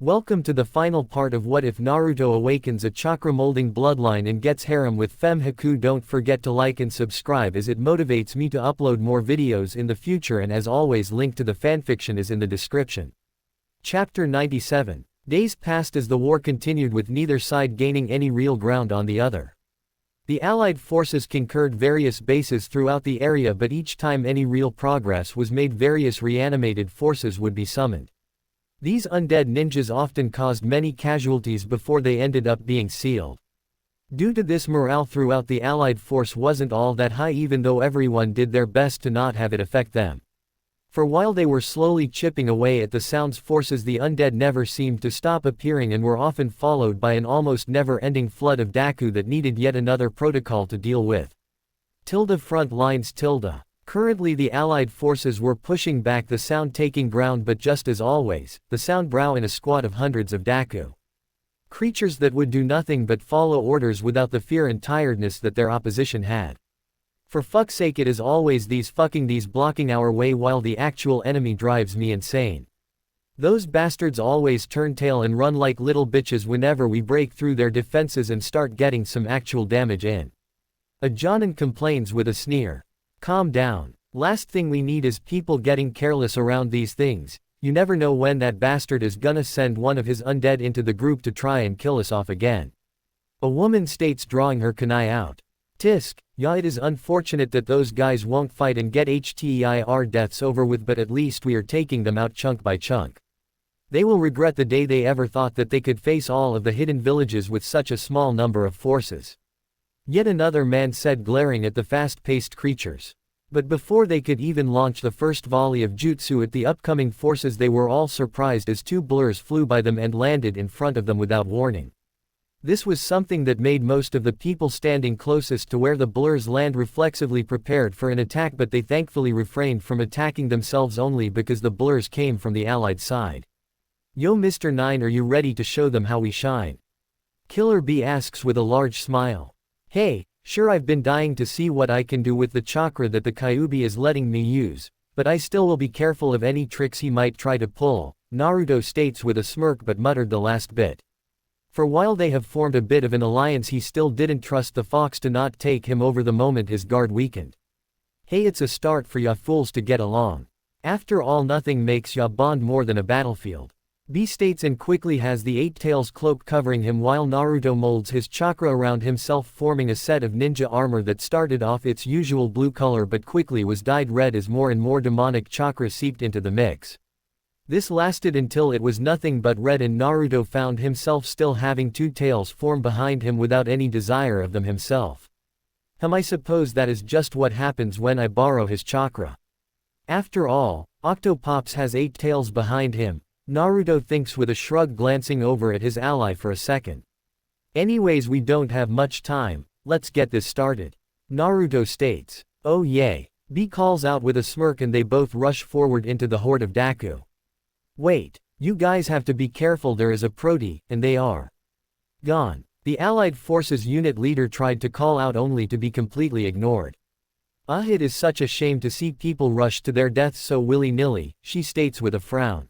Welcome to the final part of What If Naruto Awakens a Chakra Molding Bloodline and Gets Harem with Fem Haku. Don't forget to like and subscribe as it motivates me to upload more videos in the future, and as always, link to the fanfiction is in the description. Chapter 97. Days passed as the war continued, with neither side gaining any real ground on the other. The Allied forces conquered various bases throughout the area, but each time any real progress was made, various reanimated forces would be summoned. These undead ninjas often caused many casualties before they ended up being sealed. Due to this, morale throughout the Allied force wasn't all that high, even though everyone did their best to not have it affect them. For while they were slowly chipping away at the Sound's forces, the undead never seemed to stop appearing and were often followed by an almost never-ending flood of Daku that needed yet another protocol to deal with. Front lines. Currently the Allied forces were pushing back the Sound, taking ground, but just as always, the Sound brow in a squad of hundreds of Daku. Creatures that would do nothing but follow orders without the fear and tiredness that their opposition had. For fuck's sake, it is always these blocking our way while the actual enemy drives me insane. Those bastards always turn tail and run like little bitches whenever we break through their defenses and start getting some actual damage in. A Jonin complains with a sneer. Calm down. Last thing we need is people getting careless around these things. You never know when that bastard is gonna send one of his undead into the group to try and kill us off again. A woman states, drawing her kunai out. Tisk, yeah, it is unfortunate that those guys won't fight and get HTEIR deaths over with, but at least we are taking them out chunk by chunk. They will regret the day they ever thought that they could face all of the hidden villages with such a small number of forces. Yet another man said, glaring at the fast-paced creatures. But before they could even launch the first volley of jutsu at the upcoming forces, they were all surprised as two blurs flew by them and landed in front of them without warning. This was something that made most of the people standing closest to where the blurs land reflexively prepared for an attack, but they thankfully refrained from attacking themselves only because the blurs came from the Allied side. Yo, Mr. 9, are you ready to show them how we shine? Killer B asks with a large smile. Hey, sure, I've been dying to see what I can do with the chakra that the Kyuubi is letting me use, but I still will be careful of any tricks he might try to pull, Naruto states with a smirk, but muttered the last bit. For while they have formed a bit of an alliance, he still didn't trust the fox to not take him over the moment his guard weakened. Hey, it's a start for ya fools to get along. After all, nothing makes ya bond more than a battlefield. B states and quickly has the Eight Tails cloak covering him while Naruto molds his chakra around himself, forming a set of ninja armor that started off its usual blue color but quickly was dyed red as more and more demonic chakra seeped into the mix. This lasted until it was nothing but red, and Naruto found himself still having two tails form behind him without any desire of them himself. I suppose that is just what happens when I borrow his chakra. After all, Octopops has 8 tails behind him. Naruto thinks with a shrug, glancing over at his ally for a second. Anyways, we don't have much time, let's get this started. Naruto states. Oh yay. B calls out with a smirk, and they both rush forward into the horde of Daku. Wait, you guys have to be careful, there is a Proti, and they are gone. The Allied forces unit leader tried to call out only to be completely ignored. It is such a shame to see people rush to their deaths so willy-nilly, she states with a frown.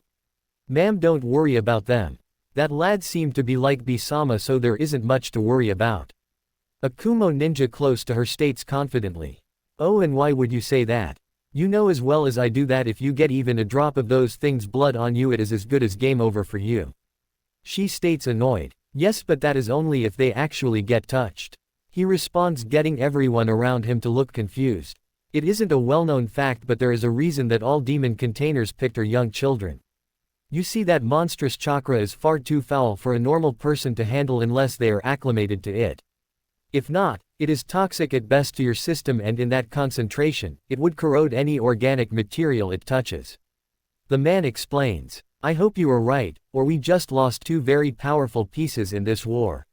Ma'am, don't worry about them. That lad seemed to be like B-sama, so there isn't much to worry about. A Kumo ninja close to her states confidently. Oh, and why would you say that? You know as well as I do that if you get even a drop of those things' blood on you, it is as good as game over for you. She states, annoyed. Yes, but that is only if they actually get touched. He responds, getting everyone around him to look confused. It isn't a well-known fact, but there is a reason that all demon containers picked are young children. You see, that monstrous chakra is far too foul for a normal person to handle unless they are acclimated to it. If not, it is toxic at best to your system, and in that concentration, it would corrode any organic material it touches. The man explains. I hope you are right, or we just lost 2 very powerful pieces in this war.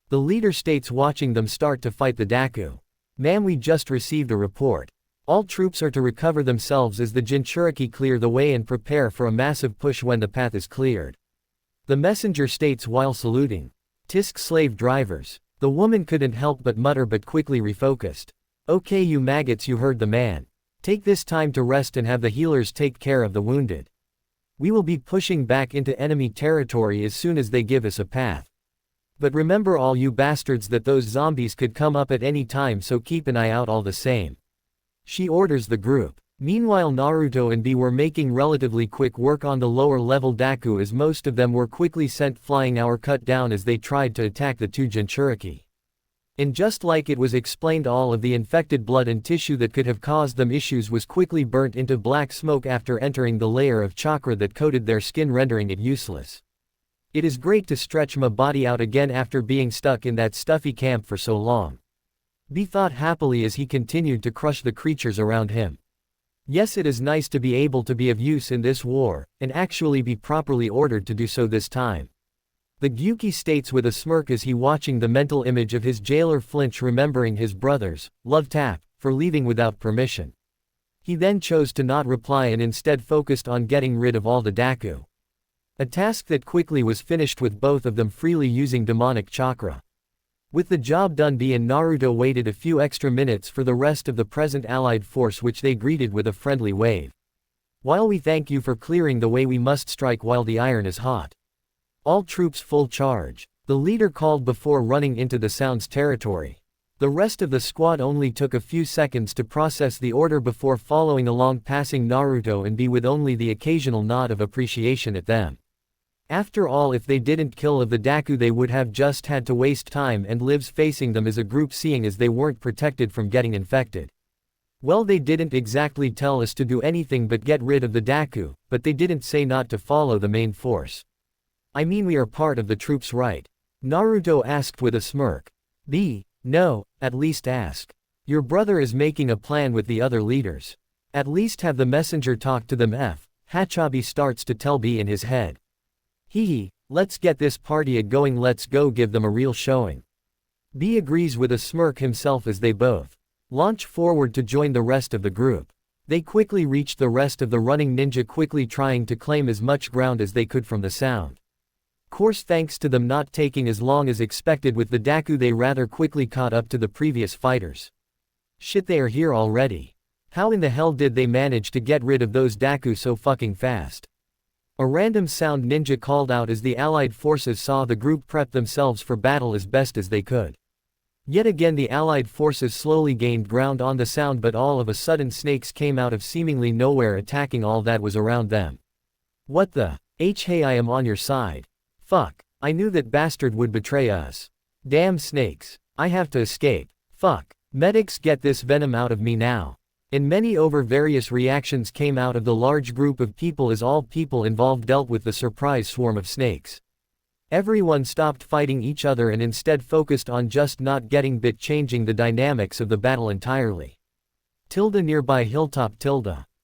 The leader states, watching them start to fight the Daku. Ma'am, we just received a report. All troops are to recover themselves as the Jinchuriki clear the way and prepare for a massive push when the path is cleared. The messenger states while saluting. Tisk, slave drivers. The woman couldn't help but mutter, but quickly refocused. Okay, you maggots, you heard the man. Take this time to rest and have the healers take care of the wounded. We will be pushing back into enemy territory as soon as they give us a path. But remember all you bastards that those zombies could come up at any time, so keep an eye out all the same. She orders the group. Meanwhile Naruto and B were making relatively quick work on the lower level Daku, as most of them were quickly sent flying or cut down as they tried to attack the two Jinchuriki. And just like it was explained, all of the infected blood and tissue that could have caused them issues was quickly burnt into black smoke after entering the layer of chakra that coated their skin, rendering it useless. It is great to stretch my body out again after being stuck in that stuffy camp for so long. B thought happily as he continued to crush the creatures around him. Yes, it is nice to be able to be of use in this war, and actually be properly ordered to do so this time. The Gyuki states with a smirk as he watching the mental image of his jailer flinch, remembering his brother's love tap for leaving without permission. He then chose to not reply and instead focused on getting rid of all the Daku. A task that quickly was finished with both of them freely using demonic chakra. With the job done, B and Naruto waited a few extra minutes for the rest of the present allied force, which they greeted with a friendly wave. While we thank you for clearing the way, we must strike while the iron is hot. All troops full charge, the leader called before running into the Sound's territory. The rest of the squad only took a few seconds to process the order before following along, passing Naruto and B with only the occasional nod of appreciation at them. After all, if they didn't kill of the Daku, they would have just had to waste time and lives facing them as a group, seeing as they weren't protected from getting infected. Well, they didn't exactly tell us to do anything but get rid of the Daku, but they didn't say not to follow the main force. I mean, we are part of the troops, right? Naruto asked with a smirk. B, no, at least ask. Your brother is making a plan with the other leaders. At least have the messenger talk to them. Hachabi starts to tell B in his head. Hee, let's get this party going, let's go give them a real showing. B agrees with a smirk himself as they both launch forward to join the rest of the group. They quickly reached the rest of the running ninja, quickly trying to claim as much ground as they could from the Sound. Course, thanks to them not taking as long as expected with the Daku, they rather quickly caught up to the previous fighters. Shit, they are here already. How in the hell did they manage to get rid of those Daku so fucking fast? A random Sound ninja called out as the allied forces saw the group prep themselves for battle as best as they could. Yet again the allied forces slowly gained ground on the Sound, but all of a sudden snakes came out of seemingly nowhere, attacking all that was around them. What the hey, I am on your side. Fuck, I knew that bastard would betray us. Damn snakes, I have to escape. Fuck, medics, get this venom out of me now. And many over various reactions came out of the large group of people as all people involved dealt with the surprise swarm of snakes. Everyone stopped fighting each other and instead focused on just not getting bit, changing the dynamics of the battle entirely. Nearby hilltop.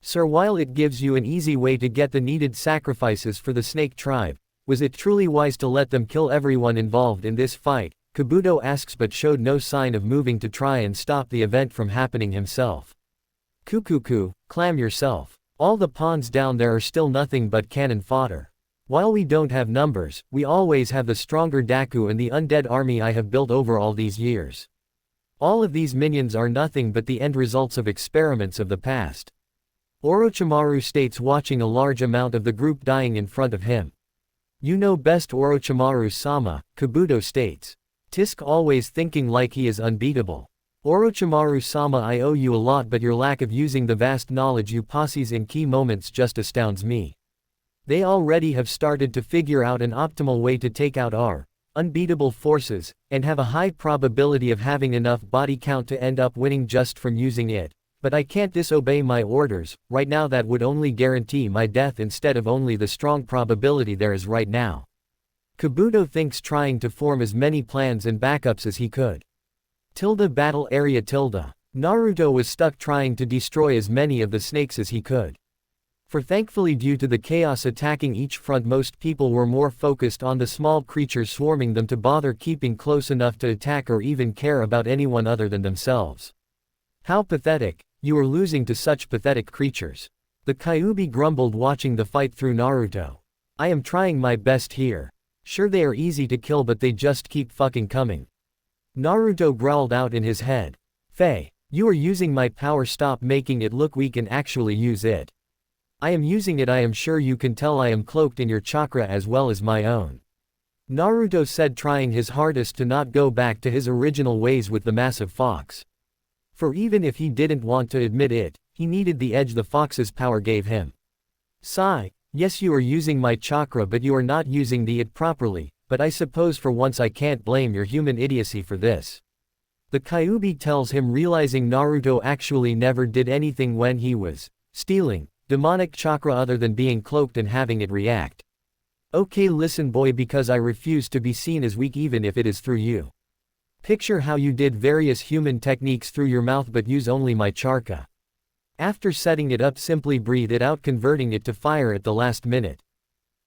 Sir, while it gives you an easy way to get the needed sacrifices for the snake tribe, was it truly wise to let them kill everyone involved in this fight? Kabuto asks, but showed no sign of moving to try and stop the event from happening himself. Kukuku, clam yourself. All the pawns down there are still nothing but cannon fodder. While we don't have numbers, we always have the stronger Daku and the undead army I have built over all these years. All of these minions are nothing but the end results of experiments of the past. Orochimaru states, watching a large amount of the group dying in front of him. You know best, Orochimaru-sama, Kabuto states. Tisk always thinking like he is unbeatable. Orochimaru-sama, I owe you a lot, but your lack of using the vast knowledge you possess in key moments just astounds me. They already have started to figure out an optimal way to take out our unbeatable forces, and have a high probability of having enough body count to end up winning just from using it. But I can't disobey my orders. Right now that would only guarantee my death instead of only the strong probability there is right now. Kabuto thinks, trying to form as many plans and backups as he could. Battle area. Naruto was stuck trying to destroy as many of the snakes as he could. For thankfully, due to the chaos attacking each front, most people were more focused on the small creatures swarming them to bother keeping close enough to attack or even care about anyone other than themselves. How pathetic, you are losing to such pathetic creatures. The Kyuubi grumbled, watching the fight through Naruto. I am trying my best here. Sure, they are easy to kill, but they just keep fucking coming. Naruto growled out in his head. Faye, you are using my power, stop making it look weak and actually use it. I am using it. I am sure you can tell I am cloaked in your chakra as well as my own. Naruto said, trying his hardest to not go back to his original ways with the massive fox. For even if he didn't want to admit it, he needed the edge the fox's power gave him. Sigh, yes, you are using my chakra, but you are not using it properly, but I suppose for once I can't blame your human idiocy for this. The Kyuubi tells him, realizing Naruto actually never did anything when he was stealing demonic chakra other than being cloaked and having it react. Okay, listen boy, because I refuse to be seen as weak even if it is through you. Picture how you did various human techniques through your mouth but use only my chakra. After setting it up, simply breathe it out, converting it to fire at the last minute.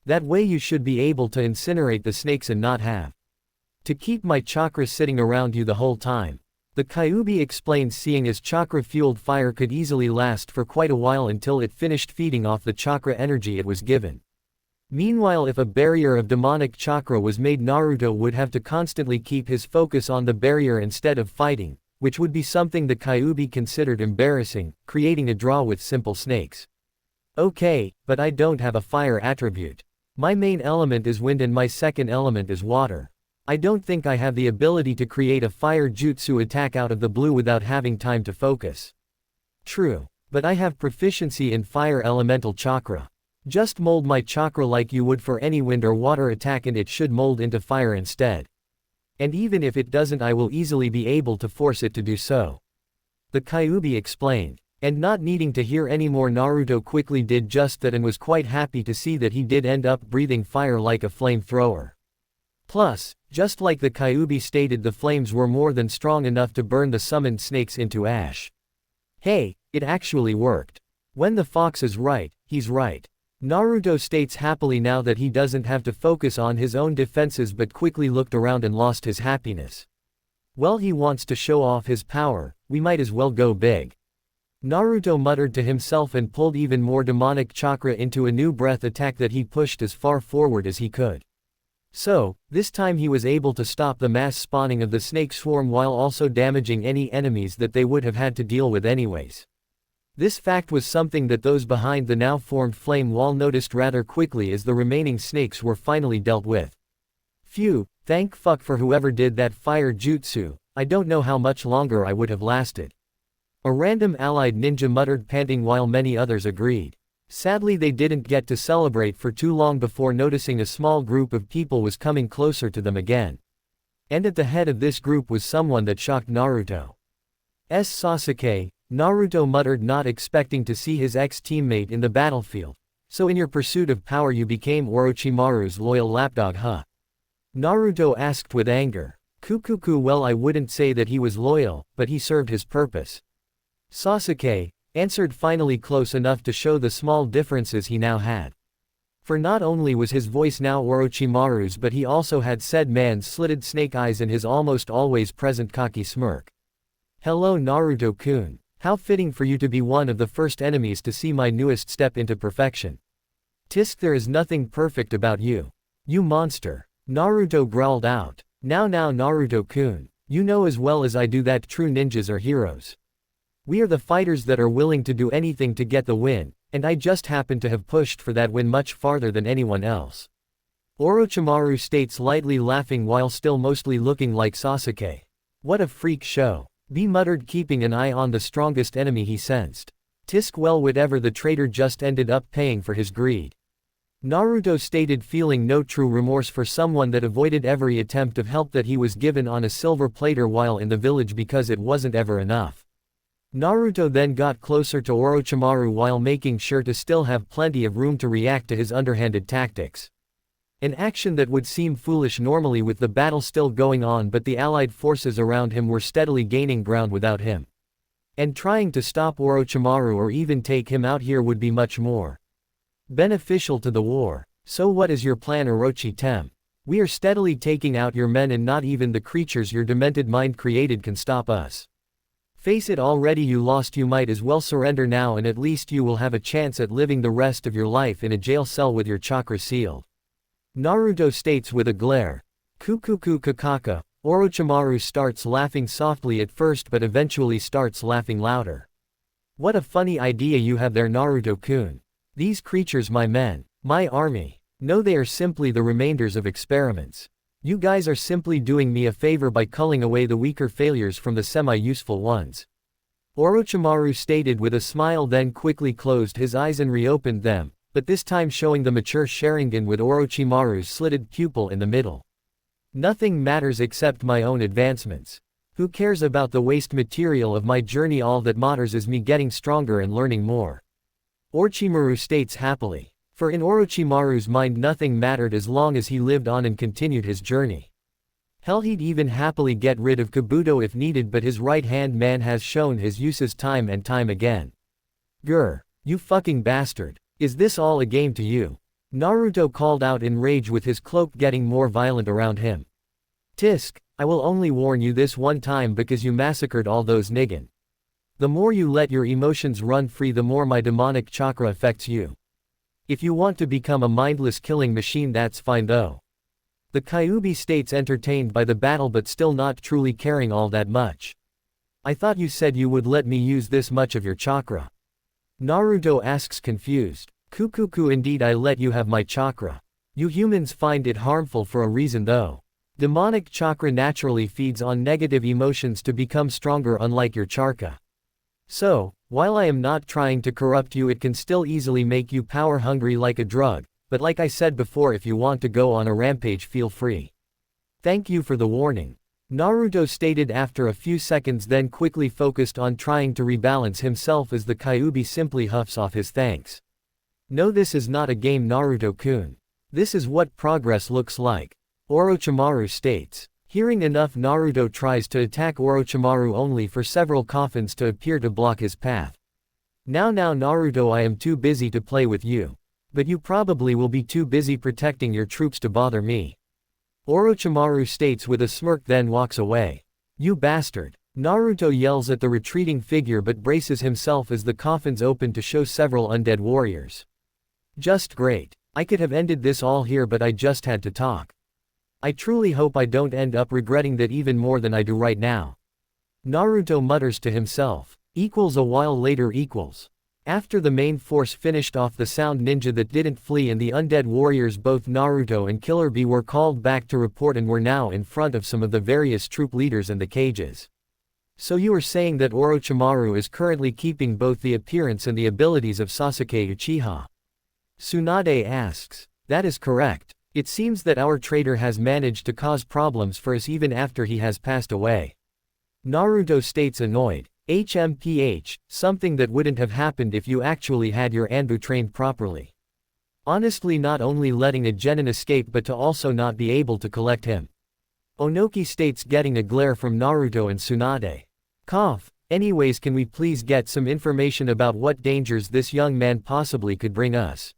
That way you should be able to incinerate the snakes and not have to keep my chakra sitting around you the whole time. The Kyuubi explains, seeing as chakra-fueled fire could easily last for quite a while until it finished feeding off the chakra energy it was given. Meanwhile, if a barrier of demonic chakra was made, Naruto would have to constantly keep his focus on the barrier instead of fighting, which would be something the Kyuubi considered embarrassing, creating a draw with simple snakes. Okay, but I don't have a fire attribute. My main element is wind and my second element is water. I don't think I have the ability to create a fire jutsu attack out of the blue without having time to focus. True, but I have proficiency in fire elemental chakra. Just mold my chakra like you would for any wind or water attack and it should mold into fire instead. And even if it doesn't, I will easily be able to force it to do so. The Kyuubi explained. And not needing to hear any more, Naruto quickly did just that and was quite happy to see that he did end up breathing fire like a flamethrower. Plus, just like the Kyuubi stated, the flames were more than strong enough to burn the summoned snakes into ash. Hey, it actually worked. When the fox is right, he's right. Naruto states happily now that he doesn't have to focus on his own defenses but quickly looked around and lost his happiness. Well, he wants to show off his power, we might as well go big. Naruto muttered to himself and pulled even more demonic chakra into a new breath attack that he pushed as far forward as he could. So, this time he was able to stop the mass spawning of the snake swarm while also damaging any enemies that they would have had to deal with anyways. This fact was something that those behind the now formed flame wall noticed rather quickly as the remaining snakes were finally dealt with. Phew, thank fuck for whoever did that fire jutsu, I don't know how much longer I would have lasted. A random allied ninja muttered, panting, while many others agreed. Sadly, they didn't get to celebrate for too long before noticing a small group of people was coming closer to them again. And at the head of this group was someone that shocked Naruto. Sasuke, Naruto muttered, not expecting to see his ex-teammate in the battlefield. So in your pursuit of power you became Orochimaru's loyal lapdog, huh? Naruto asked with anger. Kukuku, well, I wouldn't say that he was loyal, but he served his purpose. Sasuke answered, finally close enough to show the small differences he now had. For not only was his voice now Orochimaru's, but he also had said man's slitted snake eyes and his almost always present cocky smirk. Hello Naruto-kun. How fitting for you to be one of the first enemies to see my newest step into perfection. Tisk, there is nothing perfect about you. You monster. Naruto growled out. Now Naruto-kun. You know as well as I do that true ninjas are heroes. We are the fighters that are willing to do anything to get the win, and I just happen to have pushed for that win much farther than anyone else. Orochimaru states, lightly laughing while still mostly looking like Sasuke. What a freak show. B muttered, keeping an eye on the strongest enemy he sensed. Tisk, well, whatever, the traitor just ended up paying for his greed. Naruto stated, feeling no true remorse for someone that avoided every attempt of help that he was given on a silver platter while in the village because it wasn't ever enough. Naruto then got closer to Orochimaru while making sure to still have plenty of room to react to his underhanded tactics. An action that would seem foolish normally with the battle still going on, but the allied forces around him were steadily gaining ground without him. And trying to stop Orochimaru or even take him out here would be much more beneficial to the war. So what is your plan, Orochi-tem? We are steadily taking out your men and not even the creatures your demented mind created can stop us. Face it, already you lost, you might as well surrender now and at least you will have a chance at living the rest of your life in a jail cell with your chakra sealed. Naruto states with a glare. Kukuku kakaka. Orochimaru starts laughing softly at first but eventually starts laughing louder. What a funny idea you have there, Naruto-kun. These creatures my men, my army. No, they are simply the remainders of experiments. You guys are simply doing me a favor by culling away the weaker failures from the semi-useful ones. Orochimaru stated with a smile, then quickly closed his eyes and reopened them, but this time showing the mature Sharingan with Orochimaru's slitted pupil in the middle. Nothing matters except my own advancements. Who cares about the waste material of my journey? All that matters is me getting stronger and learning more. Orochimaru states happily. For in Orochimaru's mind nothing mattered as long as he lived on and continued his journey. Hell, he'd even happily get rid of Kabuto if needed, but his right-hand man has shown his uses time and time again. Grr, you fucking bastard. Is this all a game to you? Naruto called out in rage with his cloak getting more violent around him. Tisk, I will only warn you this one time because you massacred all those Nigan. The more you let your emotions run free, the more my demonic chakra affects you. If you want to become a mindless killing machine, that's fine though. The Kyuubi states, entertained by the battle but still not truly caring all that much. I thought you said you would let me use this much of your chakra. Naruto asks confused. Kukuku, indeed I let you have my chakra. You humans find it harmful for a reason though. Demonic chakra naturally feeds on negative emotions to become stronger, unlike your chakra. So, while I am not trying to corrupt you, it can still easily make you power hungry like a drug, but like I said before, if you want to go on a rampage, feel free. Thank you for the warning. Naruto stated after a few seconds, then quickly focused on trying to rebalance himself as the Kyuubi simply huffs off his thanks. No, this is not a game, Naruto-kun. This is what progress looks like. Orochimaru states. Hearing enough, Naruto tries to attack Orochimaru only for several coffins to appear to block his path. Now Naruto, I am too busy to play with you. But you probably will be too busy protecting your troops to bother me. Orochimaru states with a smirk, then walks away. You bastard. Naruto yells at the retreating figure but braces himself as the coffins open to show several undead warriors. Just great. I could have ended this all here, but I just had to talk. I truly hope I don't end up regretting that even more than I do right now. Naruto mutters to himself. A while later. After the main force finished off the sound ninja that didn't flee and the undead warriors, both Naruto and Killer Bee were called back to report and were now in front of some of the various troop leaders and the cages. So you are saying that Orochimaru is currently keeping both the appearance and the abilities of Sasuke Uchiha? Tsunade asks. That is correct. It seems that our traitor has managed to cause problems for us even after he has passed away. Naruto states, annoyed. Something that wouldn't have happened if you actually had your Anbu trained properly. Honestly, not only letting a genin escape but to also not be able to collect him. Onoki states, getting a glare from Naruto and Tsunade. Cough. Anyways, can we please get some information about what dangers this young man possibly could bring us?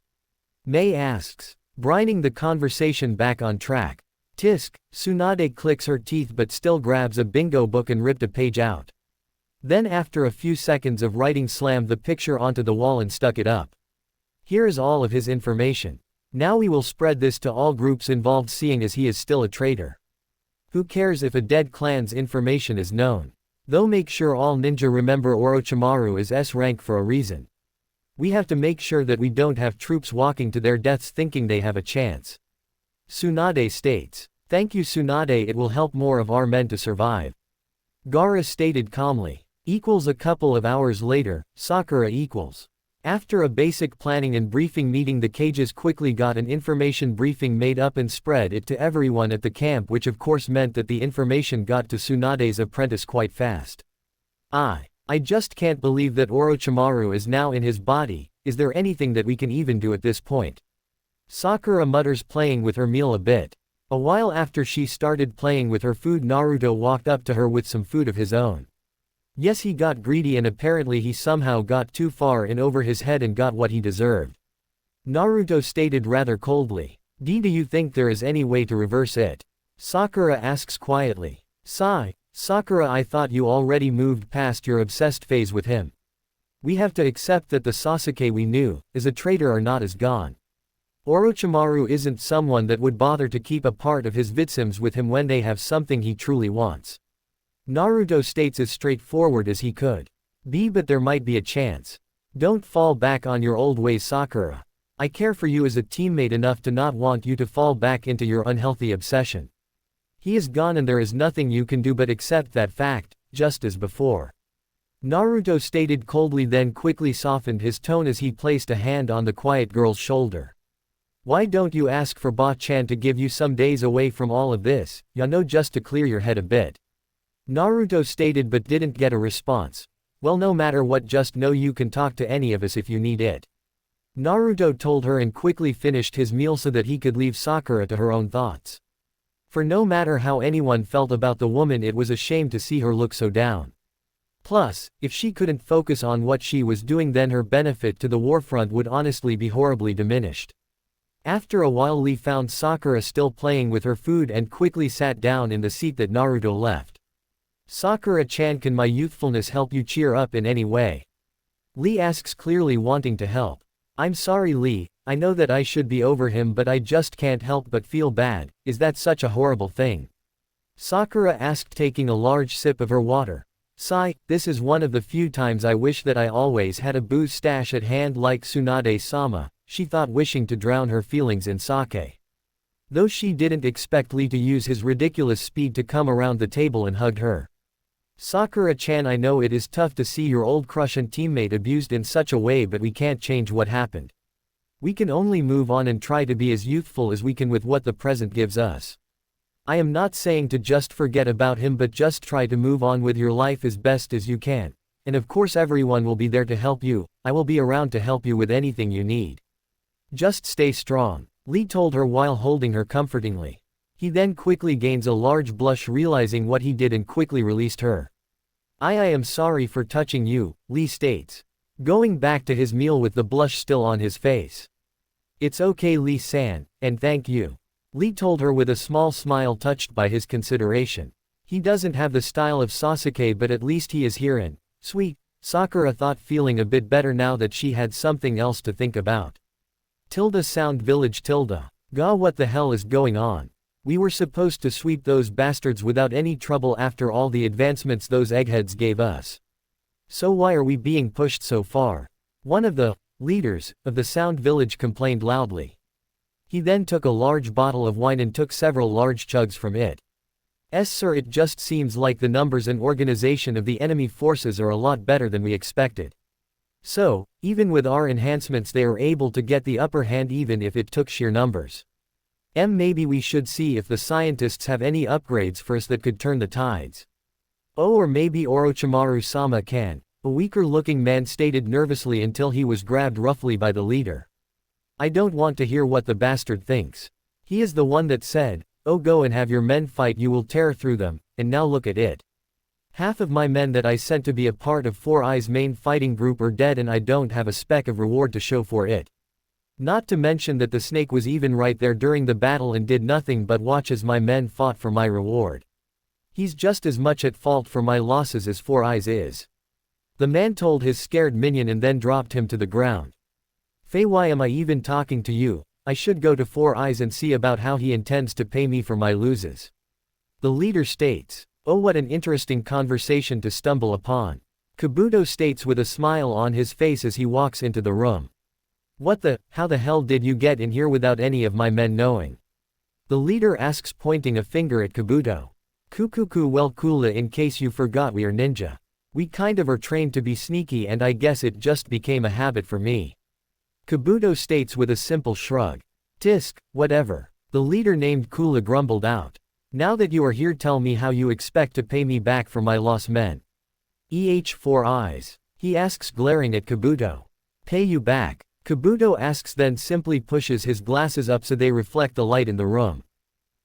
Mei asks. Brining the conversation back on track. Tisk, Tsunade clicks her teeth but still grabs a bingo book and ripped a page out. Then after a few seconds of writing, slammed the picture onto the wall and stuck it up. Here is all of his information. Now we will spread this to all groups involved, seeing as he is still a traitor. Who cares if a dead clan's information is known? Though make sure all ninja remember Orochimaru is S rank for a reason. We have to make sure that we don't have troops walking to their deaths thinking they have a chance. Tsunade states. Thank you, Tsunade, it will help more of our men to survive. Gaara stated calmly. A couple of hours later, Sakura . After a basic planning and briefing meeting, the cages quickly got an information briefing made up and spread it to everyone at the camp, which of course meant that the information got to Tsunade's apprentice quite fast. I just can't believe that Orochimaru is now in his body. Is there anything that we can even do at this point? Sakura mutters, playing with her meal a bit. A while after she started playing with her food, Naruto walked up to her with some food of his own. Yes, he got greedy and apparently he somehow got too far in over his head and got what he deserved. Naruto stated rather coldly. Do you think there is any way to reverse it? Sakura asks quietly. Sakura, I thought you already moved past your obsessed phase with him. We have to accept that the Sasuke we knew, as a traitor or not, is gone. Orochimaru isn't someone that would bother to keep a part of his victims with him when they have something he truly wants. Naruto states as straightforward as he could be, but there might be a chance. Don't fall back on your old ways, Sakura. I care for you as a teammate enough to not want you to fall back into your unhealthy obsession. He is gone and there is nothing you can do but accept that fact, just as before. Naruto stated coldly, then quickly softened his tone as he placed a hand on the quiet girl's shoulder. Why don't you ask for Ba-chan to give you some days away from all of this, just to clear your head a bit? Naruto stated but didn't get a response. Well, no matter what, just know you can talk to any of us if you need it. Naruto told her and quickly finished his meal so that he could leave Sakura to her own thoughts. For no matter how anyone felt about the woman, it was a shame to see her look so down. Plus, if she couldn't focus on what she was doing, then her benefit to the warfront would honestly be horribly diminished. After a while, Lee found Sakura still playing with her food and quickly sat down in the seat that Naruto left. Sakura-chan, can my youthfulness help you cheer up in any way? Lee asks, clearly wanting to help. I'm sorry, Lee, I know that I should be over him, but I just can't help but feel bad. Is that such a horrible thing? Sakura asked, taking a large sip of her water. Sigh, this is one of the few times I wish that I always had a booze stash at hand like Tsunade-sama, she thought, wishing to drown her feelings in sake. Though she didn't expect Lee to use his ridiculous speed to come around the table and hug her. Sakura-chan, I know it is tough to see your old crush and teammate abused in such a way, but we can't change what happened. We can only move on and try to be as youthful as we can with what the present gives us. I am not saying to just forget about him, but just try to move on with your life as best as you can. And of course everyone will be there to help you. I will be around to help you with anything you need. Just stay strong, Lee told her while holding her comfortingly. He then quickly gains a large blush, realizing what he did, and quickly released her. I am sorry for touching you, Lee states, going back to his meal with the blush still on his face. It's okay, Lee-san, and thank you, Lee told her with a small smile, touched by his consideration. He doesn't have the style of Sasuke, but at least he is here and sweet, Sakura thought, feeling a bit better now that she had something else to think about. Sound Village. Ga, what the hell is going on? We were supposed to sweep those bastards without any trouble after all the advancements those eggheads gave us. So why are we being pushed so far? One of the leaders of the Sound Village complained loudly. He then took a large bottle of wine and took several large chugs from it. Sir, it just seems like the numbers and organization of the enemy forces are a lot better than we expected. So, even with our enhancements they are able to get the upper hand even if it took sheer numbers. Maybe we should see if the scientists have any upgrades for us that could turn the tides. Oh, or maybe Orochimaru-sama can, a weaker looking man stated nervously until he was grabbed roughly by the leader. I don't want to hear what the bastard thinks. He is the one that said, oh, go and have your men fight, you will tear through them, and now look at it. Half of my men that I sent to be a part of Four Eyes' main fighting group are dead, and I don't have a speck of reward to show for it. Not to mention that the snake was even right there during the battle and did nothing but watch as my men fought for my reward. He's just as much at fault for my losses as Four Eyes is. The man told his scared minion and then dropped him to the ground. Faye, why am I even talking to you? I should go to Four Eyes and see about how he intends to pay me for my losses. The leader states. Oh, what an interesting conversation to stumble upon. Kabuto states with a smile on his face as he walks into the room. How the hell did you get in here without any of my men knowing? The leader asks, pointing a finger at Kabuto. Kukuku, well, Kula, in case you forgot, we are ninja. We kind of are trained to be sneaky, and I guess it just became a habit for me. Kabuto states with a simple shrug. Tisk, whatever. The leader named Kula grumbled out. Now that you are here, tell me how you expect to pay me back for my lost men. Four Eyes. He asks, glaring at Kabuto. Pay you back? Kabuto asks, then simply pushes his glasses up so they reflect the light in the room.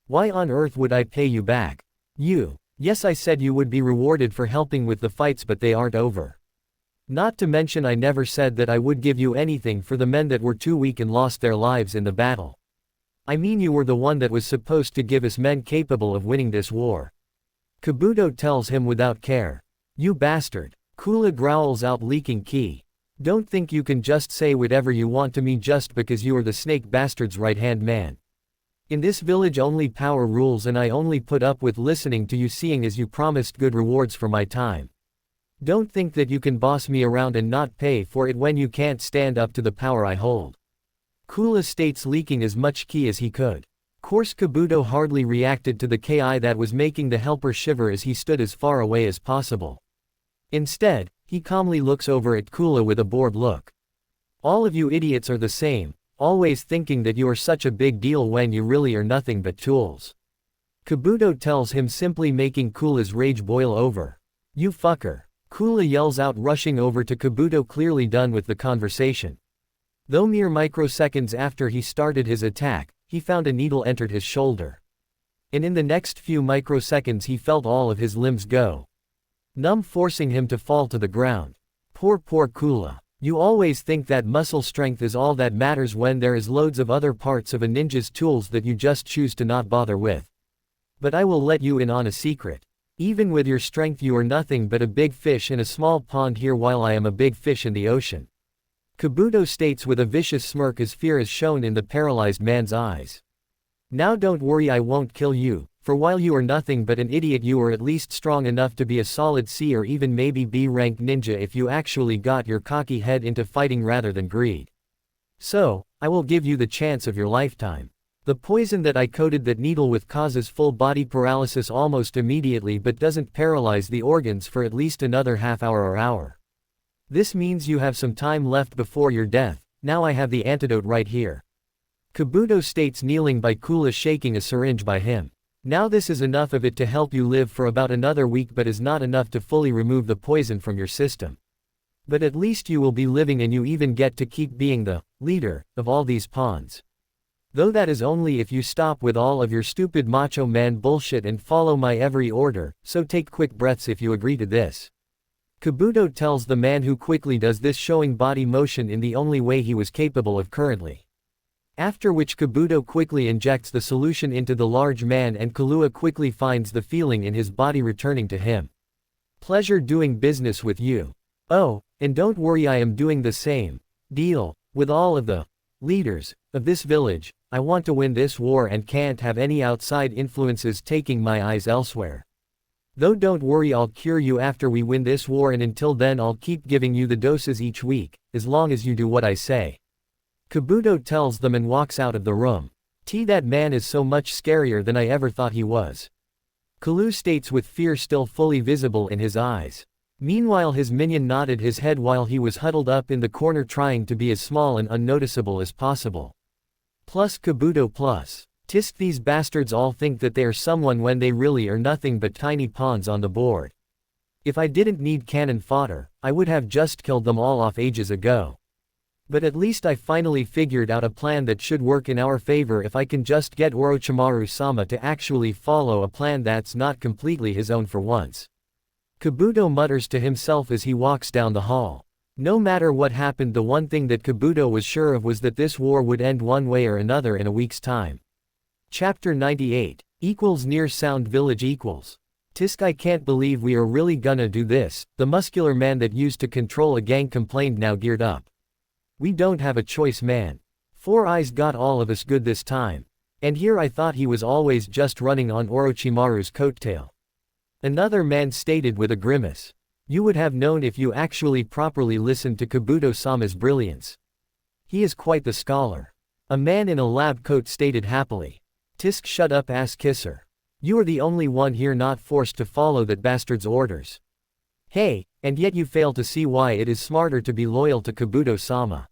Why on earth would I pay you back? Yes, I said you would be rewarded for helping with the fights, but they aren't over. Not to mention I never said that I would give you anything for the men that were too weak and lost their lives in the battle. I mean, you were the one that was supposed to give us men capable of winning this war. Kabuto tells him without care. You bastard. Kula growls out, leaking key. Don't think you can just say whatever you want to me just because you are the snake bastard's right-hand man. In this village only power rules, and I only put up with listening to you, seeing as you promised good rewards for my time. Don't think that you can boss me around and not pay for it when you can't stand up to the power I hold. Kula states, leaking as much ki as he could. Course Kabuto hardly reacted to the ki that was making the helper shiver as he stood as far away as possible. Instead, he calmly looks over at Kula with a bored look. All of you idiots are the same, always thinking that you are such a big deal when you really are nothing but tools. Kabuto tells him, simply making Kula's rage boil over. You fucker. Kula yells out, rushing over to Kabuto, clearly done with the conversation. Though mere microseconds after he started his attack, he found a needle entered his shoulder. And in the next few microseconds he felt all of his limbs go numb, forcing him to fall to the ground. Poor Kula. You always think that muscle strength is all that matters when there is loads of other parts of a ninja's tools that you just choose to not bother with. But I will let you in on a secret. Even with your strength you are nothing but a big fish in a small pond here, while I am a big fish in the ocean. Kabuto states with a vicious smirk as fear is shown in the paralyzed man's eyes. Now don't worry, I won't kill you, for while you are nothing but an idiot, you are at least strong enough to be a solid C or even maybe B rank ninja if you actually got your cocky head into fighting rather than greed. So, I will give you the chance of your lifetime. The poison that I coated that needle with causes full body paralysis almost immediately, but doesn't paralyze the organs for at least another half hour or hour. This means you have some time left before your death. Now I have the antidote right here. Kabuto states, kneeling by Kula, shaking a syringe by him. Now this is enough of it to help you live for about another week, but is not enough to fully remove the poison from your system. But at least you will be living, and you even get to keep being the leader of all these pawns. Though that is only if you stop with all of your stupid macho man bullshit and follow my every order, so take quick breaths if you agree to this. Kabuto tells the man, who quickly does this, showing body motion in the only way he was capable of currently. After which Kabuto quickly injects the solution into the large man, and Killua quickly finds the feeling in his body returning to him. Pleasure doing business with you. Oh, and don't worry, I am doing the same deal with all of the leaders of this village. I want to win this war and can't have any outside influences taking my eyes elsewhere. Though don't worry, I'll cure you after we win this war, and until then I'll keep giving you the doses each week, as long as you do what I say. Kabuto tells them and walks out of the room. That man is so much scarier than I ever thought he was. Killua states with fear still fully visible in his eyes. Meanwhile his minion nodded his head while he was huddled up in the corner, trying to be as small and unnoticeable as possible. Plus Kabuto plus. Tisk, these bastards all think that they are someone when they really are nothing but tiny pawns on the board. If I didn't need cannon fodder, I would have just killed them all off ages ago. But at least I finally figured out a plan that should work in our favor if I can just get Orochimaru-sama to actually follow a plan that's not completely his own for once. Kabuto mutters to himself as he walks down the hall. No matter what happened, the one thing that Kabuto was sure of was that this war would end one way or another in a week's time. Chapter 98 equals Near Sound Village equals. Tisk, I can't believe we are really gonna do this, the muscular man that used to control a gang complained, now geared up. We don't have a choice, man. Four Eyes got all of us good this time. And here I thought he was always just running on Orochimaru's coattail. Another man stated with a grimace. You would have known if you actually properly listened to Kabuto-sama's brilliance. He is quite the scholar. A man in a lab coat stated happily. Tisk, shut up, ass kisser. You are the only one here not forced to follow that bastard's orders. Hey, and yet you fail to see why it is smarter to be loyal to Kabuto-sama.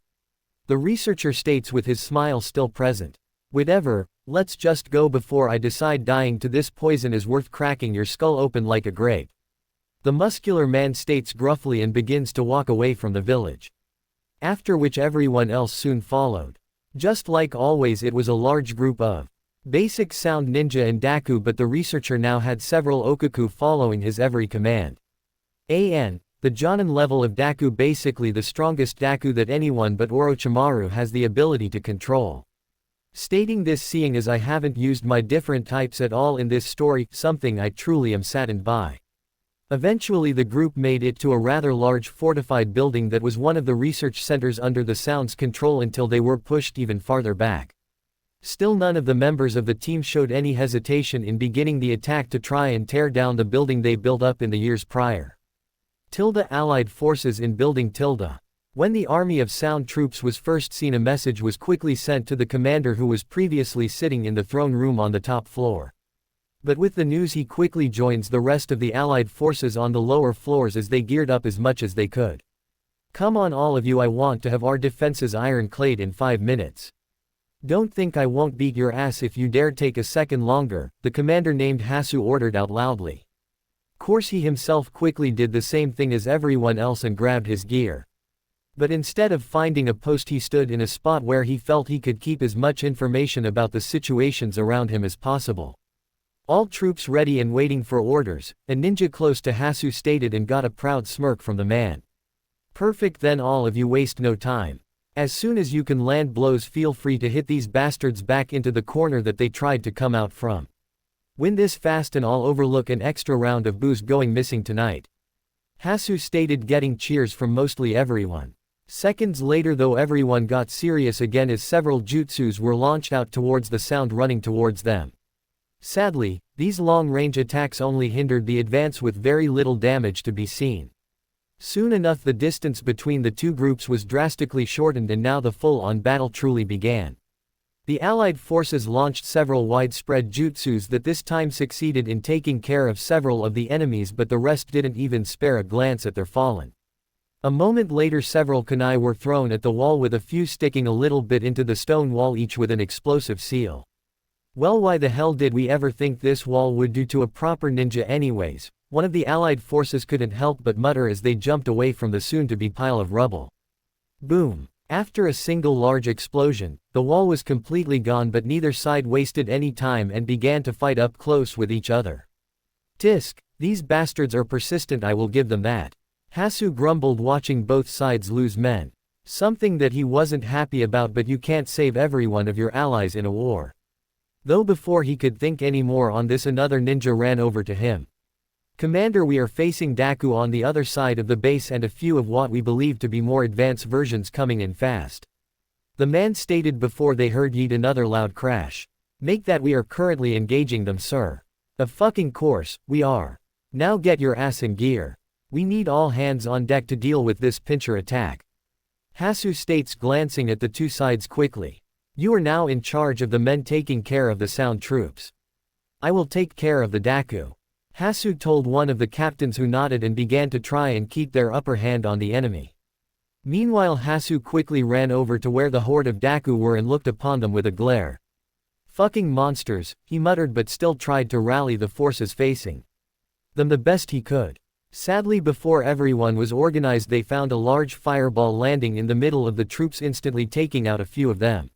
The researcher states with his smile still present. Whatever, let's just go before I decide dying to this poison is worth cracking your skull open like a grape. The muscular man states gruffly and begins to walk away from the village. After which everyone else soon followed. Just like always, it was a large group of basic sound ninja and Daku, but the researcher now had several Okaku following his every command. The Jonin level of Daku, basically the strongest Daku that anyone but Orochimaru has the ability to control. Stating this, seeing as I haven't used my different types at all in this story, something I truly am saddened by. Eventually the group made it to a rather large fortified building that was one of the research centers under the Sound's control until they were pushed even farther back. Still, none of the members of the team showed any hesitation in beginning the attack to try and tear down the building they built up in the years prior. Allied forces in building. When the army of sound troops was first seen, a message was quickly sent to the commander, who was previously sitting in the throne room on the top floor. But with the news, he quickly joins the rest of the Allied forces on the lower floors as they geared up as much as they could. "Come on all of you, I want to have our defenses ironclad in 5 minutes. Don't think I won't beat your ass if you dare take a second longer," the commander named Hasu ordered out loudly. Course he himself quickly did the same thing as everyone else and grabbed his gear. But instead of finding a post, he stood in a spot where he felt he could keep as much information about the situations around him as possible. "All troops ready and waiting for orders," a ninja close to Hasu stated, and got a proud smirk from the man. "Perfect, then all of you waste no time. As soon as you can land blows, feel free to hit these bastards back into the corner that they tried to come out from. Win this fast and I'll overlook an extra round of booze going missing tonight," Hasu stated, getting cheers from mostly everyone. Seconds later though, everyone got serious again as several jutsus were launched out towards the sound, running towards them. Sadly, these long-range attacks only hindered the advance with very little damage to be seen. Soon enough the distance between the two groups was drastically shortened, and now the full-on battle truly began. The Allied forces launched several widespread jutsus that this time succeeded in taking care of several of the enemies, but the rest didn't even spare a glance at their fallen. A moment later several kunai were thrown at the wall, with a few sticking a little bit into the stone wall, each with an explosive seal. "Well, why the hell did we ever think this wall would do to a proper ninja anyways?" one of the Allied forces couldn't help but mutter as they jumped away from the soon-to-be pile of rubble. Boom! After a single large explosion, the wall was completely gone, but neither side wasted any time and began to fight up close with each other. "Tisk, these bastards are persistent, I will give them that," Hasu grumbled, watching both sides lose men. Something that he wasn't happy about, but you can't save every one of your allies in a war. Though before he could think any more on this, another ninja ran over to him. "Commander, we are facing Daku on the other side of the base and a few of what we believe to be more advanced versions coming in fast," the man stated before they heard yet another loud crash. "Make that we are currently engaging them, sir." "Of fucking course, we are. Now get your ass in gear. We need all hands on deck to deal with this pincher attack," Hasu states, glancing at the two sides quickly. "You are now in charge of the men taking care of the sound troops. I will take care of the Daku," Hasu told one of the captains, who nodded and began to try and keep their upper hand on the enemy. Meanwhile Hasu quickly ran over to where the horde of Daku were and looked upon them with a glare. "Fucking monsters," he muttered, but still tried to rally the forces facing them the best he could. Sadly, before everyone was organized, they found a large fireball landing in the middle of the troops, instantly taking out a few of them.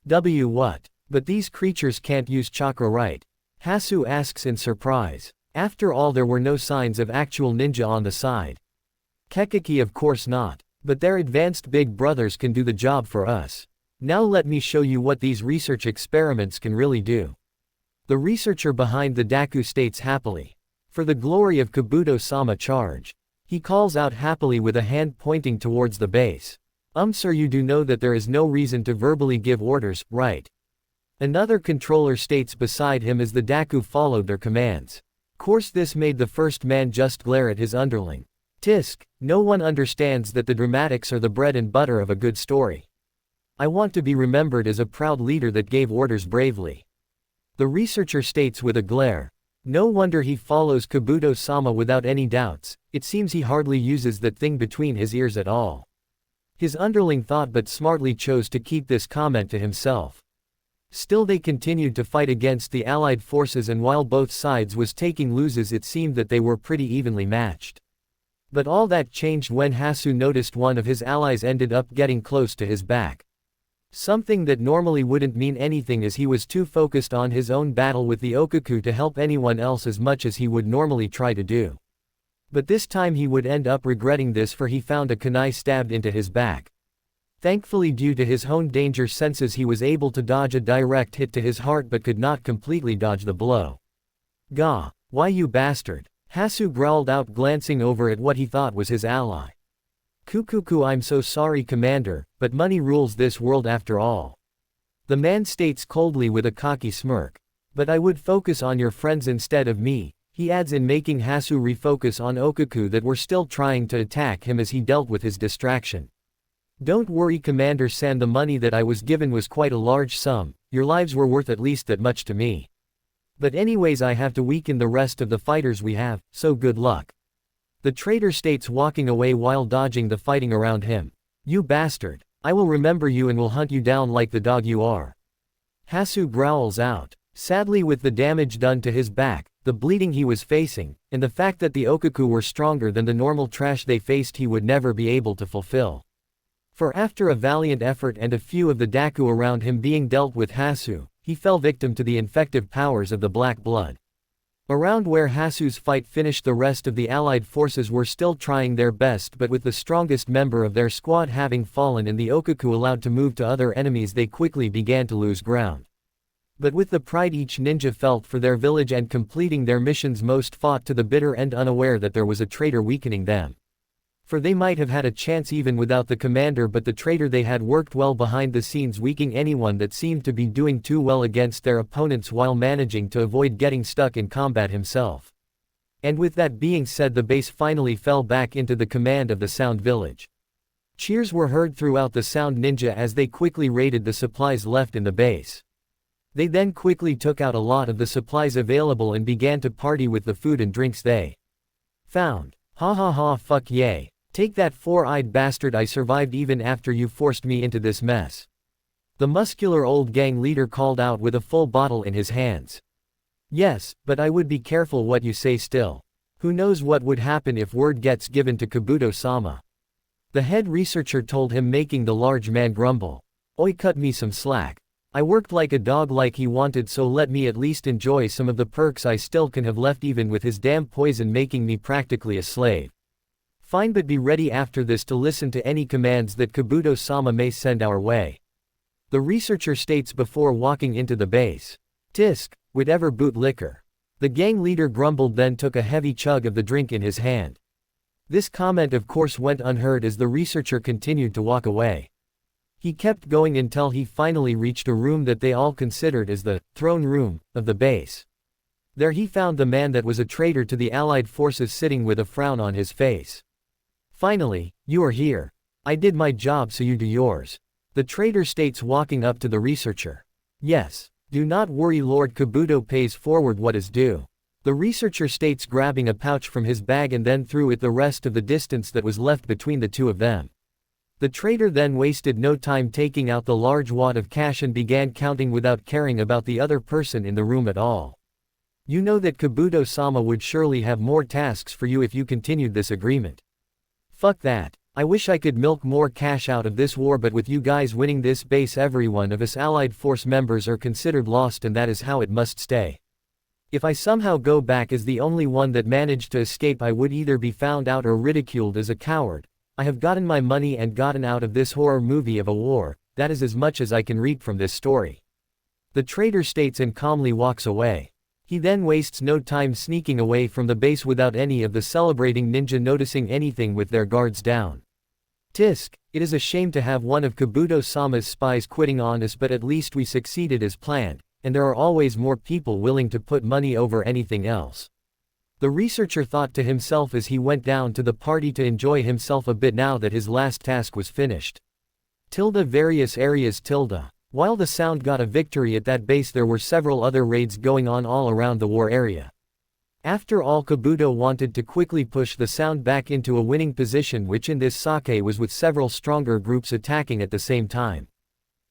What? But these creatures can't use chakra, right?" Hasu asks in surprise. After all, there were no signs of actual ninja on the side. "Kekiki, of course not. But their advanced big brothers can do the job for us. Now let me show you what these research experiments can really do," the researcher behind the Daku states happily. "For the glory of Kabuto-sama, charge," he calls out happily with a hand pointing towards the base. Sir, you do know that there is no reason to verbally give orders, right?" another controller states beside him as the Daku followed their commands. Course this made the first man just glare at his underling. "Tisk, no one understands that the dramatics are the bread and butter of a good story. I want to be remembered as a proud leader that gave orders bravely," the researcher states with a glare. No wonder he follows Kabuto-sama without any doubts. It seems he hardly uses that thing between his ears at all. His underling thought, but smartly chose to keep this comment to himself. Still, they continued to fight against the Allied forces, and while both sides was taking losses, it seemed that they were pretty evenly matched. But all that changed when Hasu noticed one of his allies ended up getting close to his back. Something that normally wouldn't mean anything, as he was too focused on his own battle with the Okaku to help anyone else as much as he would normally try to do. But this time he would end up regretting this, for he found a kunai stabbed into his back. Thankfully, due to his honed danger senses, he was able to dodge a direct hit to his heart, but could not completely dodge the blow. "Gah, why you bastard," Hasu growled out, glancing over at what he thought was his ally. "Kukuku, I'm so sorry, Commander, but money rules this world after all," the man states coldly with a cocky smirk. "But I would focus on your friends instead of me," He adds in making Hasu refocus on Okaku that were still trying to attack him as he dealt with his distraction. Don't worry Commander-san, the money that I was given was quite a large sum, your lives were worth at least that much to me. But anyways I have to weaken the rest of the fighters we have, so good luck. The traitor states walking away while dodging the fighting around him. You bastard. I will remember you and will hunt you down like the dog you are. Hasu growls out. Sadly, with the damage done to his back, the bleeding he was facing, and the fact that the Okaku were stronger than the normal trash they faced, he would never be able to fulfill. For after a valiant effort and a few of the Daku around him being dealt with Hasu, he fell victim to the infective powers of the Black Blood. Around where Hasu's fight finished, the rest of the allied forces were still trying their best, but with the strongest member of their squad having fallen and the Okaku allowed to move to other enemies, they quickly began to lose ground. But with the pride each ninja felt for their village and completing their missions, most fought to the bitter end, unaware that there was a traitor weakening them. For they might have had a chance even without the commander, but the traitor they had worked well behind the scenes, weakening anyone that seemed to be doing too well against their opponents while managing to avoid getting stuck in combat himself. And with that being said, the base finally fell back into the command of the Sound Village. Cheers were heard throughout the Sound Ninja as they quickly raided the supplies left in the base. They then quickly took out a lot of the supplies available and began to party with the food and drinks they found. Ha ha ha, fuck yay. Take that four-eyed bastard, I survived even after you forced me into this mess. The muscular old gang leader called out with a full bottle in his hands. Yes, but I would be careful what you say still. Who knows what would happen if word gets given to Kabuto-sama. The head researcher told him, making the large man grumble. Oi, cut me some slack. I worked like a dog like he wanted, so let me at least enjoy some of the perks I still can have left, even with his damn poison making me practically a slave. Fine, but be ready after this to listen to any commands that Kabuto-sama may send our way. The researcher states before walking into the base. Tisk, whatever boot liquor. The gang leader grumbled, then took a heavy chug of the drink in his hand. This comment of course went unheard as the researcher continued to walk away. He kept going until he finally reached a room that they all considered as the throne room of the base. There he found the man that was a traitor to the allied forces sitting with a frown on his face. Finally, you are here. I did my job, so you do yours. The traitor states, walking up to the researcher. Yes. Do not worry, Lord Kabuto pays forward what is due. The researcher states, grabbing a pouch from his bag and then threw it the rest of the distance that was left between the two of them. The traitor then wasted no time taking out the large wad of cash and began counting without caring about the other person in the room at all. You know that Kabuto-sama would surely have more tasks for you if you continued this agreement. Fuck that. I wish I could milk more cash out of this war, but with you guys winning this base, every one of us allied force members are considered lost, and that is how it must stay. If I somehow go back as the only one that managed to escape, I would either be found out or ridiculed as a coward. I have gotten my money and gotten out of this horror movie of a war. That is as much as I can reap from this story. The traitor states and calmly walks away. He then wastes no time sneaking away from the base without any of the celebrating ninja noticing anything with their guards down. Tisk, it is a shame to have one of Kabuto-sama's spies quitting on us, but at least we succeeded as planned, and there are always more people willing to put money over anything else. The researcher thought to himself as he went down to the party to enjoy himself a bit now that his last task was finished. Various areas. While the Sound got a victory at that base, there were several other raids going on all around the war area. After all, Kabuto wanted to quickly push the Sound back into a winning position, which in this sake was with several stronger groups attacking at the same time.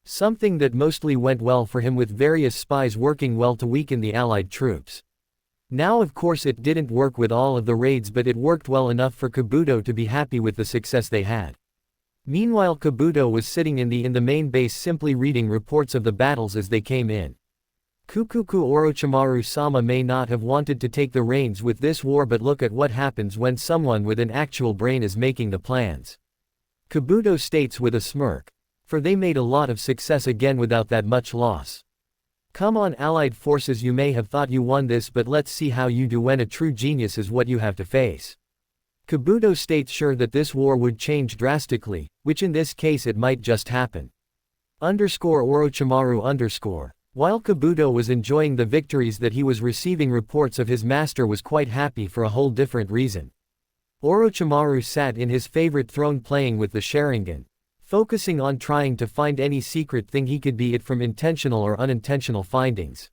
Something that mostly went well for him, with various spies working well to weaken the allied troops. Now of course it didn't work with all of the raids, but it worked well enough for Kabuto to be happy with the success they had. Meanwhile, Kabuto was sitting in the main base simply reading reports of the battles as they came in. Kukuku Orochimaru-sama may not have wanted to take the reins with this war, but look at what happens when someone with an actual brain is making the plans. Kabuto states with a smirk. For they made a lot of success again without that much loss. Come on allied forces, you may have thought you won this, but let's see how you do when a true genius is what you have to face. Kabuto states sure that this war would change drastically, which in this case it might just happen. Orochimaru _. While Kabuto was enjoying the victories that he was receiving, reports of his master was quite happy for a whole different reason. Orochimaru sat in his favorite throne playing with the Sharingan, focusing on trying to find any secret thing he could, be it from intentional or unintentional findings.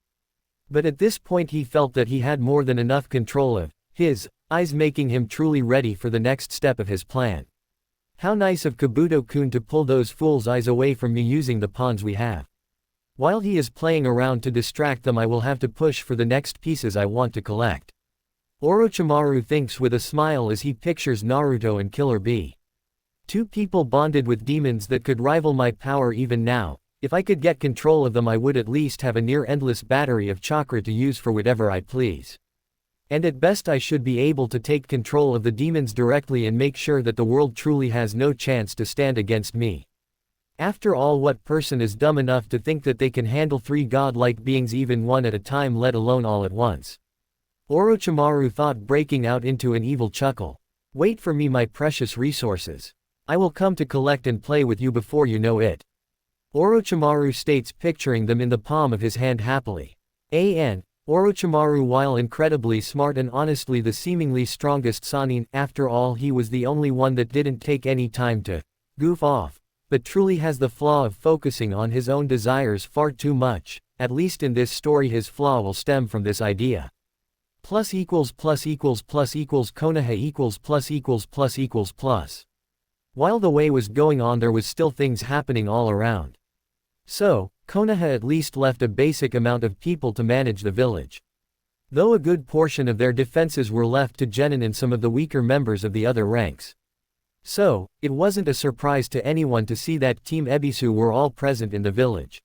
But at this point he felt that he had more than enough control of his eyes, making him truly ready for the next step of his plan. How nice of Kabuto-kun to pull those fool's eyes away from me using the pawns we have. While he is playing around to distract them, I will have to push for the next pieces I want to collect. Orochimaru thinks with a smile as he pictures Naruto and Killer Bee. Two people bonded with demons that could rival my power even now. If I could get control of them, I would at least have a near-endless battery of chakra to use for whatever I please. And at best I should be able to take control of the demons directly and make sure that the world truly has no chance to stand against me. After all, what person is dumb enough to think that they can handle three godlike beings, even one at a time, let alone all at once? Orochimaru thought, breaking out into an evil chuckle. Wait for me, my precious resources. I will come to collect and play with you before you know it. Orochimaru states, picturing them in the palm of his hand happily. Orochimaru, while incredibly smart and honestly the seemingly strongest Sannin, after all he was the only one that didn't take any time to goof off, but truly has the flaw of focusing on his own desires far too much. At least in this story his flaw will stem from this idea. Plus equals Konoha equals plus. While the way was going on, there was still things happening all around. So, Konoha at least left a basic amount of people to manage the village. Though a good portion of their defenses were left to Genin and some of the weaker members of the other ranks. So, it wasn't a surprise to anyone to see that Team Ebisu were all present in the village.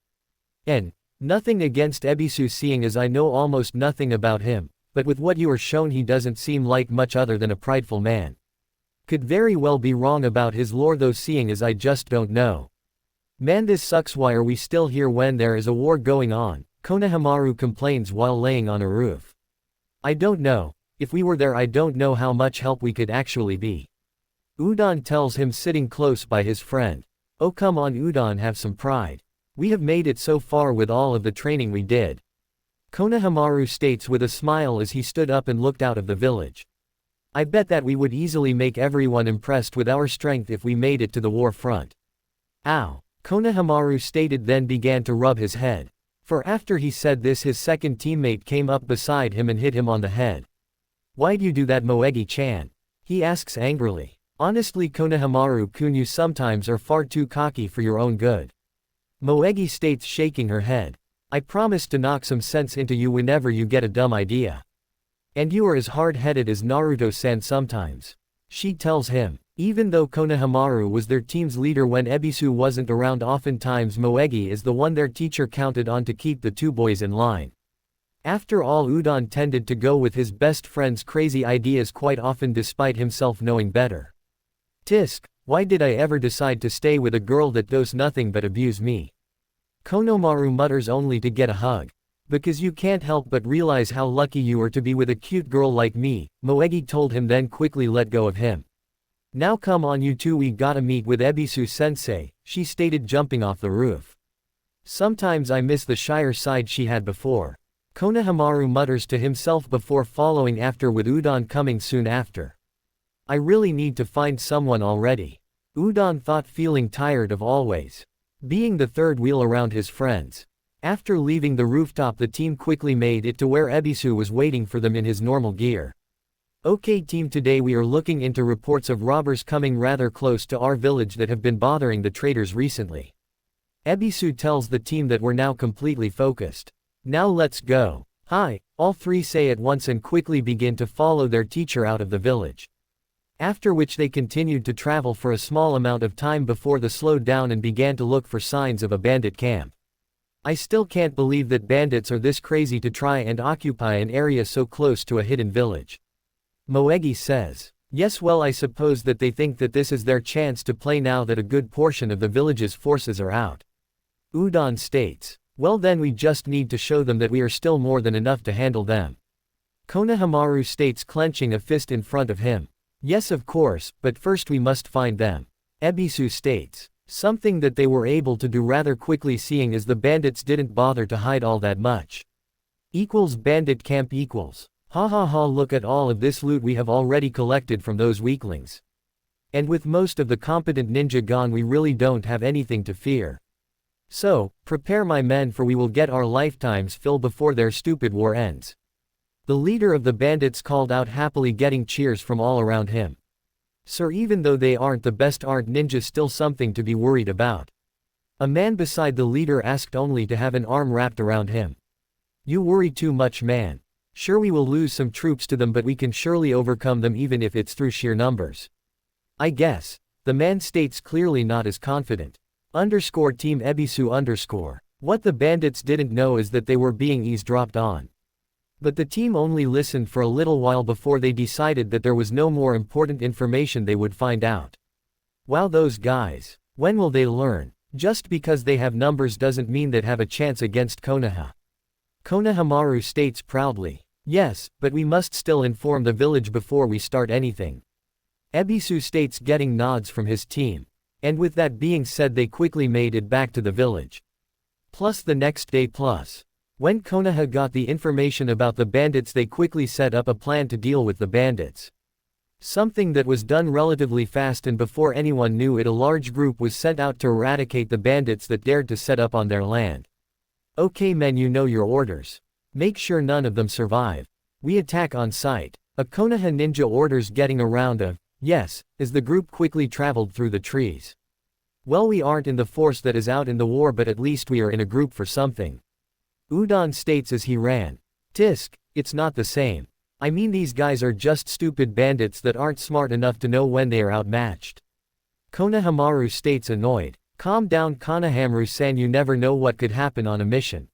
And nothing against Ebisu, seeing as I know almost nothing about him, but with what you are shown he doesn't seem like much other than a prideful man. Could very well be wrong about his lore though, seeing as I just don't know. Man, this sucks. Why are we still here when there is a war going on? Konohamaru complains while laying on a roof. I don't know. If we were there, I don't know how much help we could actually be. Udon tells him, sitting close by his friend. Oh come on Udon, have some pride. We have made it so far with all of the training we did. Konohamaru states with a smile as he stood up and looked out of the village. I bet that we would easily make everyone impressed with our strength if we made it to the war front. Ow. Konohamaru stated, then began to rub his head. For after he said this, his second teammate came up beside him and hit him on the head. Why'd you do that, Moegi-chan? He asks angrily. Honestly Konohamaru-kun, you sometimes are far too cocky for your own good. Moegi states, shaking her head. I promise to knock some sense into you whenever you get a dumb idea. And you are as hard-headed as Naruto-san sometimes. She tells him. Even though Konohamaru was their team's leader when Ebisu wasn't around, oftentimes Moegi is the one their teacher counted on to keep the two boys in line. After all, Udon tended to go with his best friend's crazy ideas quite often despite himself knowing better. Tisk, why did I ever decide to stay with a girl that does nothing but abuse me? Konohamaru mutters, only to get a hug. Because you can't help but realize how lucky you are to be with a cute girl like me, Moegi told him, then quickly let go of him. Now come on you two, we gotta meet with Ebisu-sensei, she stated, jumping off the roof. Sometimes I miss the shyer side she had before. Konohamaru mutters to himself before following after with Udon coming soon after. I really need to find someone already. Udon thought, feeling tired of always being the third wheel around his friends. After leaving the rooftop, the team quickly made it to where Ebisu was waiting for them in his normal gear. Okay team, today we are looking into reports of robbers coming rather close to our village that have been bothering the traders recently. Ebisu tells the team that we're now completely focused. Now let's go. Hi, all three say at once and quickly begin to follow their teacher out of the village. After which they continued to travel for a small amount of time before they slowed down and began to look for signs of a bandit camp. I still can't believe that bandits are this crazy to try and occupy an area so close to a hidden village. Moegi says. Yes, well, I suppose that they think that this is their chance to play now that a good portion of the village's forces are out. Udon states. Well then we just need to show them that we are still more than enough to handle them. Konohamaru states, clenching a fist in front of him. Yes of course, but first we must find them. Ebisu states. Something that they were able to do rather quickly, seeing as the bandits didn't bother to hide all that much. Bandit camp equals. Ha ha ha, look at all of this loot we have already collected from those weaklings. And with most of the competent ninja gone, we really don't have anything to fear. So, prepare my men, for we will get our lifetimes fill before their stupid war ends. The leader of the bandits called out, happily getting cheers from all around him. Sir, even though they aren't the best, aren't ninjas still something to be worried about? A man beside the leader asked, only to have an arm wrapped around him. You worry too much, man. Sure, we will lose some troops to them, but we can surely overcome them even if it's through sheer numbers. I guess. The man states, clearly not as confident. Team Ebisu. What the bandits didn't know is that they were being eavesdropped on. But the team only listened for a little while before they decided that there was no more important information they would find out. Wow, those guys. When will they learn? Just because they have numbers doesn't mean they'd have a chance against Konoha. Konohamaru states proudly. Yes, but we must still inform the village before we start anything. Ebisu states, getting nods from his team. And with that being said, they quickly made it back to the village. Plus the next day. When Konoha got the information about the bandits, they quickly set up a plan to deal with the bandits. Something that was done relatively fast, and before anyone knew it, a large group was sent out to eradicate the bandits that dared to set up on their land. Okay men, you know your orders. Make sure none of them survive. We attack on sight. A Konoha ninja orders, getting around a yes, as the group quickly traveled through the trees. Well, we aren't in the force that is out in the war, but at least we are in a group for something. Udon states as he ran. Tisk, it's not the same. I mean, these guys are just stupid bandits that aren't smart enough to know when they are outmatched. Konohamaru states, annoyed. Calm down, Konohamaru-san, you never know what could happen on a mission.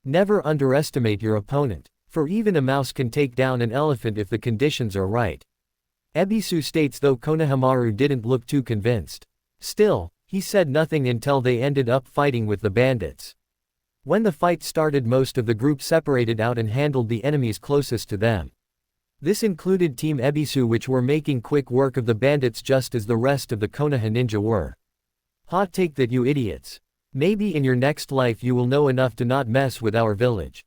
Never underestimate your opponent, for even a mouse can take down an elephant if the conditions are right. Ebisu states, though Konohamaru didn't look too convinced. Still, he said nothing until they ended up fighting with the bandits. When the fight started, most of the group separated out and handled the enemies closest to them. This included Team Ebisu, which were making quick work of the bandits just as the rest of the Konoha ninja were. Hot take that, you idiots. Maybe in your next life you will know enough to not mess with our village.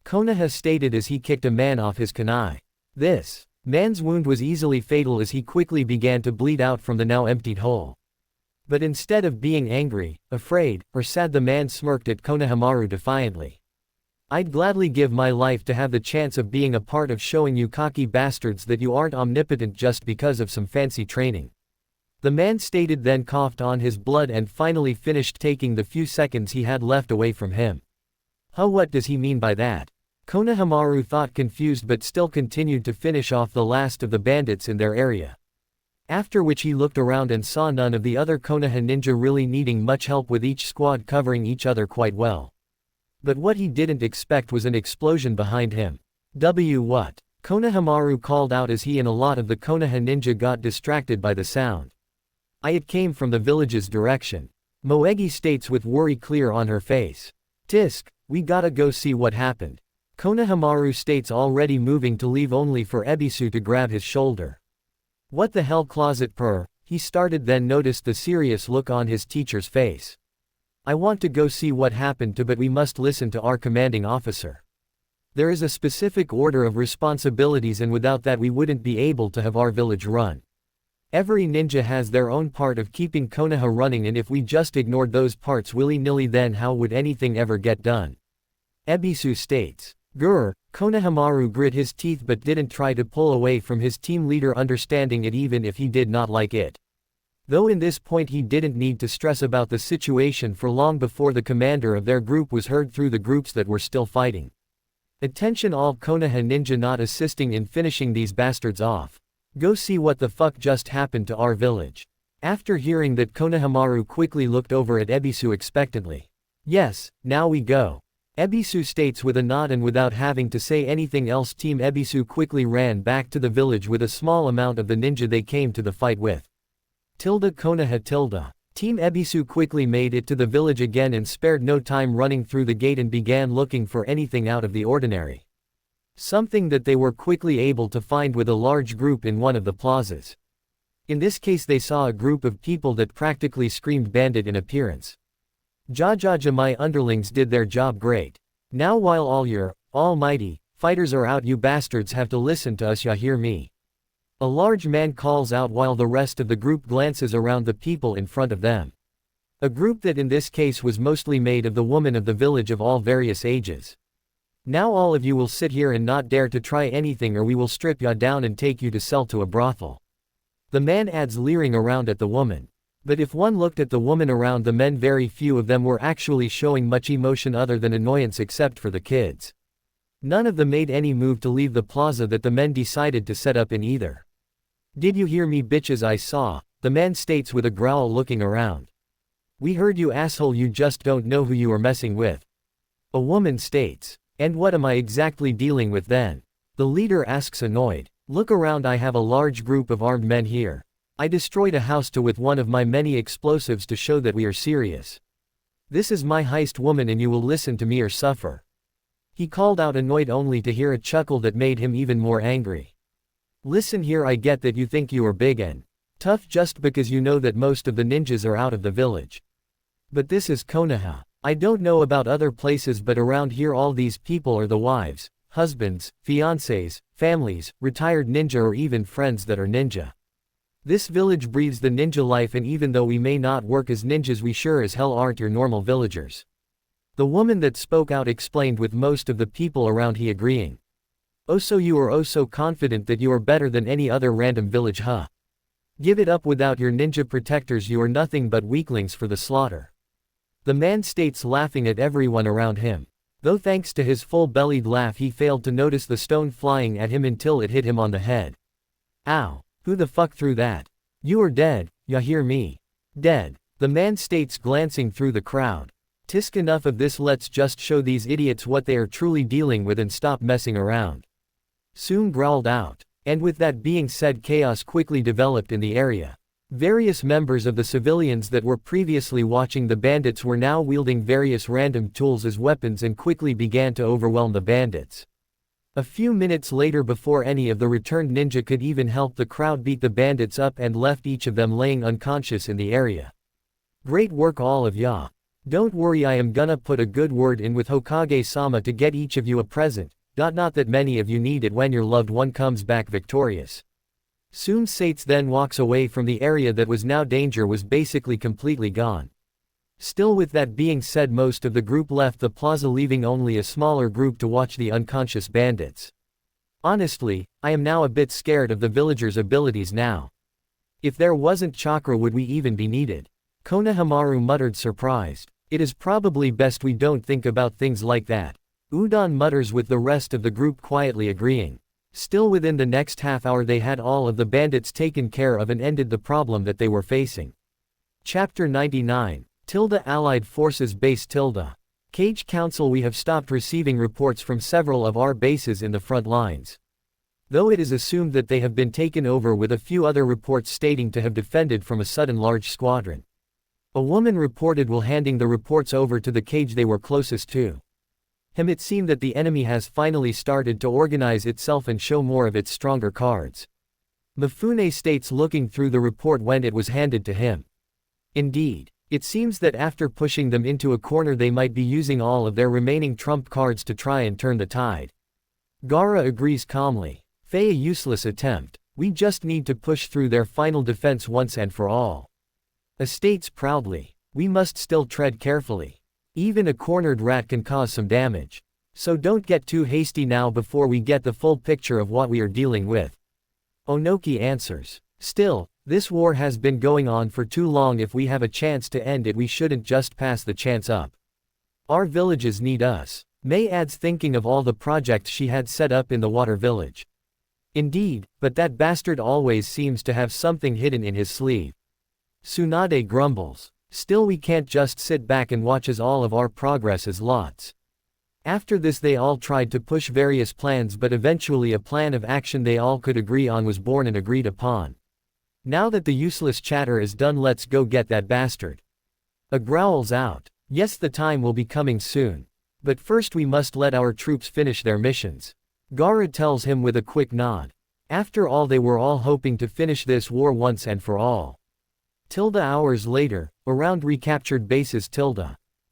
Konoha stated as he kicked a man off his kunai. This man's wound was easily fatal as he quickly began to bleed out from the now emptied hole. But instead of being angry, afraid, or sad, the man smirked at Konohamaru defiantly. I'd gladly give my life to have the chance of being a part of showing you cocky bastards that you aren't omnipotent just because of some fancy training. The man stated, then coughed on his blood and finally finished taking the few seconds he had left away from him. Huh, what does he mean by that? Konohamaru thought, confused, but still continued to finish off the last of the bandits in their area. After which he looked around and saw none of the other Konoha ninja really needing much help, with each squad covering each other quite well. But what he didn't expect was an explosion behind him. What? Konohamaru called out as he and a lot of the Konoha ninja got distracted by the sound. It came from the village's direction. Moegi states with worry clear on her face. Tisk, we gotta go see what happened. Konohamaru states, already moving to leave, only for Ebisu to grab his shoulder. What the hell, closet purr, he started, then noticed the serious look on his teacher's face. I want to go see what happened to, but we must listen to our commanding officer. There is a specific order of responsibilities, and without that we wouldn't be able to have our village run. Every ninja has their own part of keeping Konoha running, and if we just ignored those parts willy-nilly, then how would anything ever get done? Ebisu states. Grr, Konohamaru grit his teeth but didn't try to pull away from his team leader, understanding it even if he did not like it. Though in this point he didn't need to stress about the situation for long before the commander of their group was heard through the groups that were still fighting. Attention all Konoha ninja not assisting in finishing these bastards off. Go see what the fuck just happened to our village. After hearing that, Konohamaru quickly looked over at Ebisu expectantly. Yes, now we go. Ebisu states with a nod, and without having to say anything else, Team Ebisu quickly ran back to the village with a small amount of the ninja they came to the fight with. Konoha. Team Ebisu quickly made it to the village again and spared no time running through the gate and began looking for anything out of the ordinary. Something that they were quickly able to find with a large group in one of the plazas. In this case they saw a group of people that practically screamed bandit in appearance. Jajaja, my underlings did their job great. Now while all your almighty fighters are out, you bastards have to listen to us, ya hear me? A large man calls out while the rest of the group glances around the people in front of them. A group that in this case was mostly made of the women of the village of all various ages. Now all of you will sit here and not dare to try anything, or we will strip ya down and take you to sell to a brothel. The man adds, leering around at the woman. But if one looked at the woman around the men, very few of them were actually showing much emotion other than annoyance, except for the kids. None of them made any move to leave the plaza that the men decided to set up in either. Did you hear me, bitches? I saw, the man states with a growl, looking around. We heard you, asshole, you just don't know who you are messing with. A woman states. And what am I exactly dealing with then? The leader asks, annoyed. Look around, I have a large group of armed men here. I destroyed a house with one of my many explosives to show that we are serious. This is my heist, woman, and you will listen to me or suffer. He called out, annoyed, only to hear a chuckle that made him even more angry. Listen here, I get that you think you are big and tough just because you know that most of the ninjas are out of the village. But this is Konoha. I don't know about other places, but around here all these people are the wives, husbands, fiancés, families, retired ninja, or even friends that are ninja. This village breathes the ninja life, and even though we may not work as ninjas, we sure as hell aren't your normal villagers. The woman that spoke out explained, with most of the people around he agreeing. Oh, so you are oh so confident that you are better than any other random village, huh? Give it up, without your ninja protectors you are nothing but weaklings for the slaughter. The man states, laughing at everyone around him. Though thanks to his full-bellied laugh he failed to notice the stone flying at him until it hit him on the head. Ow. Who the fuck threw that? You are dead, ya hear me? Dead. The man states, glancing through the crowd. Tisk, enough of this, let's just show these idiots what they are truly dealing with and stop messing around. Soon growled out. And with that being said, chaos quickly developed in the area. Various members of the civilians that were previously watching the bandits were now wielding various random tools as weapons and quickly began to overwhelm the bandits. A few minutes later, before any of the returned ninja could even help, the crowd beat the bandits up and left each of them laying unconscious in the area. Great work all of ya. Don't worry, I am gonna put a good word in with Hokage-sama to get each of you a present, not that many of you need it when your loved one comes back victorious. Soon Sates then walks away from the area that was now danger was basically completely gone. Still, with that being said, most of the group left the plaza, leaving only a smaller group to watch the unconscious bandits. Honestly, I am now a bit scared of the villagers' abilities now. If there wasn't Chakra, would we even be needed? Konohamaru muttered, surprised. It is probably best we don't think about things like that. Udon mutters, with the rest of the group quietly agreeing. Still, within the next half hour they had all of the bandits taken care of and ended the problem that they were facing. Chapter 99. Allied Forces Base. Kage Council. We have stopped receiving reports from several of our bases in the front lines. Though it is assumed that they have been taken over, with a few other reports stating to have defended from a sudden large squadron. A woman reported while handing the reports over to the Kage they were closest to. It seemed that the enemy has finally started to organize itself and show more of its stronger cards. Mifune states, looking through the report when it was handed to him. Indeed. It seems that after pushing them into a corner they might be using all of their remaining trump cards to try and turn the tide. Gaara agrees calmly. A useless attempt. We just need to push through their final defense once and for all. States proudly. We must still tread carefully. Even a cornered rat can cause some damage. So don't get too hasty now before we get the full picture of what we are dealing with. Onoki answers. Still, this war has been going on for too long. If we have a chance to end it, we shouldn't just pass the chance up. Our villages need us. Mei adds, thinking of all the projects she had set up in the water village. Indeed, but that bastard always seems to have something hidden in his sleeve. Tsunade grumbles. Still, we can't just sit back and watch as all of our progress is lots. After this they all tried to push various plans, but eventually a plan of action they all could agree on was born and agreed upon. Now that the useless chatter is done, let's go get that bastard. A growls out. Yes, the time will be coming soon. But first we must let our troops finish their missions. Gaara tells him with a quick nod. After all, they were all hoping to finish this war once and for all. Hours later, around recaptured bases.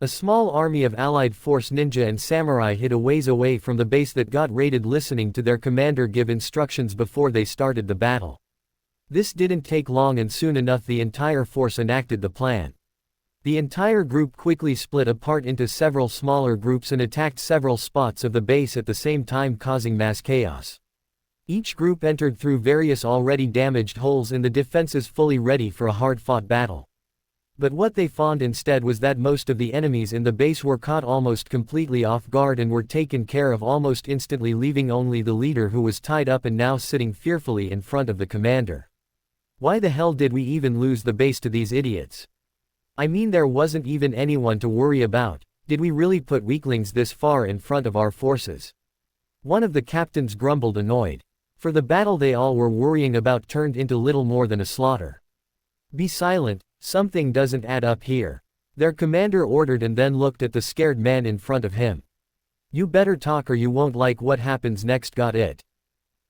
A small army of allied force ninja and samurai hid a ways away from the base that got raided, listening to their commander give instructions before they started the battle. This didn't take long, and soon enough the entire force enacted the plan. The entire group quickly split apart into several smaller groups and attacked several spots of the base at the same time, causing mass chaos. Each group entered through various already damaged holes in the defenses, fully ready for a hard-fought battle. But what they found instead was that most of the enemies in the base were caught almost completely off guard and were taken care of almost instantly, leaving only the leader, who was tied up and now sitting fearfully in front of the commander. Why the hell did we even lose the base to these idiots? I mean, there wasn't even anyone to worry about. Did we really put weaklings this far in front of our forces? One of the captains grumbled, annoyed. For the battle they all were worrying about turned into little more than a slaughter. Be silent, something doesn't add up here. Their commander ordered, and then looked at the scared man in front of him. You better talk or you won't like what happens next, got it?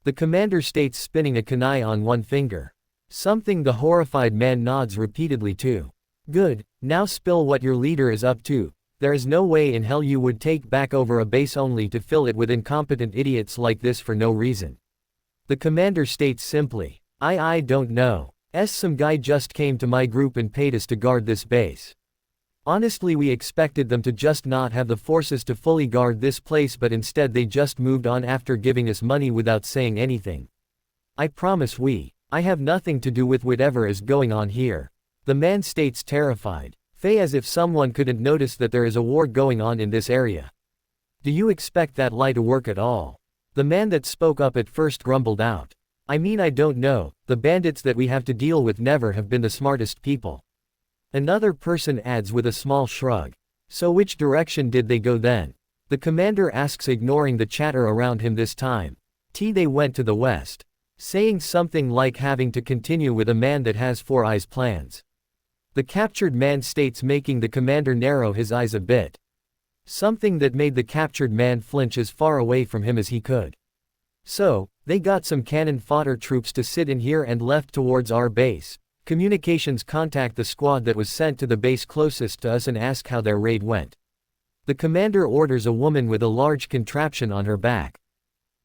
The commander states, spinning a kunai on one finger. Something the horrified man nods repeatedly to. Good, now spill what your leader is up to. There is no way in hell you would take back over a base only to fill it with incompetent idiots like this for no reason. The commander states simply, I don't know. Some guy just came to my group and paid us to guard this base. Honestly, we expected them to just not have the forces to fully guard this place, but instead they just moved on after giving us money without saying anything. I promise I have nothing to do with whatever is going on here. The man states, terrified. As if someone couldn't notice that there is a war going on in this area. Do you expect that lie to work at all? The man that spoke up at first grumbled out. I mean, I don't know, the bandits that we have to deal with never have been the smartest people. Another person adds with a small shrug. So which direction did they go then? The commander asks, ignoring the chatter around him this time. They went to the west. Saying something like having to continue with a man that has four eyes plans. The captured man states, making the commander narrow his eyes a bit. Something that made the captured man flinch as far away from him as he could. So, they got some cannon fodder troops to sit in here and left towards our base. Communications, contact the squad that was sent to the base closest to us and ask how their raid went. The commander orders a woman with a large contraption on her back.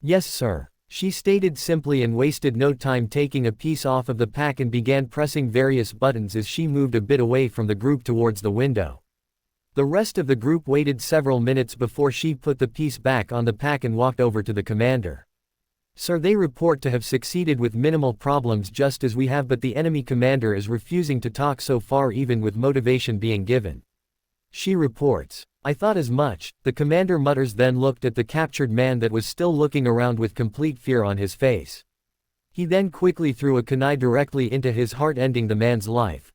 Yes, sir. She stated simply, and wasted no time taking a piece off of the pack and began pressing various buttons as she moved a bit away from the group towards the window. The rest of the group waited several minutes before she put the piece back on the pack and walked over to the commander. Sir, they report to have succeeded with minimal problems, just as we have, but the enemy commander is refusing to talk so far, even with motivation being given. She reports. I thought as much, the commander mutters, then looked at the captured man that was still looking around with complete fear on his face. He then quickly threw a kunai directly into his heart, ending the man's life.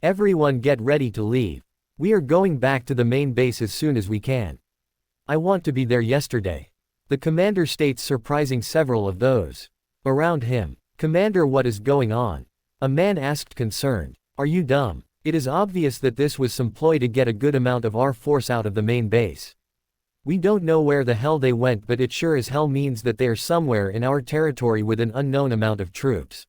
Everyone get ready to leave. We are going back to the main base as soon as we can. I want to be there yesterday. The commander states, surprising several of those around him. Commander, what is going on? A man asked, concerned. Are you dumb? It is obvious that this was some ploy to get a good amount of our force out of the main base. We don't know where the hell they went, but it sure as hell means that they are somewhere in our territory with an unknown amount of troops.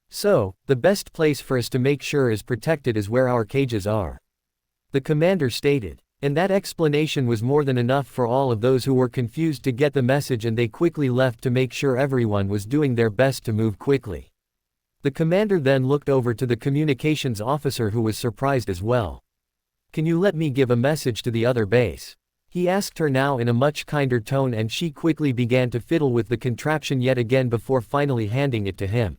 So, the best place for us to make sure is protected is where our cages are. The commander stated. And that explanation was more than enough for all of those who were confused to get the message, and they quickly left to make sure everyone was doing their best to move quickly. The commander then looked over to the communications officer, who was surprised as well. Can you let me give a message to the other base? He asked her now in a much kinder tone, and she quickly began to fiddle with the contraption yet again before finally handing it to him.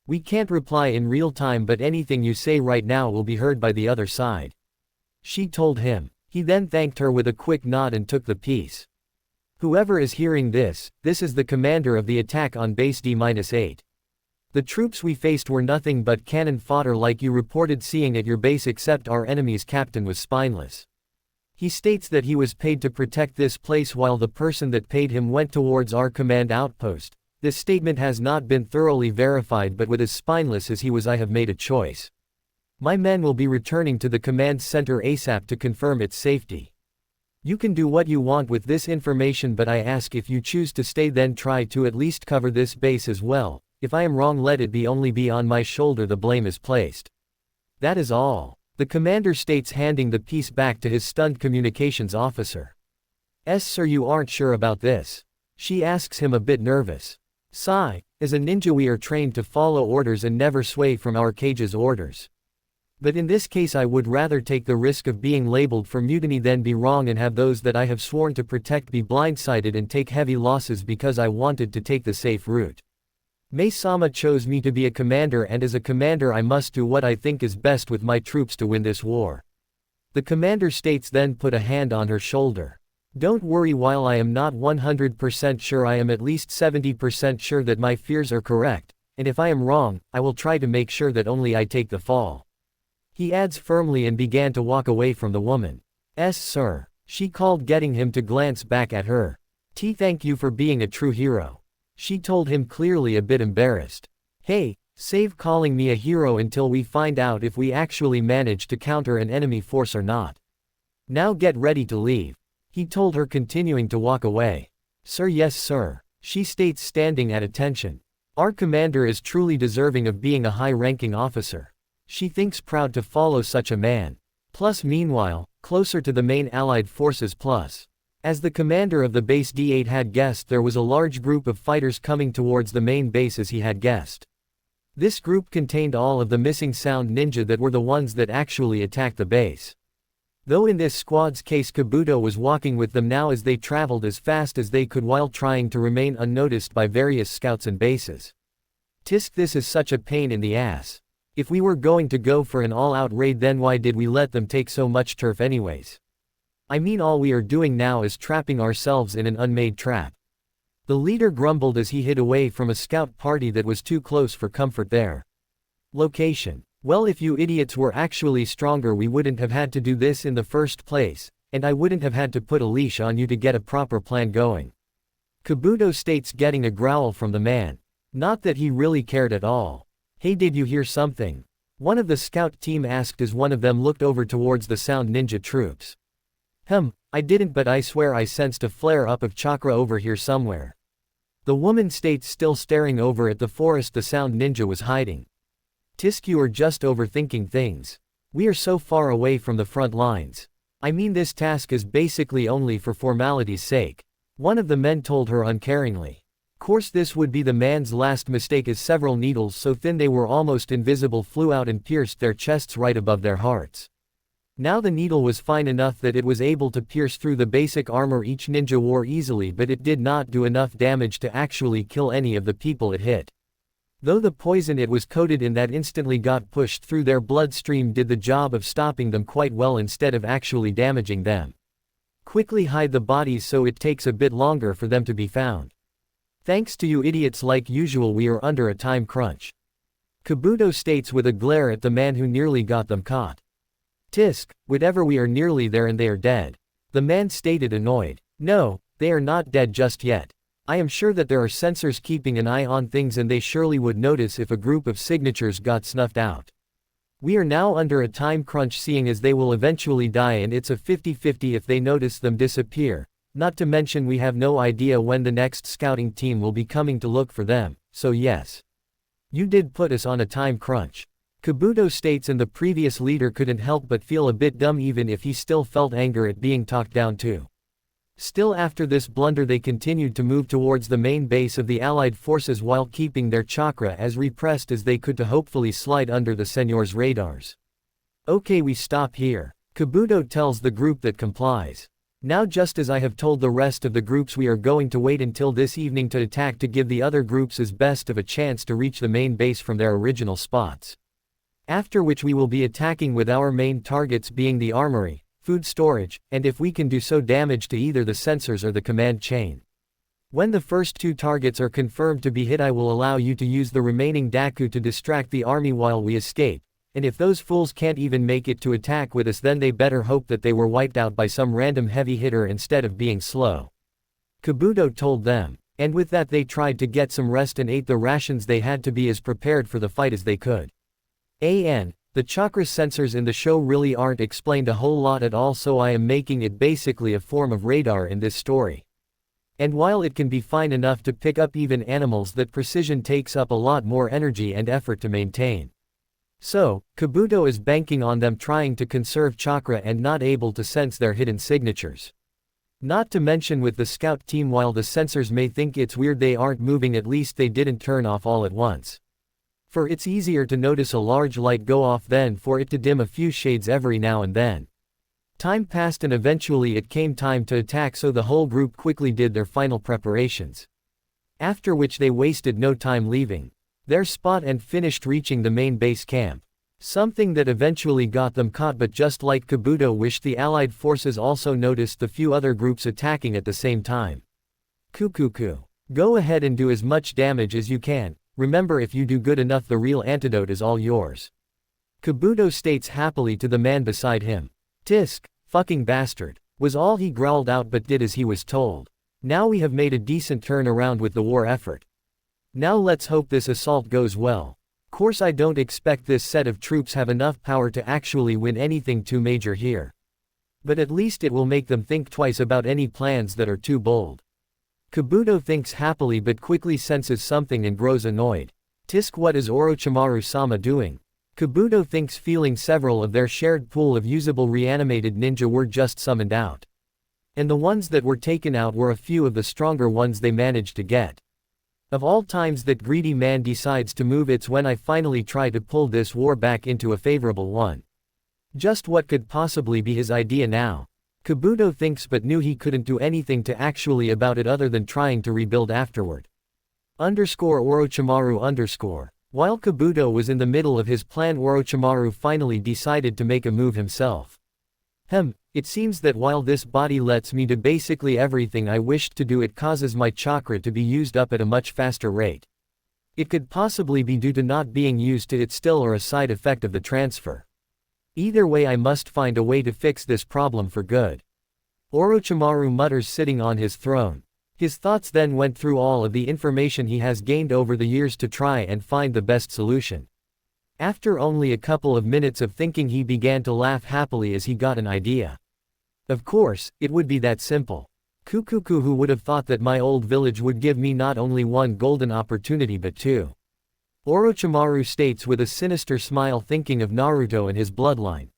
We can't reply in real time, but anything you say right now will be heard by the other side. She told him. He then thanked her with a quick nod and took the piece. Whoever is hearing this, this is the commander of the attack on base D-8. The troops we faced were nothing but cannon fodder like you reported seeing at your base, except our enemy's captain was spineless. He states that he was paid to protect this place while the person that paid him went towards our command outpost. This statement has not been thoroughly verified, but with as spineless as he was, I have made a choice. My men will be returning to the command center ASAP to confirm its safety. You can do what you want with this information, but I ask if you choose to stay, then try to at least cover this base as well. If I am wrong, let it be only be on my shoulder the blame is placed. That is all. The commander states, handing the piece back to his stunned communications officer. Sir, you aren't sure about this? She asks him, a bit nervous. Sigh. As a ninja we are trained to follow orders and never sway from our Kage's orders. But in this case I would rather take the risk of being labeled for mutiny than be wrong and have those that I have sworn to protect be blindsided and take heavy losses because I wanted to take the safe route. Mei-sama chose me to be a commander, and as a commander I must do what I think is best with my troops to win this war. The commander states, then put a hand on her shoulder. Don't worry, while I am not 100% sure, I am at least 70% sure that my fears are correct, and if I am wrong, I will try to make sure that only I take the fall. He adds firmly and began to walk away from the woman. Sir. She called, getting him to glance back at her. Thank you for being a true hero. She told him, clearly a bit embarrassed. Hey, save calling me a hero until we find out if we actually manage to counter an enemy force or not. Now get ready to leave. He told her, continuing to walk away. Sir, yes sir. She states, standing at attention. Our commander is truly deserving of being a high-ranking officer. She thinks proud to follow such a man. Plus, meanwhile, closer to the main allied forces plus. As the commander of the base D8 had guessed, there was a large group of fighters coming towards the main base as he had guessed. This group contained all of the missing sound ninja that were the ones that actually attacked the base. Though in this squad's case Kabuto was walking with them now as they traveled as fast as they could while trying to remain unnoticed by various scouts and bases. This is such a pain in the ass. If we were going to go for an all-out raid, then why did we let them take so much turf anyways? I mean, all we are doing now is trapping ourselves in an unmade trap. The leader grumbled as he hid away from a scout party that was too close for comfort there. Location. Well, if you idiots were actually stronger we wouldn't have had to do this in the first place, and I wouldn't have had to put a leash on you to get a proper plan going. Kabuto states, getting a growl from the man. Not that he really cared at all. Hey, did you hear something? One of the scout team asked as one of them looked over towards the sound ninja troops. I didn't, but I swear I sensed a flare-up of chakra over here somewhere. The woman states, still staring over at the forest the sound ninja was hiding. You are just overthinking things. We are so far away from the front lines. I mean, this task is basically only for formality's sake. One of the men told her uncaringly. Course this would be the man's last mistake, as several needles so thin they were almost invisible flew out and pierced their chests right above their hearts. Now the needle was fine enough that it was able to pierce through the basic armor each ninja wore easily, but it did not do enough damage to actually kill any of the people it hit. Though the poison it was coated in that instantly got pushed through their bloodstream did the job of stopping them quite well instead of actually damaging them. Quickly hide the bodies so it takes a bit longer for them to be found. Thanks to you idiots, like usual we are under a time crunch. Kabuto states with a glare at the man who nearly got them caught. Whatever, we are nearly there and they are dead. The man stated, annoyed. No, they are not dead just yet. I am sure that there are sensors keeping an eye on things and they surely would notice if a group of signatures got snuffed out. We are now under a time crunch, seeing as they will eventually die, and it's a 50-50 if they notice them disappear, not to mention we have no idea when the next scouting team will be coming to look for them, so yes. You did put us on a time crunch. Kabuto states, and the previous leader couldn't help but feel a bit dumb even if he still felt anger at being talked down to. Still, after this blunder they continued to move towards the main base of the allied forces while keeping their chakra as repressed as they could to hopefully slide under the senor's radars. Okay, we stop here. Kabuto tells the group that complies. Now, just as I have told the rest of the groups, we are going to wait until this evening to attack to give the other groups as best of a chance to reach the main base from their original spots. After which we will be attacking with our main targets being the armory, food storage, and if we can do so, damage to either the sensors or the command chain. When the first two targets are confirmed to be hit, I will allow you to use the remaining Daku to distract the army while we escape, and if those fools can't even make it to attack with us, then they better hope that they were wiped out by some random heavy hitter instead of being slow. Kabuto told them, and with that they tried to get some rest and ate the rations they had to be as prepared for the fight as they could. The chakra sensors in the show really aren't explained a whole lot at all, so I am making it basically a form of radar in this story. And while it can be fine enough to pick up even animals, that precision takes up a lot more energy and effort to maintain. So, Kabuto is banking on them trying to conserve chakra and not able to sense their hidden signatures. Not to mention with the scout team, while the sensors may think it's weird they aren't moving, at least they didn't turn off all at once. For it's easier to notice a large light go off than for it to dim a few shades every now and then. Time passed and eventually it came time to attack, so the whole group quickly did their final preparations. After which they wasted no time leaving their spot and finished reaching the main base camp. Something that eventually got them caught, but just like Kabuto wished, the allied forces also noticed the few other groups attacking at the same time. Kukuku. Go ahead and do as much damage as you can. Remember, if you do good enough, the real antidote is all yours. Kabuto states happily to the man beside him. Tisk, fucking bastard, was all he growled out, but did as he was told. Now we have made a decent turn around with the war effort. Now let's hope this assault goes well. Course I don't expect this set of troops have enough power to actually win anything too major here. But at least it will make them think twice about any plans that are too bold. Kabuto thinks happily but quickly senses something and grows annoyed. Tisk, what is Orochimaru-sama doing? Kabuto thinks, feeling several of their shared pool of usable reanimated ninja were just summoned out. And the ones that were taken out were a few of the stronger ones they managed to get. Of all times that greedy man decides to move, it's when I finally try to pull this war back into a favorable one. Just what could possibly be his idea now? Kabuto thinks, but knew he couldn't do anything to actually about it other than trying to rebuild afterward. Orochimaru_. While Kabuto was in the middle of his plan, Orochimaru finally decided to make a move himself. It seems that while this body lets me do basically everything I wished to do, it causes my chakra to be used up at a much faster rate. It could possibly be due to not being used to it still, or a side effect of the transfer. Either way, I must find a way to fix this problem for good. Orochimaru mutters, sitting on his throne. His thoughts then went through all of the information he has gained over the years to try and find the best solution. After only a couple of minutes of thinking, he began to laugh happily as he got an idea. Of course, it would be that simple. Kukuku, who would have thought that my old village would give me not only one golden opportunity but two? Orochimaru states with a sinister smile, thinking of Naruto and his bloodline.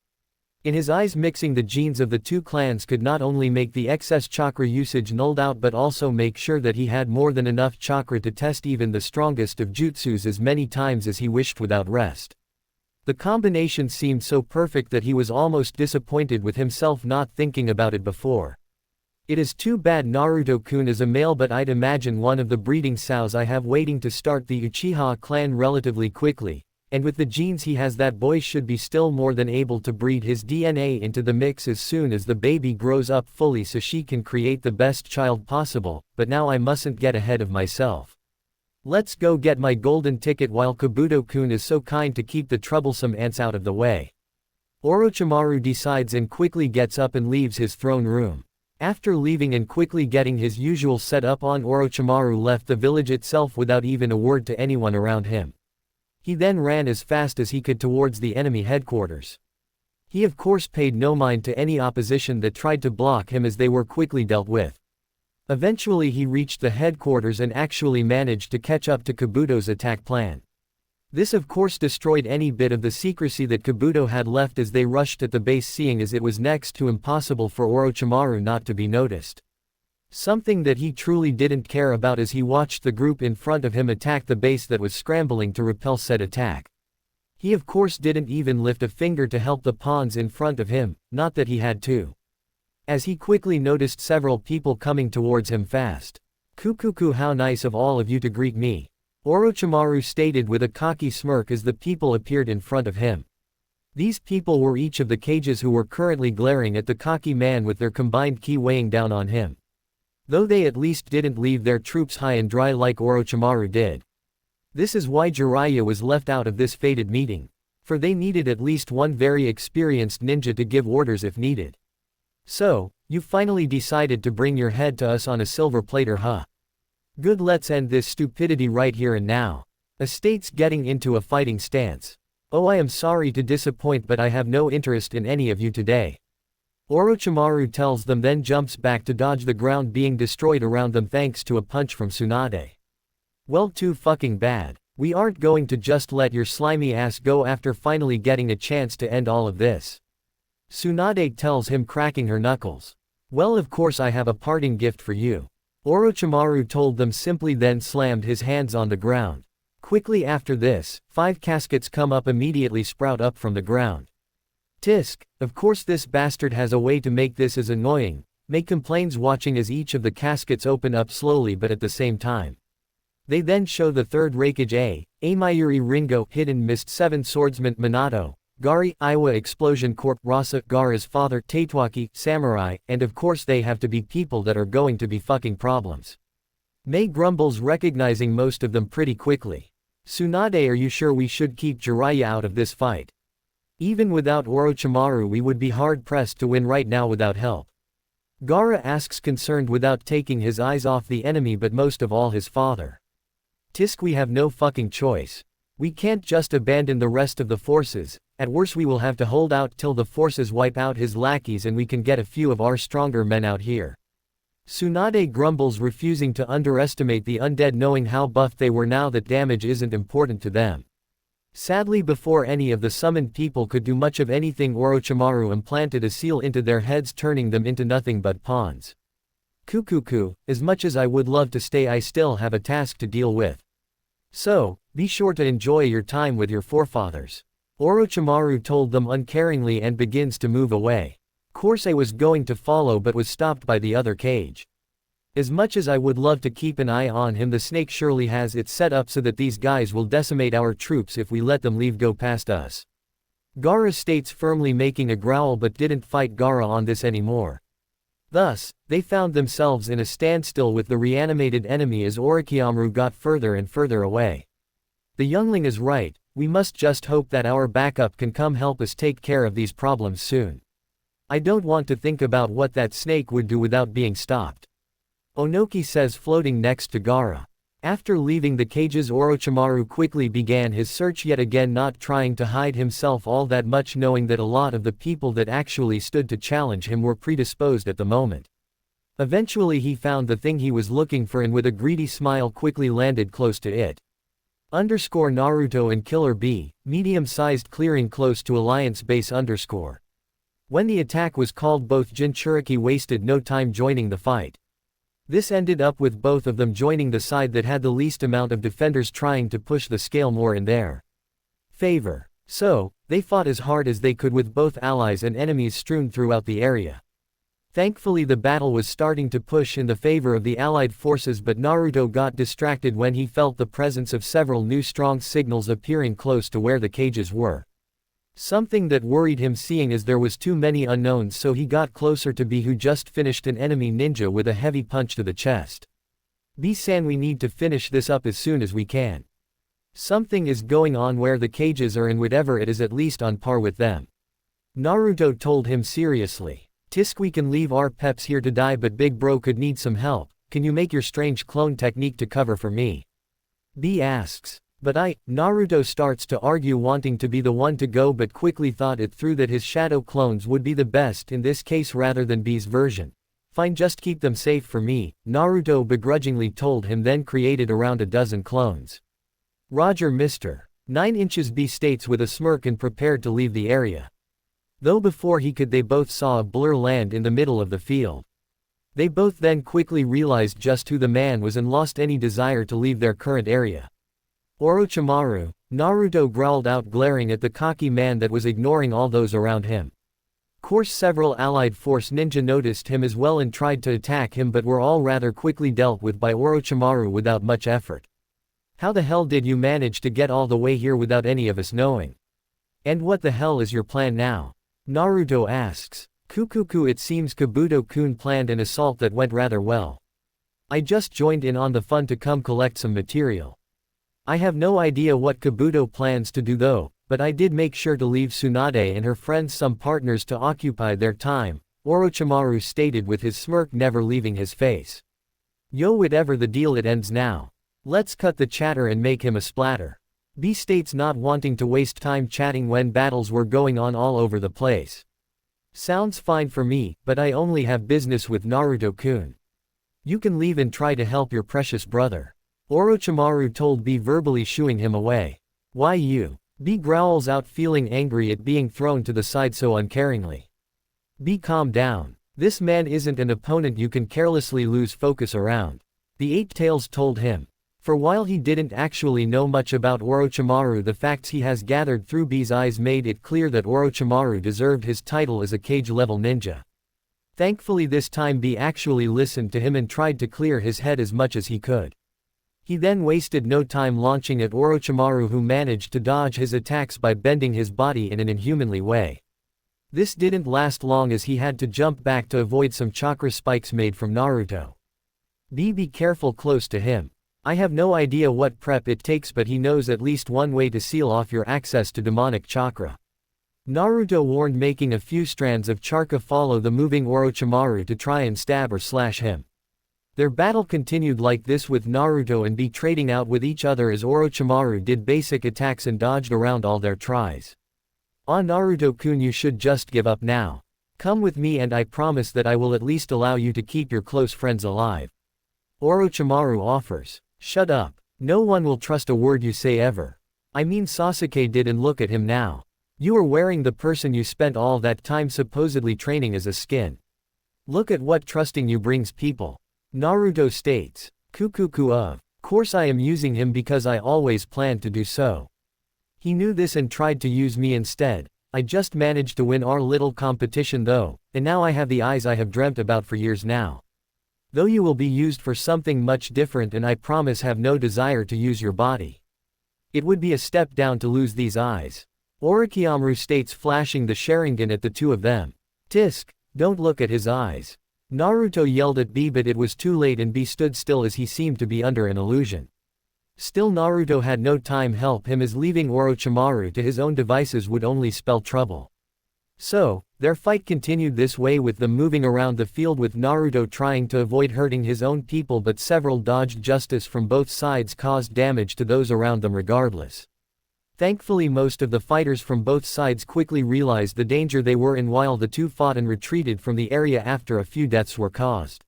In his eyes, mixing the genes of the two clans could not only make the excess chakra usage nulled out, but also make sure that he had more than enough chakra to test even the strongest of jutsus as many times as he wished without rest. The combination seemed so perfect that he was almost disappointed with himself not thinking about it before. It is too bad Naruto-kun is a male, but I'd imagine one of the breeding sows I have waiting to start the Uchiha clan relatively quickly, and with the genes he has, that boy should be still more than able to breed his DNA into the mix as soon as the baby grows up fully, so she can create the best child possible. But now I mustn't get ahead of myself. Let's go get my golden ticket while Kabuto-kun is so kind to keep the troublesome ants out of the way. Orochimaru decides and quickly gets up and leaves his throne room. After leaving and quickly getting his usual setup on, Orochimaru left the village itself without even a word to anyone around him. He then ran as fast as he could towards the enemy headquarters. He of course paid no mind to any opposition that tried to block him, as they were quickly dealt with. Eventually he reached the headquarters and actually managed to catch up to Kabuto's attack plan. This of course destroyed any bit of the secrecy that Kabuto had left as they rushed at the base, seeing as it was next to impossible for Orochimaru not to be noticed. Something that he truly didn't care about as he watched the group in front of him attack the base that was scrambling to repel said attack. He of course didn't even lift a finger to help the pawns in front of him, not that he had to. As he quickly noticed several people coming towards him fast. Kukuku, how nice of all of you to greet me. Orochimaru stated with a cocky smirk as the people appeared in front of him. These people were each of the Kages who were currently glaring at the cocky man with their combined ki weighing down on him. Though they at least didn't leave their troops high and dry like Orochimaru did. This is why Jiraiya was left out of this fated meeting. For they needed at least one very experienced ninja to give orders if needed. So, you finally decided to bring your head to us on a silver platter, huh? Good, let's end this stupidity right here and now. States getting into a fighting stance. Oh, I am sorry to disappoint, but I have no interest in any of you today. Orochimaru tells them, then jumps back to dodge the ground being destroyed around them thanks to a punch from Tsunade. Well, too fucking bad. We aren't going to just let your slimy ass go after finally getting a chance to end all of this. Tsunade tells him, cracking her knuckles. Well, of course I have a parting gift for you. Orochimaru told them simply, then slammed his hands on the ground. Quickly after this, 5 caskets come up, immediately sprout up from the ground. Tisk, of course this bastard has a way to make this as annoying, May complains watching as each of the caskets open up slowly but at the same time. They then show the third Raikage Amayuri Ringo, Hidden Mist 7 Swordsman Minato, Gari, Iwa Explosion Corp, Rasa, Gaara's father, Tatewaki, Samurai, and of course they have to be people that are going to be fucking problems. May grumbles, recognizing most of them pretty quickly. Tsunade, are you sure we should keep Jiraiya out of this fight? Even without Orochimaru we would be hard-pressed to win right now without help. Gaara asks, concerned without taking his eyes off the enemy but most of all his father. Tisk, we have no fucking choice. We can't just abandon the rest of the forces, at worst we will have to hold out till the forces wipe out his lackeys and we can get a few of our stronger men out here. Tsunade grumbles, refusing to underestimate the undead, knowing how buff they were now that damage isn't important to them. Sadly, before any of the summoned people could do much of anything, Orochimaru implanted a seal into their heads, turning them into nothing but pawns. Kukuku, as much as I would love to stay, I still have a task to deal with. So, be sure to enjoy your time with your forefathers. Orochimaru told them uncaringly and begins to move away. Course I was going to follow but was stopped by the other cage. As much as I would love to keep an eye on him, the snake surely has it set up so that these guys will decimate our troops if we let them leave go past us. Gaara states, firmly, making a growl, but didn't fight Gaara on this anymore. Thus, they found themselves in a standstill with the reanimated enemy as Orochimaru got further and further away. The youngling is right, we must just hope that our backup can come help us take care of these problems soon. I don't want to think about what that snake would do without being stopped. Onoki says, floating next to Gaara. After leaving the cages, Orochimaru quickly began his search yet again, not trying to hide himself all that much, knowing that a lot of the people that actually stood to challenge him were predisposed at the moment. Eventually he found the thing he was looking for and with a greedy smile quickly landed close to it. Naruto and Killer B, medium-sized clearing close to Alliance Base _ When the attack was called, both Jinchuriki wasted no time joining the fight. This ended up with both of them joining the side that had the least amount of defenders, trying to push the scale more in their favor. So, they fought as hard as they could with both allies and enemies strewn throughout the area. Thankfully the battle was starting to push in the favor of the allied forces, but Naruto got distracted when he felt the presence of several new strong signals appearing close to where the cages were. Something that worried him, seeing as there was too many unknowns, so he got closer to B, who just finished an enemy ninja with a heavy punch to the chest. B-san, we need to finish this up as soon as we can. Something is going on where the cages are, and whatever it is, at least on par with them. Naruto told him seriously. Tisk, we can leave our peps here to die, but big bro could need some help. Can you make your strange clone technique to cover for me? B asks. But Naruto starts to argue, wanting to be the one to go, but quickly thought it through that his shadow clones would be the best in this case rather than B's version. Fine, just keep them safe for me, Naruto begrudgingly told him, then created around a dozen clones. Roger, Mr. 9 inches, B states with a smirk, and prepared to leave the area. Though before he could, they both saw a blur land in the middle of the field. They both then quickly realized just who the man was and lost any desire to leave their current area. Orochimaru, Naruto growled out, glaring at the cocky man that was ignoring all those around him. Course several allied force ninja noticed him as well and tried to attack him, but were all rather quickly dealt with by Orochimaru without much effort. How the hell did you manage to get all the way here without any of us knowing? And what the hell is your plan now? Naruto asks. Kukuku, it seems Kabuto-kun planned an assault that went rather well. I just joined in on the fun to come collect some material. I have no idea what Kabuto plans to do though, but I did make sure to leave Tsunade and her friends some partners to occupy their time, Orochimaru stated with his smirk never leaving his face. Yo, whatever the deal, it ends now. Let's cut the chatter and make him a splatter. B states, not wanting to waste time chatting when battles were going on all over the place. Sounds fine for me, but I only have business with Naruto-kun. You can leave and try to help your precious brother. Orochimaru told B, verbally shooing him away. Why you? B growls out, feeling angry at being thrown to the side so uncaringly. B, calm down. This man isn't an opponent you can carelessly lose focus around. The Eight Tails told him. For while he didn't actually know much about Orochimaru, the facts he has gathered through B's eyes made it clear that Orochimaru deserved his title as a Kage-level ninja. Thankfully this time B actually listened to him and tried to clear his head as much as he could. He then wasted no time launching at Orochimaru, who managed to dodge his attacks by bending his body in an inhumanly way. This didn't last long as he had to jump back to avoid some chakra spikes made from Naruto. Be careful close to him. I have no idea what prep it takes, but he knows at least one way to seal off your access to demonic chakra. Naruto warned, making a few strands of chakra follow the moving Orochimaru to try and stab or slash him. Their battle continued like this, with Naruto and B trading out with each other as Orochimaru did basic attacks and dodged around all their tries. Ah, Naruto-kun, you should just give up now. Come with me and I promise that I will at least allow you to keep your close friends alive. Orochimaru offers. Shut up. No one will trust a word you say ever. I mean, Sasuke did, and look at him now. You are wearing the person you spent all that time supposedly training as a skin. Look at what trusting you brings people. Naruto states. Kukuku, of course I am using him because I always planned to do so. He knew this and tried to use me instead. I just managed to win our little competition though, and now I have the eyes I have dreamt about for years now. Though you will be used for something much different, and I promise have no desire to use your body. It would be a step down to lose these eyes. Orochimaru states, flashing the Sharingan at the two of them. Tisk, don't look at his eyes. Naruto yelled at B, but it was too late and B stood still as he seemed to be under an illusion. Still, Naruto had no time help him, as leaving Orochimaru to his own devices would only spell trouble. So, their fight continued this way, with them moving around the field with Naruto trying to avoid hurting his own people, but several dodged justice from both sides caused damage to those around them regardless. Thankfully most of the fighters from both sides quickly realized the danger they were in while the two fought and retreated from the area after a few deaths were caused.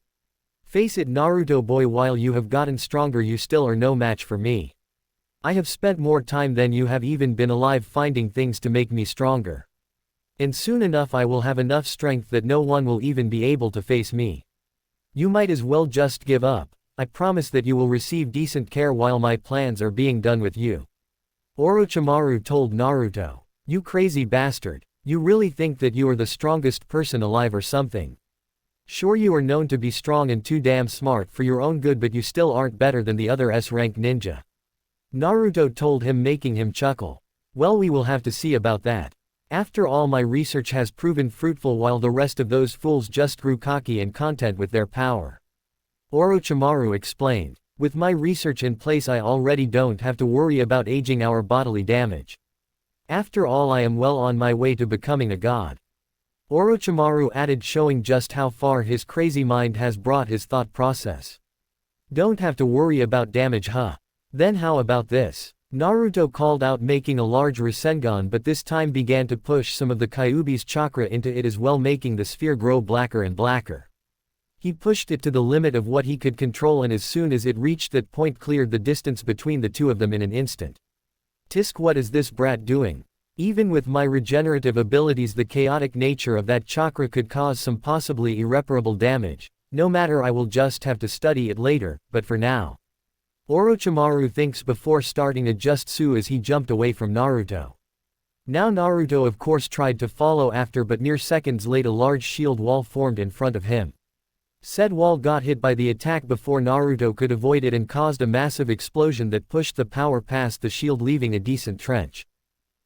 Face it, Naruto boy, while you have gotten stronger you still are no match for me. I have spent more time than you have even been alive finding things to make me stronger. And soon enough I will have enough strength that no one will even be able to face me. You might as well just give up. I promise that you will receive decent care while my plans are being done with you. Orochimaru told Naruto. You crazy bastard. You really think that you are the strongest person alive or something? Sure, you are known to be strong and too damn smart for your own good, but you still aren't better than the other S-rank ninja. Naruto told him, making him chuckle. Well, we will have to see about that. After all, my research has proven fruitful while the rest of those fools just grew cocky and content with their power. Orochimaru explained. With my research in place I already don't have to worry about aging our bodily damage. After all, I am well on my way to becoming a god. Orochimaru added, showing just how far his crazy mind has brought his thought process. Don't have to worry about damage, huh? Then how about this? Naruto called out, making a large Rasengan, but this time began to push some of the Kyuubi's chakra into it as well, making the sphere grow blacker and blacker. He pushed it to the limit of what he could control, and as soon as it reached that point cleared the distance between the two of them in an instant. Tisk, what is this brat doing? Even with my regenerative abilities, the chaotic nature of that chakra could cause some possibly irreparable damage. No matter, I will just have to study it later, but for now. Orochimaru thinks before starting a jutsu as he jumped away from Naruto. Now Naruto of course tried to follow after, but near seconds late a large shield wall formed in front of him. Said wall got hit by the attack before Naruto could avoid it and caused a massive explosion that pushed the power past the shield, leaving a decent trench.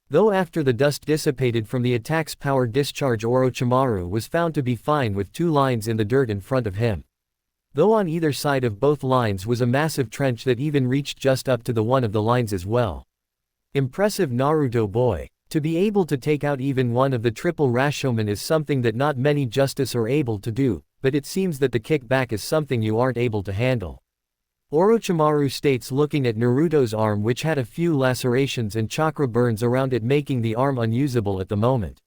Though after the dust dissipated from the attack's power discharge, Orochimaru was found to be fine with two lines in the dirt in front of him. Though on either side of both lines was a massive trench that even reached just up to the one of the lines as well. Impressive, Naruto boy. To be able to take out even one of the triple Rashomon is something that not many justice are able to do, but it seems that the kickback is something you aren't able to handle. Orochimaru states looking at Naruto's arm which had a few lacerations and chakra burns around it making the arm unusable at the moment.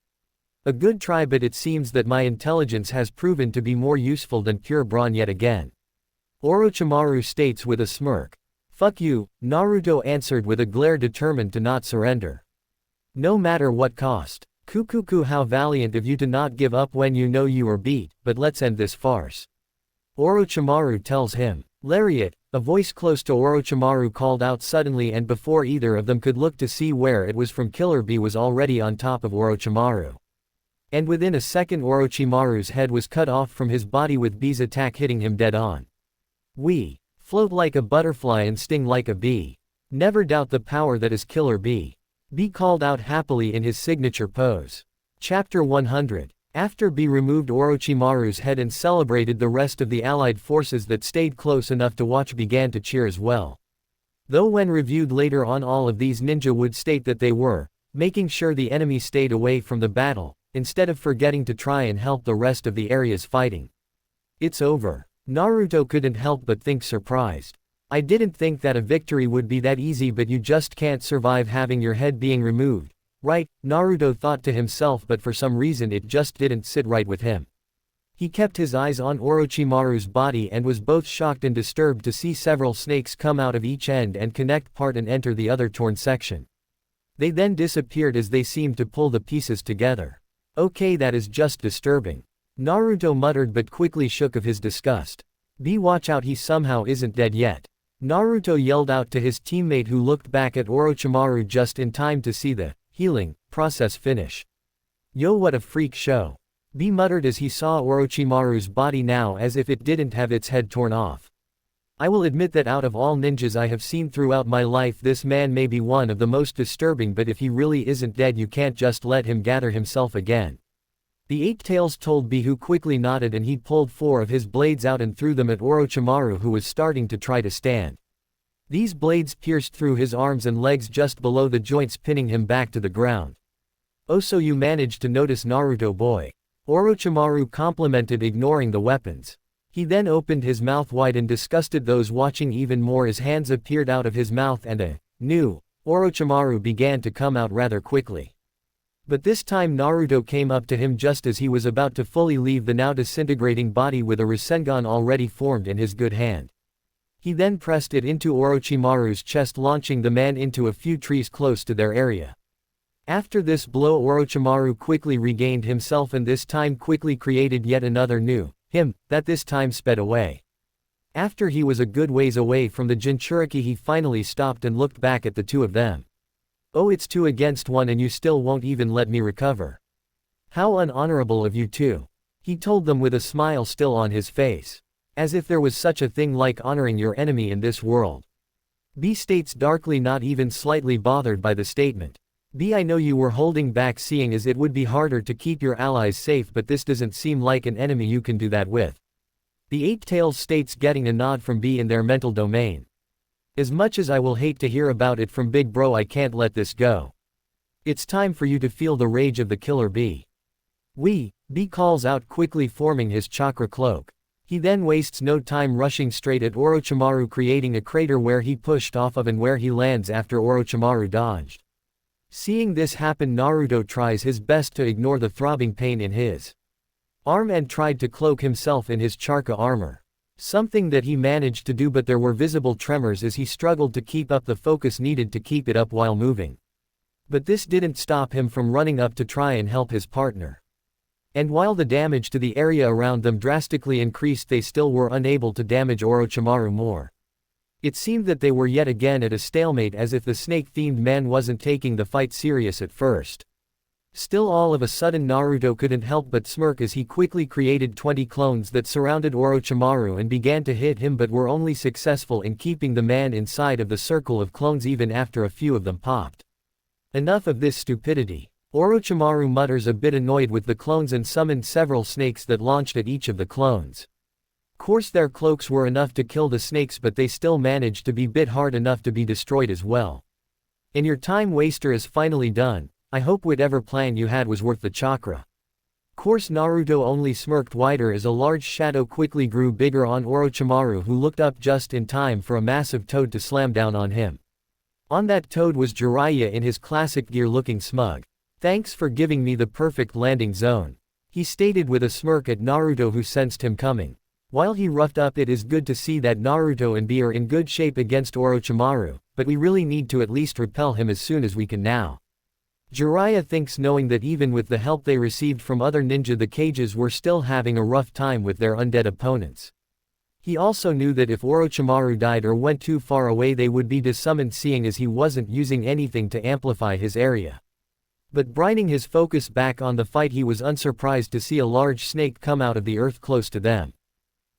A good try but it seems that my intelligence has proven to be more useful than pure brawn yet again. Orochimaru states with a smirk. Fuck you, Naruto answered with a glare determined to not surrender. No matter what cost. Kukuku, how valiant of you to not give up when you know you are beat, but let's end this farce. Orochimaru tells him. Lariat, a voice close to Orochimaru called out suddenly and before either of them could look to see where it was from Killer Bee was already on top of Orochimaru. And within a second Orochimaru's head was cut off from his body with Bee's attack hitting him dead on. We float like a butterfly and sting like a bee. Never doubt the power that is Killer Bee. Bee called out happily in his signature pose. Chapter 100. After Bee removed Orochimaru's head and celebrated, the rest of the allied forces that stayed close enough to watch began to cheer as well. Though when reviewed later on all of these ninja would state that they were making sure the enemy stayed away from the battle, instead of forgetting to try and help the rest of the areas fighting. It's over. Naruto couldn't help but think surprised. I didn't think that a victory would be that easy, but you just can't survive having your head being removed. Right, Naruto thought to himself, but for some reason it just didn't sit right with him. He kept his eyes on Orochimaru's body and was both shocked and disturbed to see several snakes come out of each end and connect part and enter the other torn section. They then disappeared as they seemed to pull the pieces together. Okay, that is just disturbing. Naruto muttered but quickly shook of his disgust. Be watch out, he somehow isn't dead yet. Naruto yelled out to his teammate who looked back at Orochimaru just in time to see the healing process finish. Yo, what a freak show. B muttered as he saw Orochimaru's body now as if it didn't have its head torn off. I will admit that out of all ninjas I have seen throughout my life, this man may be one of the most disturbing, but if he really isn't dead you can't just let him gather himself again. The Eight Tails told B, who quickly nodded, and he pulled 4 of his blades out and threw them at Orochimaru, who was starting to try to stand. These blades pierced through his arms and legs just below the joints, pinning him back to the ground. Oh, so you managed to notice, Naruto boy. Orochimaru complimented, ignoring the weapons. He then opened his mouth wide and disgusted those watching even more as hands appeared out of his mouth and a new Orochimaru began to come out rather quickly. But this time Naruto came up to him just as he was about to fully leave the now disintegrating body with a Rasengan already formed in his good hand. He then pressed it into Orochimaru's chest, launching the man into a few trees close to their area. After this blow Orochimaru quickly regained himself and this time quickly created yet another new him, that this time sped away. After he was a good ways away from the Jinchuriki he finally stopped and looked back at the two of them. Oh, it's 2 against 1 and you still won't even let me recover. How unhonorable of you two. He told them with a smile still on his face. As if there was such a thing like honoring your enemy in this world. B states darkly, not even slightly bothered by the statement. B, I know you were holding back seeing as it would be harder to keep your allies safe, but this doesn't seem like an enemy you can do that with. The Eight Tails states, getting a nod from B in their mental domain. As much as I will hate to hear about it from Big Bro, I can't let this go. It's time for you to feel the rage of the Killer Bee. B calls out quickly, forming his chakra cloak. He then wastes no time rushing straight at Orochimaru, creating a crater where he pushed off of and where he lands after Orochimaru dodged. Seeing this happen, Naruto tries his best to ignore the throbbing pain in his arm and tried to cloak himself in his chakra armor. Something that he managed to do, but there were visible tremors as he struggled to keep up the focus needed to keep it up while moving. But this didn't stop him from running up to try and help his partner. And while the damage to the area around them drastically increased, they still were unable to damage Orochimaru more. It seemed that they were yet again at a stalemate, as if the snake-themed man wasn't taking the fight serious at first. Still, all of a sudden Naruto couldn't help but smirk as he quickly created 20 clones that surrounded Orochimaru and began to hit him, but were only successful in keeping the man inside of the circle of clones even after a few of them popped. Enough of this stupidity. Orochimaru mutters, a bit annoyed with the clones, and summoned several snakes that launched at each of the clones. Course their cloaks were enough to kill the snakes, but they still managed to be bit hard enough to be destroyed as well. And your time waster is finally done. I hope whatever plan you had was worth the chakra. Course Naruto only smirked wider as a large shadow quickly grew bigger on Orochimaru, who looked up just in time for a massive toad to slam down on him. On that toad was Jiraiya in his classic gear, looking smug. "Thanks for giving me the perfect landing zone," he stated with a smirk at Naruto, who sensed him coming. While he roughed up, it is good to see that Naruto and B are in good shape against Orochimaru, but we really need to at least repel him as soon as we can now. Jiraiya thinks, knowing that even with the help they received from other ninja, the Kages were still having a rough time with their undead opponents. He also knew that if Orochimaru died or went too far away, they would be desummoned, seeing as he wasn't using anything to amplify his area. But bringing his focus back on the fight, he was unsurprised to see a large snake come out of the earth close to them.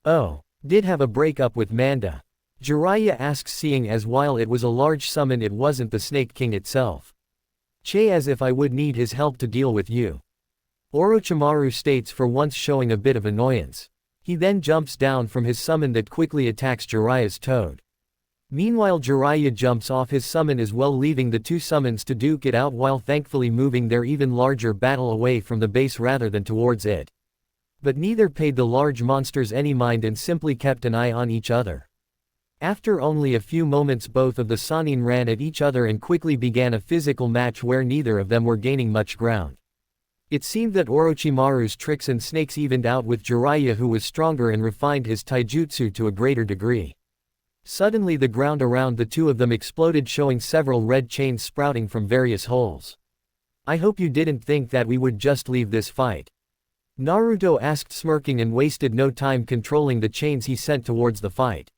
"Oh, did have a breakup with Manda?" Jiraiya asks, seeing as while it was a large summon, it wasn't the Snake King itself. "Che, as if I would need his help to deal with you," Orochimaru states, for once showing a bit of annoyance. He then jumps down from his summon that quickly attacks Jiraiya's toad. Meanwhile, Jiraiya jumps off his summon as well, leaving the two summons to duke it out while thankfully moving their even larger battle away from the base rather than towards it. But neither paid the large monsters any mind and simply kept an eye on each other. After only a few moments, both of the Sannin ran at each other and quickly began a physical match where neither of them were gaining much ground. It seemed that Orochimaru's tricks and snakes evened out with Jiraiya, who was stronger and refined his taijutsu to a greater degree. Suddenly the ground around the two of them exploded, showing several red chains sprouting from various holes. "I hope you didn't think that we would just leave this fight," Naruto asked, smirking, and wasted no time controlling the chains he sent towards the fight.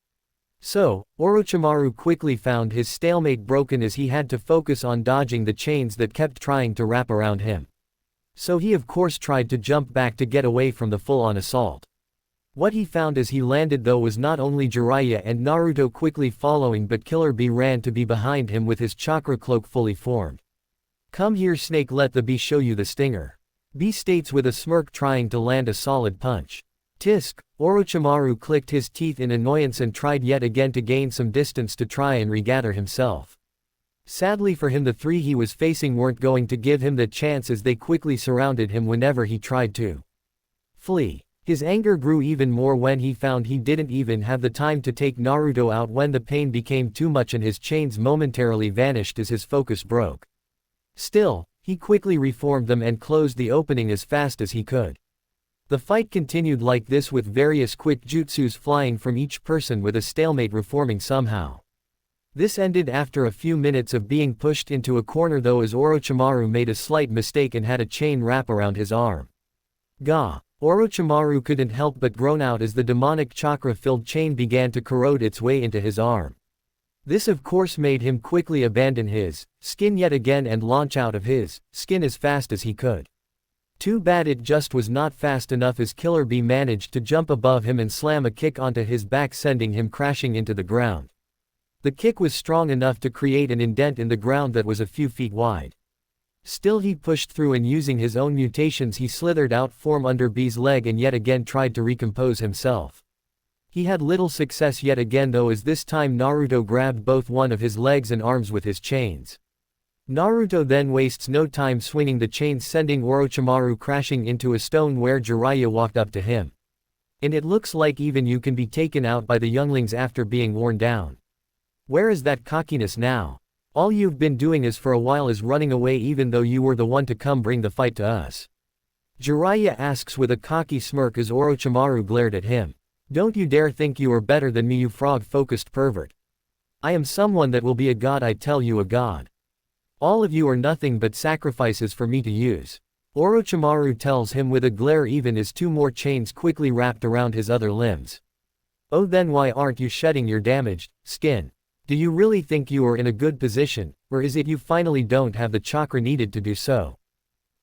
So, Orochimaru quickly found his stalemate broken as he had to focus on dodging the chains that kept trying to wrap around him. So he of course tried to jump back to get away from the full-on assault. What he found as he landed though was not only Jiraiya and Naruto quickly following, but Killer B ran to be behind him with his chakra cloak fully formed. "Come here, Snake, let the B show you the stinger," B states with a smirk, trying to land a solid punch. Tisk, Orochimaru clicked his teeth in annoyance and tried yet again to gain some distance to try and regather himself. Sadly for him, the three he was facing weren't going to give him the chance as they quickly surrounded him whenever he tried to flee. His anger grew even more when he found he didn't even have the time to take Naruto out when the pain became too much and his chains momentarily vanished as his focus broke. Still, he quickly reformed them and closed the opening as fast as he could. The fight continued like this, with various quick jutsus flying from each person with a stalemate reforming somehow. This ended after a few minutes of being pushed into a corner though, as Orochimaru made a slight mistake and had a chain wrap around his arm. Gah! Orochimaru couldn't help but groan out as the demonic chakra-filled chain began to corrode its way into his arm. This of course made him quickly abandon his skin yet again and launch out of his skin as fast as he could. Too bad it just was not fast enough, as Killer B managed to jump above him and slam a kick onto his back, sending him crashing into the ground. The kick was strong enough to create an indent in the ground that was a few feet wide. Still he pushed through, and using his own mutations he slithered out from under B's leg and yet again tried to recompose himself. He had little success yet again though, as this time Naruto grabbed both one of his legs and arms with his chains. Naruto then wastes no time swinging the chains, sending Orochimaru crashing into a stone where Jiraiya walked up to him. And it looks like even you can be taken out by the younglings after being worn down. Where is that cockiness now? All you've been doing is for a while is running away, even though you were the one to come bring the fight to us. Jiraiya asks with a cocky smirk as Orochimaru glared at him. "Don't you dare think you are better than me, you frog-focused pervert. I am someone that will be a god, I tell you, a god. All of you are nothing but sacrifices for me to use," Orochimaru tells him with a glare, even as two more chains quickly wrapped around his other limbs. "Oh, then why aren't you shedding your damaged skin? Do you really think you are in a good position, or is it you finally don't have the chakra needed to do so?"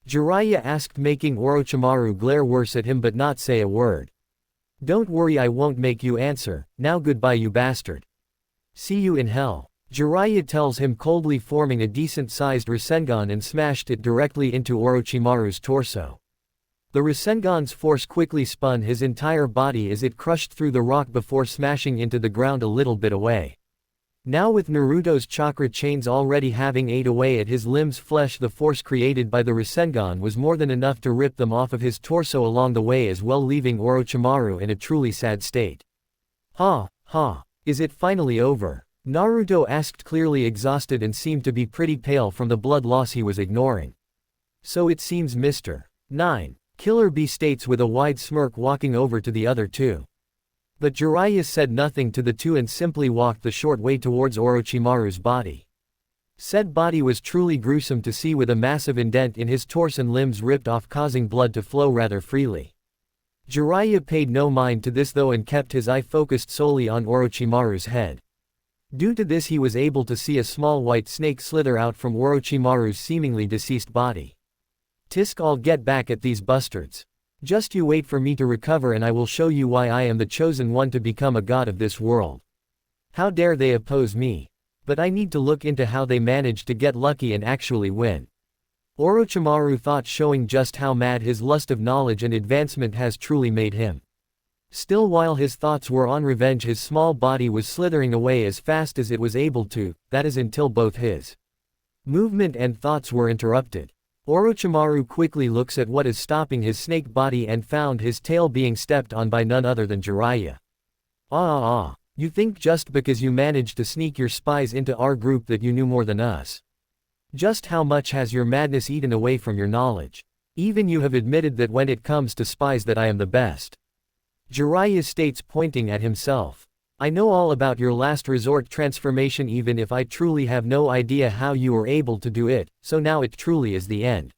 Jiraiya asked, making Orochimaru glare worse at him but not say a word. "Don't worry, I won't make you answer. Now goodbye, you bastard. See you in hell," Jiraiya tells him coldly, forming a decent-sized Rasengan and smashed it directly into Orochimaru's torso. The Rasengan's force quickly spun his entire body as it crushed through the rock before smashing into the ground a little bit away. Now with Naruto's chakra chains already having ate away at his limbs' flesh, the force created by the Rasengan was more than enough to rip them off of his torso along the way as well, leaving Orochimaru in a truly sad state. Ha, ha, is it finally over? Naruto asked, clearly exhausted and seemed to be pretty pale from the blood loss he was ignoring. So it seems Mr. 9. Killer B states with a wide smirk, walking over to the other two. But Jiraiya said nothing to the two and simply walked the short way towards Orochimaru's body. Said body was truly gruesome to see, with a massive indent in his torso and limbs ripped off, causing blood to flow rather freely. Jiraiya paid no mind to this though and kept his eye focused solely on Orochimaru's head. Due to this he was able to see a small white snake slither out from Orochimaru's seemingly deceased body. Tisk, I'll get back at these bastards. Just you wait for me to recover and I will show you why I am the chosen one to become a god of this world. How dare they oppose me? But I need to look into how they managed to get lucky and actually win. Orochimaru thought, showing just how mad his lust of knowledge and advancement has truly made him. Still, while his thoughts were on revenge, his small body was slithering away as fast as it was able to, that is until both his movement and thoughts were interrupted. Orochimaru quickly looks at what is stopping his snake body and found his tail being stepped on by none other than Jiraiya. You think just because you managed to sneak your spies into our group that you knew more than us? Just how much has your madness eaten away from your knowledge? Even you have admitted that when it comes to spies that I am the best. Jiraiya states, pointing at himself. I know all about your last resort transformation, even if I truly have no idea how you were able to do it, so now it truly is the end.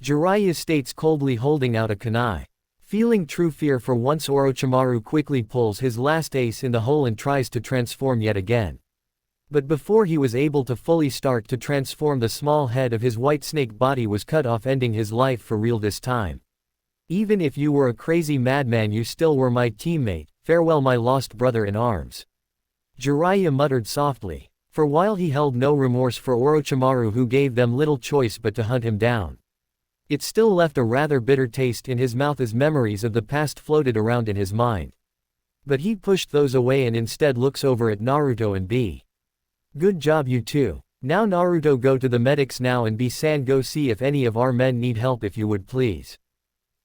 Jiraiya states, coldly holding out a kunai. Feeling true fear for once, Orochimaru quickly pulls his last ace in the hole and tries to transform yet again. But before he was able to fully start to transform, the small head of his white snake body was cut off, ending his life for real this time. Even if you were a crazy madman, you still were my teammate. Farewell, my lost brother in arms. Jiraiya muttered softly. For while he held no remorse for Orochimaru, who gave them little choice but to hunt him down. It still left a rather bitter taste in his mouth as memories of the past floated around in his mind. But he pushed those away and instead looks over at Naruto and B. Good job, you two. Now Naruto, go to the medics now, and B-san, go see if any of our men need help, if you would please.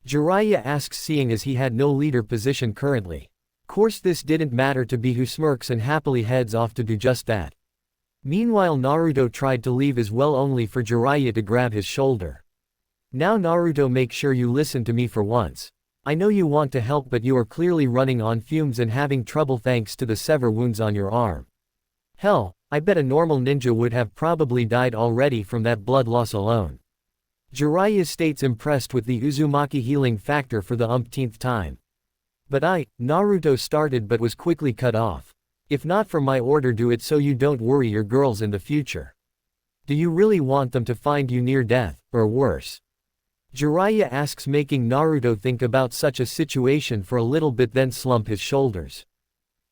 Jiraiya asks, seeing as he had no leader position currently. Course this didn't matter to B, who smirks and happily heads off to do just that. Meanwhile Naruto tried to leave as well, only for Jiraiya to grab his shoulder. Now Naruto, make sure you listen to me for once. I know you want to help, but you are clearly running on fumes and having trouble thanks to the severe wounds on your arm. Hell, I bet a normal ninja would have probably died already from that blood loss alone. Jiraiya states, impressed with the Uzumaki healing factor for the umpteenth time. But Naruto started but was quickly cut off. If not for my order, do it so you don't worry your girls in the future. Do you really want them to find you near death, or worse? Jiraiya asks, making Naruto think about such a situation for a little bit, then slump his shoulders.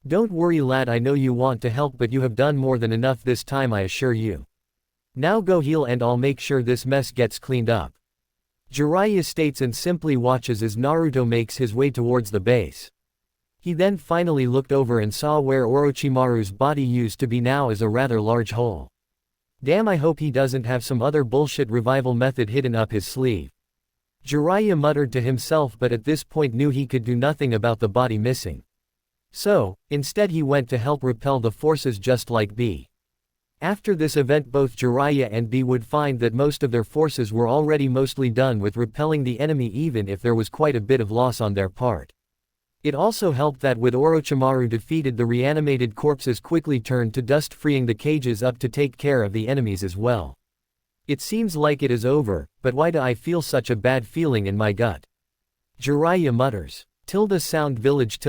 Don't worry lad, I know you want to help, but you have done more than enough this time, I assure you. Now go heal and I'll make sure this mess gets cleaned up. Jiraiya states and simply watches as Naruto makes his way towards the base. He then finally looked over and saw where Orochimaru's body used to be now as a rather large hole. Damn, I hope he doesn't have some other bullshit revival method hidden up his sleeve. Jiraiya muttered to himself, but at this point knew he could do nothing about the body missing. So, instead he went to help repel the forces just like B. After this event, both Jiraiya and B would find that most of their forces were already mostly done with repelling the enemy, even if there was quite a bit of loss on their part. It also helped that with Orochimaru defeated, the reanimated corpses quickly turned to dust, freeing the cages up to take care of the enemies as well. It seems like it is over, but why do I feel such a bad feeling in my gut? Jiraiya mutters. Sound village.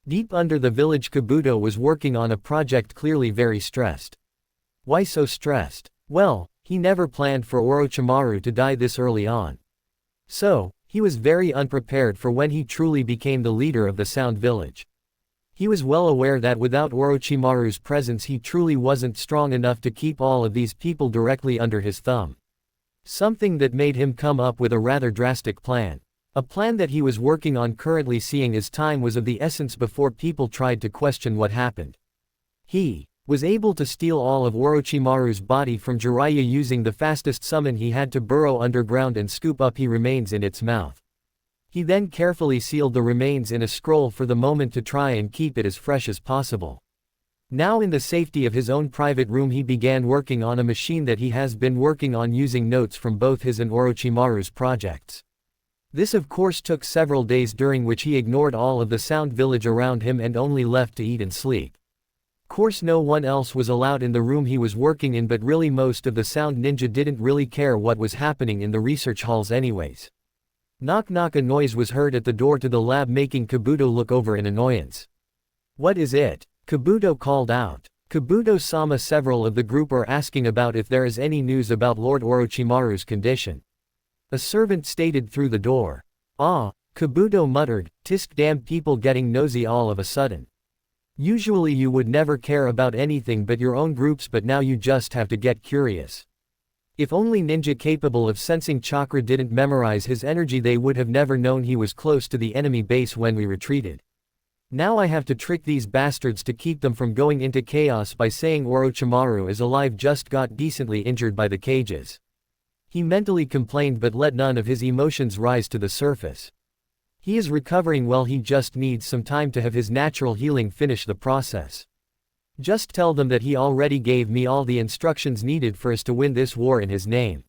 Deep under the village, Kabuto was working on a project, clearly very stressed. Why so stressed? Well, he never planned for Orochimaru to die this early on. So, he was very unprepared for when he truly became the leader of the Sound Village. He was well aware that without Orochimaru's presence he truly wasn't strong enough to keep all of these people directly under his thumb. Something that made him come up with a rather drastic plan. A plan that he was working on currently, seeing as time was of the essence before people tried to question what happened. He was able to steal all of Orochimaru's body from Jiraiya using the fastest summon he had to burrow underground and scoop up his remains in its mouth. He then carefully sealed the remains in a scroll for the moment to try and keep it as fresh as possible. Now in the safety of his own private room he began working on a machine that he has been working on using notes from both his and Orochimaru's projects. This of course took several days, during which he ignored all of the sound village around him and only left to eat and sleep. Course no one else was allowed in the room he was working in, but really most of the sound ninja didn't really care what was happening in the research halls anyways. Knock knock, a noise was heard at the door to the lab, making Kabuto look over in annoyance. What is it? Kabuto called out. Kabuto-sama, several of the group are asking about if there is any news about Lord Orochimaru's condition. A servant stated through the door. Ah, Kabuto muttered, tisk, damn people getting nosy all of a sudden. Usually you would never care about anything but your own groups, but now you just have to get curious. If only ninja capable of sensing chakra didn't memorize his energy, they would have never known he was close to the enemy base when we retreated. Now I have to trick these bastards to keep them from going into chaos by saying Orochimaru is alive, just got decently injured by the cages. He mentally complained, but let none of his emotions rise to the surface. He is recovering well, he just needs some time to have his natural healing finish the process. Just tell them that he already gave me all the instructions needed for us to win this war in his name.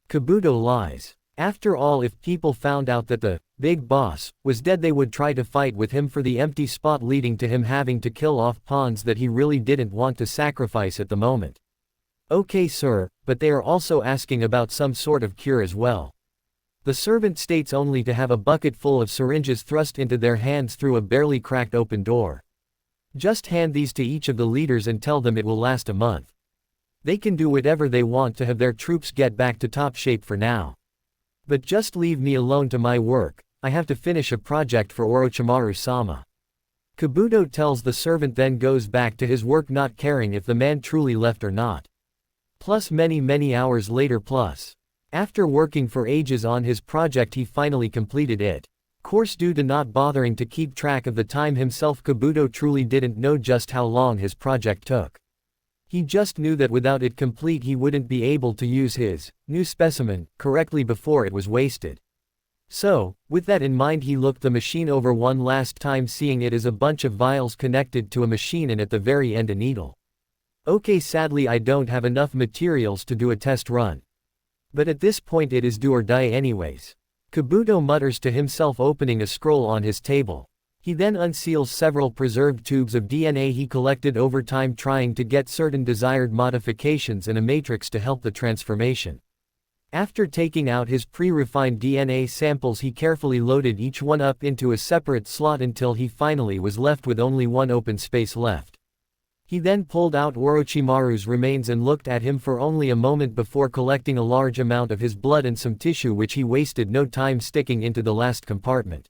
Kabuto lies. After all, if people found out that the big boss was dead, they would try to fight with him for the empty spot, leading to him having to kill off pawns that he really didn't want to sacrifice at the moment. Okay sir, but they are also asking about some sort of cure as well. The servant states only to have a bucket full of syringes thrust into their hands through a barely cracked open door. Just hand these to each of the leaders and tell them it will last a month. They can do whatever they want to have their troops get back to top shape for now. But just leave me alone to my work, I have to finish a project for Orochimaru-sama. Kabuto tells the servant, then goes back to his work, not caring if the man truly left or not. Plus many hours later plus. After working for ages on his project, he finally completed it. Course due to not bothering to keep track of the time himself, Kabuto truly didn't know just how long his project took. He just knew that without it complete he wouldn't be able to use his new specimen correctly before it was wasted. So, with that in mind, he looked the machine over one last time, seeing it as a bunch of vials connected to a machine and at the very end a needle. Okay, sadly I don't have enough materials to do a test run. But at this point it is do or die anyways. Kabuto mutters to himself, opening a scroll on his table. He then unseals several preserved tubes of DNA he collected over time, trying to get certain desired modifications and a matrix to help the transformation. After taking out his pre-refined DNA samples, he carefully loaded each one up into a separate slot until he finally was left with only one open space left. He then pulled out Orochimaru's remains and looked at him for only a moment before collecting a large amount of his blood and some tissue, which he wasted no time sticking into the last compartment.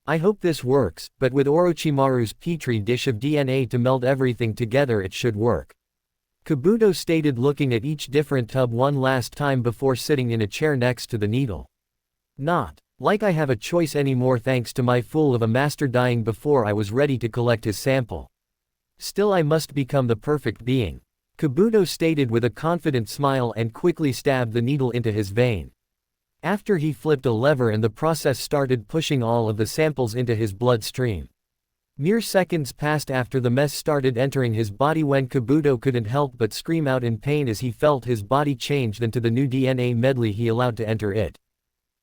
I hope this works, but with Orochimaru's petri dish of DNA to meld everything together it should work. Kabuto stated, looking at each different tub one last time before sitting in a chair next to the needle. Not like I have a choice anymore, thanks to my fool of a master dying before I was ready to collect his sample. Still, I must become the perfect being. Kabuto stated with a confident smile and quickly stabbed the needle into his vein. After he flipped a lever and the process started pushing all of the samples into his bloodstream. Mere seconds passed after the mess started entering his body when Kabuto couldn't help but scream out in pain as he felt his body changed into the new DNA medley he allowed to enter it.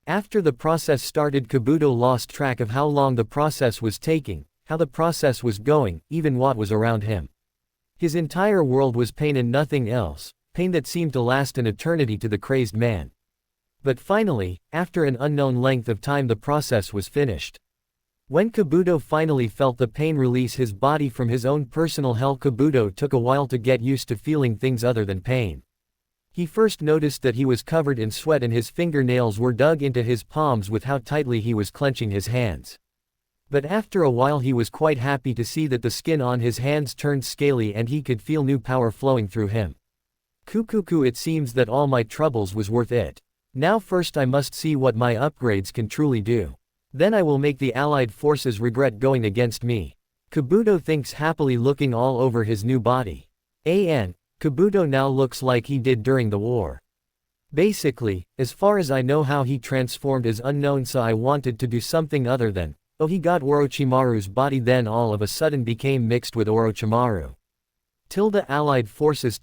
After the process started, Kabuto lost track of how long the process was taking, how the process was going, even what was around him. His entire world was pain and nothing else, pain that seemed to last an eternity to the crazed man. But finally, after an unknown length of time, the process was finished. When Kabuto finally felt the pain release his body from his own personal hell, Kabuto took a while to get used to feeling things other than pain. He first noticed that he was covered in sweat and his fingernails were dug into his palms with how tightly he was clenching his hands. But after a while he was quite happy to see that the skin on his hands turned scaly and he could feel new power flowing through him. Kukuku, it seems that all my troubles was worth it. Now first I must see what my upgrades can truly do. Then I will make the allied forces regret going against me. Kabuto thinks happily, looking all over his new body. Kabuto now looks like he did during the war. Basically, as far as I know how he transformed is unknown, so I wanted to do something other than, oh, he got Orochimaru's body, then all of a sudden became mixed with Orochimaru. Allied forces.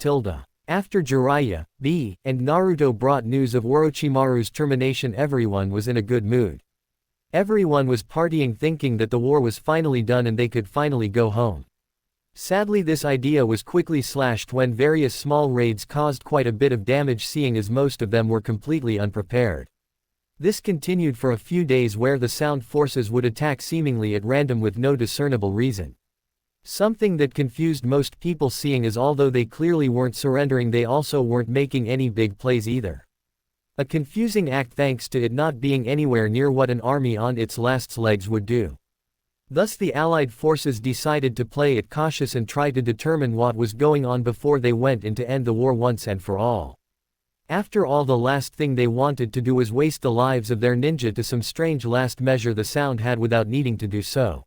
After Jiraiya, B, and Naruto brought news of Orochimaru's termination, everyone was in a good mood. Everyone was partying, thinking that the war was finally done and they could finally go home. Sadly, this idea was quickly slashed when various small raids caused quite a bit of damage, seeing as most of them were completely unprepared. This continued for a few days where the sound forces would attack seemingly at random with no discernible reason. Something that confused most people, seeing as although they clearly weren't surrendering, they also weren't making any big plays either. A confusing act thanks to it not being anywhere near what an army on its last legs would do. Thus the Allied forces decided to play it cautious and try to determine what was going on before they went in to end the war once and for all. After all, the last thing they wanted to do was waste the lives of their ninja to some strange last measure the sound had without needing to do so.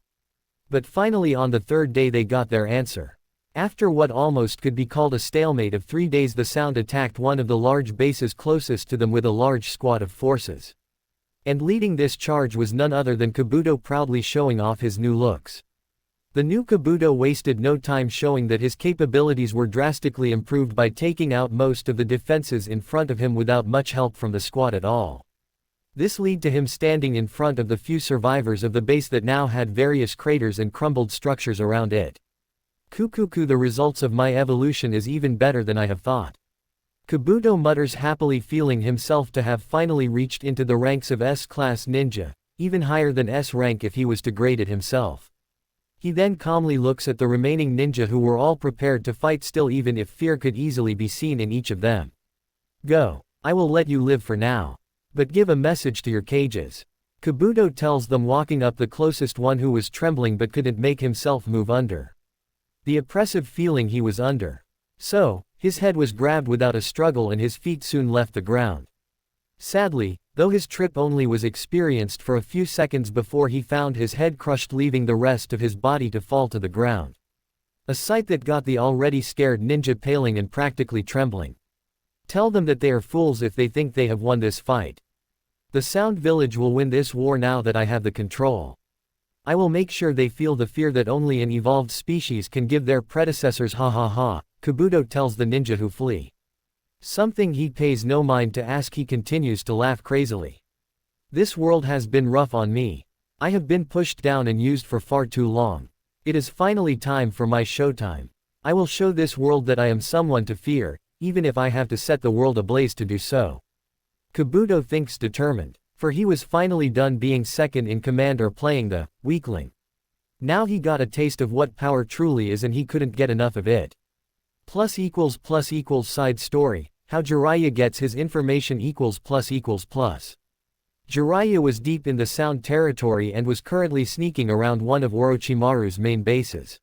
But finally on the third day they got their answer. After what almost could be called a stalemate of 3 days, the sound attacked one of the large bases closest to them with a large squad of forces. And leading this charge was none other than Kabuto, proudly showing off his new looks. The new Kabuto wasted no time showing that his capabilities were drastically improved by taking out most of the defenses in front of him without much help from the squad at all. This led to him standing in front of the few survivors of the base that now had various craters and crumbled structures around it. Kukuku, the results of my evolution is even better than I have thought. Kabuto mutters happily, feeling himself to have finally reached into the ranks of S-class ninja, even higher than S rank if he was to grade it himself. He then calmly looks at the remaining ninja who were all prepared to fight still, even if fear could easily be seen in each of them. Go. I will let you live for now. But give a message to your cages. Kabuto tells them, walking up the closest one who was trembling but couldn't make himself move under the oppressive feeling he was under. So, his head was grabbed without a struggle and his feet soon left the ground. Sadly, though, his trip only was experienced for a few seconds before he found his head crushed, leaving the rest of his body to fall to the ground. A sight that got the already scared ninja paling and practically trembling. Tell them that they are fools if they think they have won this fight. The Sound Village will win this war now that I have the control. I will make sure they feel the fear that only an evolved species can give their predecessors. Ha ha ha, Kabuto tells the ninja who flee. Something he pays no mind to ask. He continues to laugh crazily. This world has been rough on me. I have been pushed down and used for far too long. It is finally time for my showtime. I will show this world that I am someone to fear, even if I have to set the world ablaze to do so. Kabuto thinks determined, for he was finally done being second in command or playing the weakling. Now he got a taste of what power truly is and he couldn't get enough of it. Plus equals side story, how Jiraiya gets his information equals plus. Jiraiya was deep in the Sound territory and was currently sneaking around one of Orochimaru's main bases.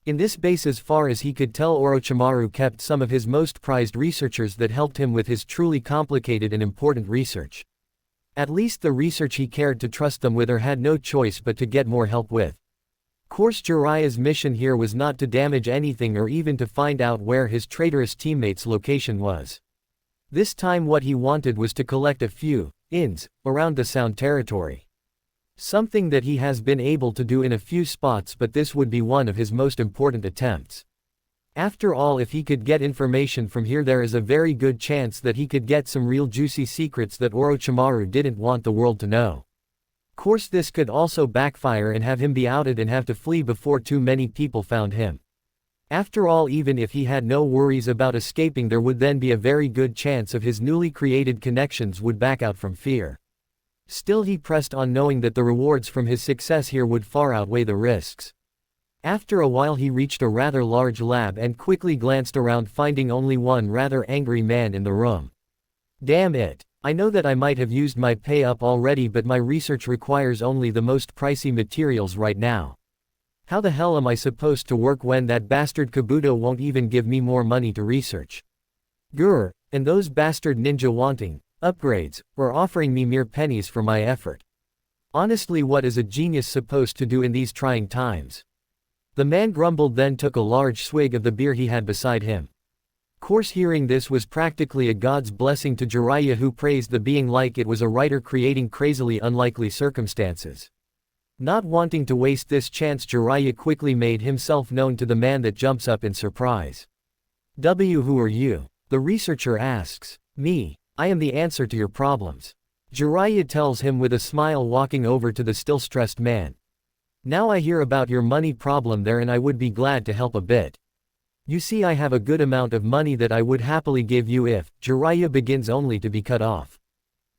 In this base, as far as he could tell, Orochimaru kept some of his most prized researchers that helped him with his truly complicated and important research. At least the research he cared to trust them with or had no choice but to get more help with. Course, Jiraiya's mission here was not to damage anything or even to find out where his traitorous teammate's location was. This time what he wanted was to collect a few ins around the Sound territory. Something that he has been able to do in a few spots, but this would be one of his most important attempts. After all, if he could get information from here, there is a very good chance that he could get some real juicy secrets that Orochimaru didn't want the world to know. Course, this could also backfire and have him be outed and have to flee before too many people found him. After all, even if he had no worries about escaping, there would then be a very good chance of his newly created connections would back out from fear. Still, he pressed on, knowing that the rewards from his success here would far outweigh the risks. After a while he reached a rather large lab and quickly glanced around, finding only one rather angry man in the room. Damn it. I know that I might have used my pay up already, but my research requires only the most pricey materials right now. How the hell am I supposed to work when that bastard Kabuto won't even give me more money to research? Grr, and those bastard ninja wanting upgrades, or offering me mere pennies for my effort. Honestly, what is a genius supposed to do in these trying times? The man grumbled, then took a large swig of the beer he had beside him. Course hearing this was practically a god's blessing to Jiraiya, who praised the being like it was a writer creating crazily unlikely circumstances. Not wanting to waste this chance, Jiraiya quickly made himself known to the man that jumps up in surprise. Who are you? The researcher asks. Me. I am the answer to your problems. Jiraiya tells him with a smile, walking over to the still stressed man. Now I hear about your money problem there, and I would be glad to help a bit. You see, I have a good amount of money that I would happily give you if. Jiraiya begins only to be cut off.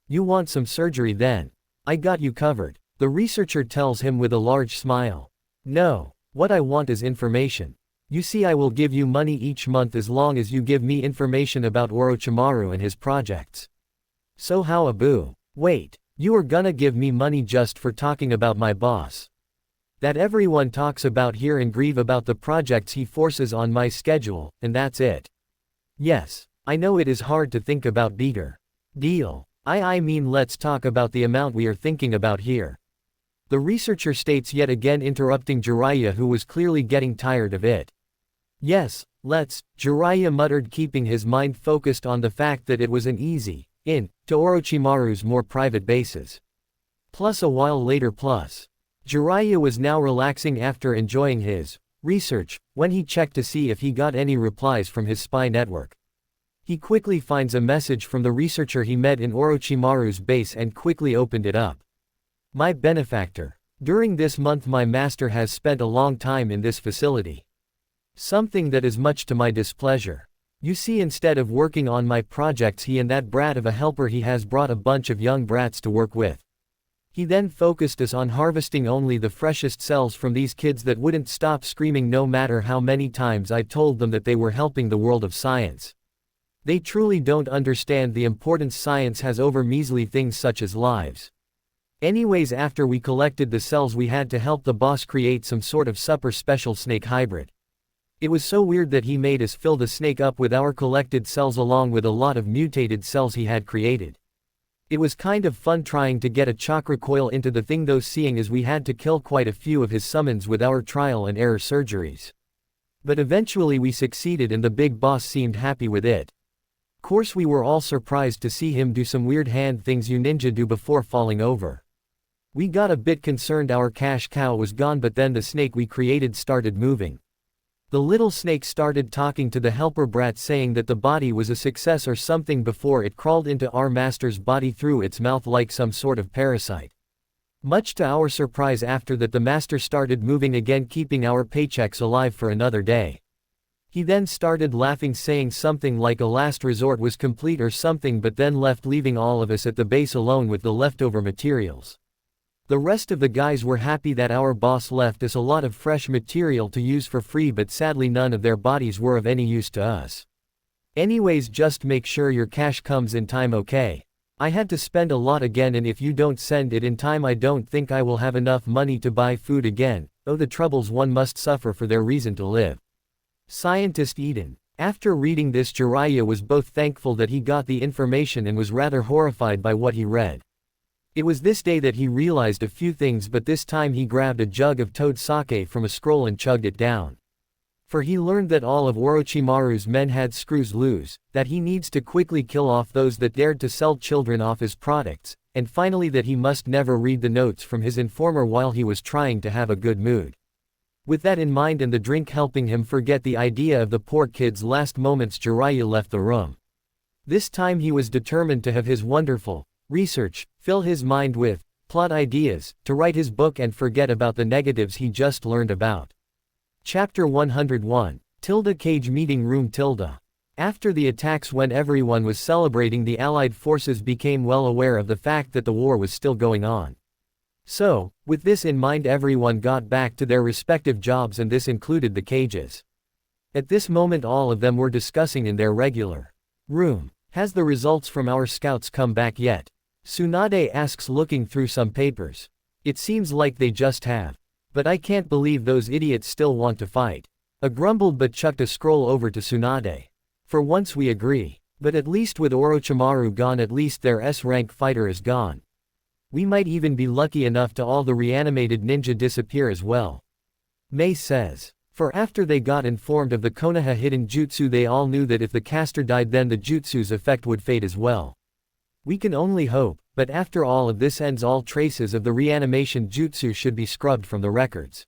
You want some surgery then? I got you covered. The researcher tells him with a large smile. No. What I want is information. You see, I will give you money each month as long as you give me information about Orochimaru and his projects. So how, Abu? Wait. You are gonna give me money just for talking about my boss? That everyone talks about here and grieve about the projects he forces on my schedule, and that's it? Yes. I know it is hard to think about, Beater. Deal. I mean, let's talk about the amount we are thinking about here. The researcher states, yet again interrupting Jiraiya, who was clearly getting tired of it. Yes, let's, Jiraiya muttered, keeping his mind focused on the fact that it was an easy in to Orochimaru's more private bases. Plus a while later. Jiraiya was now relaxing after enjoying his research, when he checked to see if he got any replies from his spy network. He quickly finds a message from the researcher he met in Orochimaru's base and quickly opened it up. My benefactor. During this month my master has spent a long time in this facility. Something that is much to my displeasure. You see, instead of working on my projects, he and that brat of a helper he has brought a bunch of young brats to work with. He then focused us on harvesting only the freshest cells from these kids that wouldn't stop screaming no matter how many times I told them that they were helping the world of science. They truly don't understand the importance science has over measly things such as lives. Anyways, after we collected the cells, we had to help the boss create some sort of super special snake hybrid. It was so weird that he made us fill the snake up with our collected cells along with a lot of mutated cells he had created. It was kind of fun trying to get a chakra coil into the thing though, seeing as we had to kill quite a few of his summons with our trial and error surgeries. But eventually we succeeded and the big boss seemed happy with it. Course we were all surprised to see him do some weird hand things you ninja do before falling over. We got a bit concerned our cash cow was gone, but then the snake we created started moving. The little snake started talking to the helper brat, saying that the body was a success or something before it crawled into our master's body through its mouth like some sort of parasite. Much to our surprise, after that the master started moving again, keeping our paychecks alive for another day. He then started laughing, saying something like a last resort was complete or something, but then left, leaving all of us at the base alone with the leftover materials. The rest of the guys were happy that our boss left us a lot of fresh material to use for free, but sadly none of their bodies were of any use to us. Anyways, just make sure your cash comes in time, okay? I had to spend a lot again, and if you don't send it in time I don't think I will have enough money to buy food again. Oh, the troubles one must suffer for their reason to live. Scientist Eden. After reading this, Jiraiya was both thankful that he got the information and was rather horrified by what he read. It was this day that he realized a few things, but this time he grabbed a jug of toad sake from a scroll and chugged it down. For he learned that all of Orochimaru's men had screws loose, that he needs to quickly kill off those that dared to sell children off his products, and finally that he must never read the notes from his informer while he was trying to have a good mood. With that in mind and the drink helping him forget the idea of the poor kid's last moments, Jiraiya left the room. This time he was determined to have his wonderful research fill his mind with plot ideas, to write his book and forget about the negatives he just learned about. Chapter 101. Kage Meeting Room. After the attacks, when everyone was celebrating, the Allied forces became well aware of the fact that the war was still going on. So, with this in mind, everyone got back to their respective jobs, and this included the Kages. At this moment all of them were discussing in their regular room. Has the results from our scouts come back yet? Tsunade asks, looking through some papers. It seems like they just have. But I can't believe those idiots still want to fight. I grumbled but chucked a scroll over to Tsunade. For once we agree. But at least with Orochimaru gone, at least their S-rank fighter is gone. We might even be lucky enough to all the reanimated ninja disappear as well. Mei says. For after they got informed of the Konoha hidden jutsu, they all knew that if the caster died, then the jutsu's effect would fade as well. We can only hope, but after all of this ends, all traces of the reanimation jutsu should be scrubbed from the records.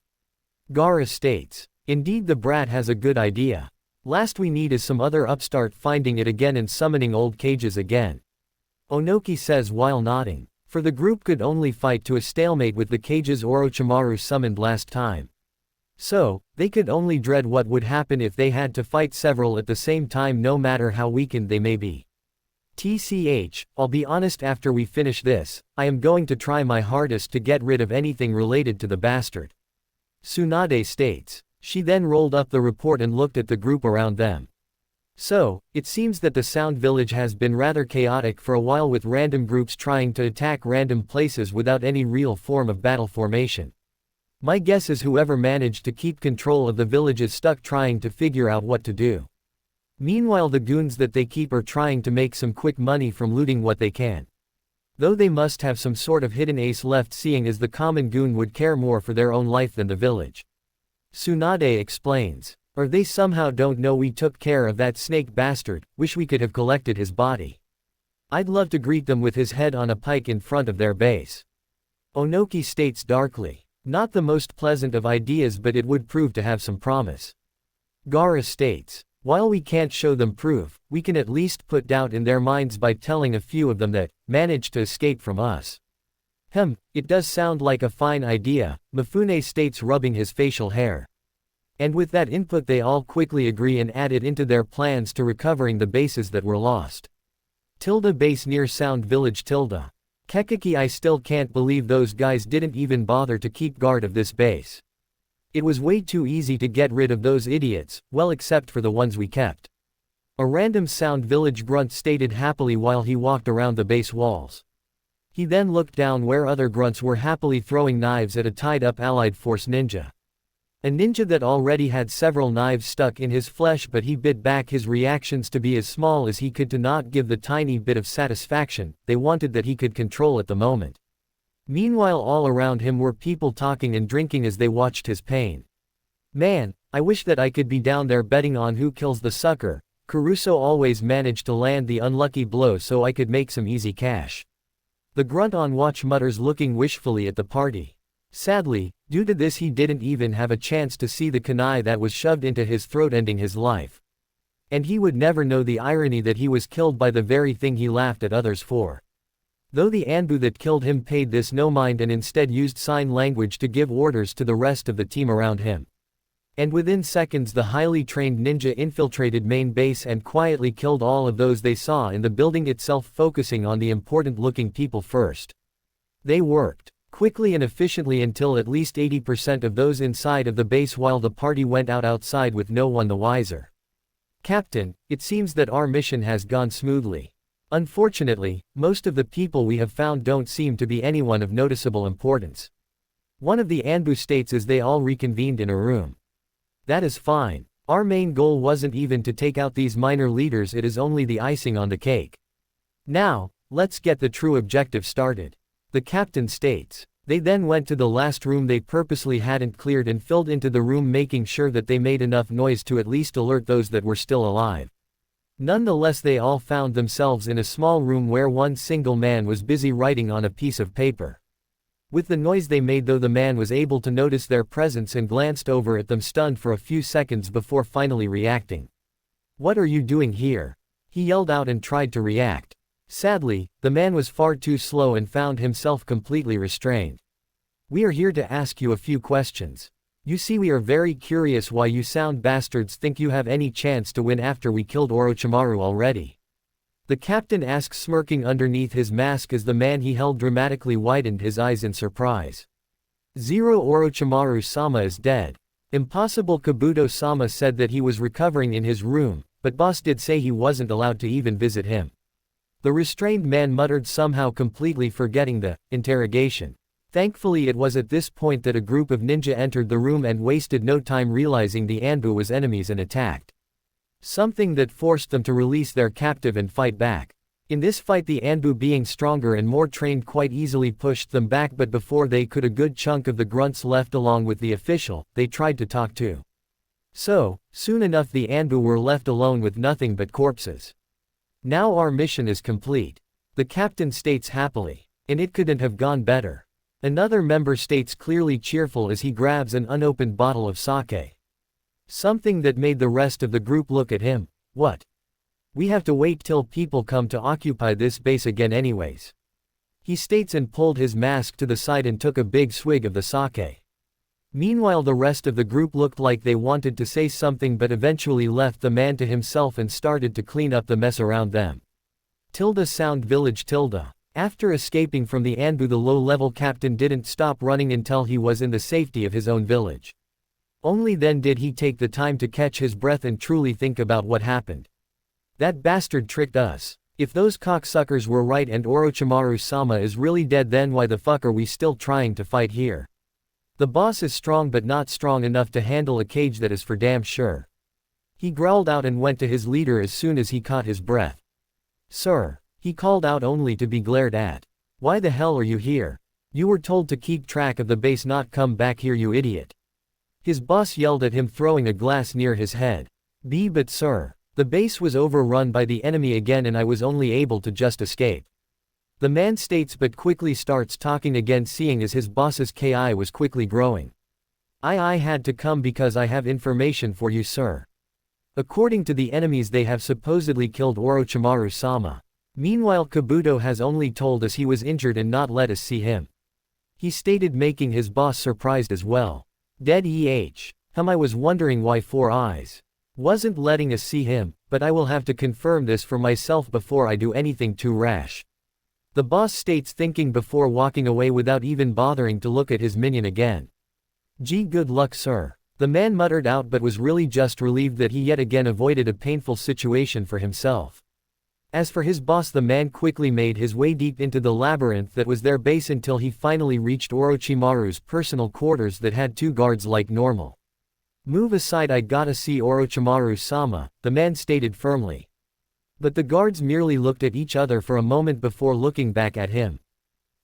Gaara states. Indeed, the brat has a good idea. Last we need is some other upstart finding it again and summoning old cages again. Onoki says while nodding. For the group could only fight to a stalemate with the cages Orochimaru summoned last time. So, they could only dread what would happen if they had to fight several at the same time, no matter how weakened they may be. TCH, I'll be honest, after we finish this, I am going to try my hardest to get rid of anything related to the bastard. Tsunade states. She then rolled up the report and looked at the group around them. So, it seems that the Sound Village has been rather chaotic for a while, with random groups trying to attack random places without any real form of battle formation. My guess is whoever managed to keep control of the village is stuck trying to figure out what to do. Meanwhile, the goons that they keep are trying to make some quick money from looting what they can. Though they must have some sort of hidden ace left, seeing as the common goon would care more for their own life than the village. Tsunade explains. Or they somehow don't know we took care of that snake bastard, wish we could have collected his body. I'd love to greet them with his head on a pike in front of their base. Onoki states darkly. Not the most pleasant of ideas, but it would prove to have some promise. Gaara states. While we can't show them proof, we can at least put doubt in their minds by telling a few of them that managed to escape from us. It does sound like a fine idea, Mifune states, rubbing his facial hair. And with that input they all quickly agree and add it into their plans to recovering the bases that were lost. Base near Sound Village. Kekiki, I still can't believe those guys didn't even bother to keep guard of this base. It was way too easy to get rid of those idiots, well, except for the ones we kept. A random Sound Village grunt stated happily while he walked around the base walls. He then looked down where other grunts were happily throwing knives at a tied-up Allied Force ninja. A ninja that already had several knives stuck in his flesh, but he bit back his reactions to be as small as he could to not give the tiny bit of satisfaction they wanted that he could control at the moment. Meanwhile, all around him were people talking and drinking as they watched his pain. Man, I wish that I could be down there betting on who kills the sucker. Caruso always managed to land the unlucky blow so I could make some easy cash. The grunt on watch mutters, looking wishfully at the party. Sadly, due to this he didn't even have a chance to see the kunai that was shoved into his throat, ending his life. And he would never know the irony that he was killed by the very thing he laughed at others for. Though the Anbu that killed him paid this no mind and instead used sign language to give orders to the rest of the team around him. And within seconds the highly trained ninja infiltrated main base and quietly killed all of those they saw in the building itself, focusing on the important looking people first. They worked quickly and efficiently until at least 80% of those inside of the base, while the party went outside with no one the wiser. Captain, it seems that our mission has gone smoothly. Unfortunately, most of the people we have found don't seem to be anyone of noticeable importance. One of the Anbu states as they all reconvened in a room. That is fine. Our main goal wasn't even to take out these minor leaders, it is only the icing on the cake. Now, let's get the true objective started. The captain states. They then went to the last room they purposely hadn't cleared and filled into the room, making sure that they made enough noise to at least alert those that were still alive. Nonetheless, they all found themselves in a small room where one single man was busy writing on a piece of paper. With the noise they made, though, the man was able to notice their presence and glanced over at them, stunned for a few seconds before finally reacting. "What are you doing here?" he yelled out and tried to react. Sadly, the man was far too slow and found himself completely restrained. "We are here to ask you a few questions. You see, we are very curious why you sound bastards think you have any chance to win after we killed Orochimaru already." The captain asks, smirking underneath his mask as the man he held dramatically widened his eyes in surprise. "Zero, Orochimaru-sama is dead. Impossible." Kabuto-sama said that he was recovering in his room, but boss did say he wasn't allowed to even visit him. The restrained man muttered, somehow completely forgetting the interrogation. Thankfully, it was at this point that a group of ninja entered the room and wasted no time realizing the Anbu was enemies and attacked. Something that forced them to release their captive and fight back. In this fight the Anbu being stronger and more trained quite easily pushed them back, but before they could a good chunk of the grunts left along with the official, they tried to talk too. So, soon enough the Anbu were left alone with nothing but corpses. Now our mission is complete. The captain states happily. And it couldn't have gone better. Another member states clearly cheerful as he grabs an unopened bottle of sake. Something that made the rest of the group look at him. What? We have to wait till people come to occupy this base again anyways. He states and pulled his mask to the side and took a big swig of the sake. Meanwhile the rest of the group looked like they wanted to say something but eventually left the man to himself and started to clean up the mess around them. Sound village . After escaping from the Anbu, the low-level captain didn't stop running until he was in the safety of his own village. Only then did he take the time to catch his breath and truly think about what happened. That bastard tricked us. If those cocksuckers were right and Orochimaru-sama is really dead, then why the fuck are we still trying to fight here? The boss is strong but not strong enough to handle a cage, that is for damn sure. He growled out and went to his leader as soon as he caught his breath. Sir, he called out only to be glared at. Why the hell are you here? You were told to keep track of the base, not come back here, you idiot. His boss yelled at him, throwing a glass near his head. But sir, the base was overrun by the enemy again and I was only able to just escape. The man states but quickly starts talking again, seeing as his boss's KI was quickly growing. I had to come because I have information for you, sir. According to the enemies, they have supposedly killed Orochimaru-sama. Meanwhile Kabuto has only told us he was injured and not let us see him. He stated, making his boss surprised as well. Dead I was wondering why Four Eyes wasn't letting us see him, but I will have to confirm this for myself before I do anything too rash. The boss states, thinking before walking away without even bothering to look at his minion again. Gee, good luck, sir. The man muttered out, but was really just relieved that he yet again avoided a painful situation for himself. As for his boss, the man quickly made his way deep into the labyrinth that was their base until he finally reached Orochimaru's personal quarters that had 2 guards like normal. Move aside, I gotta see Orochimaru-sama, the man stated firmly. But the guards merely looked at each other for a moment before looking back at him.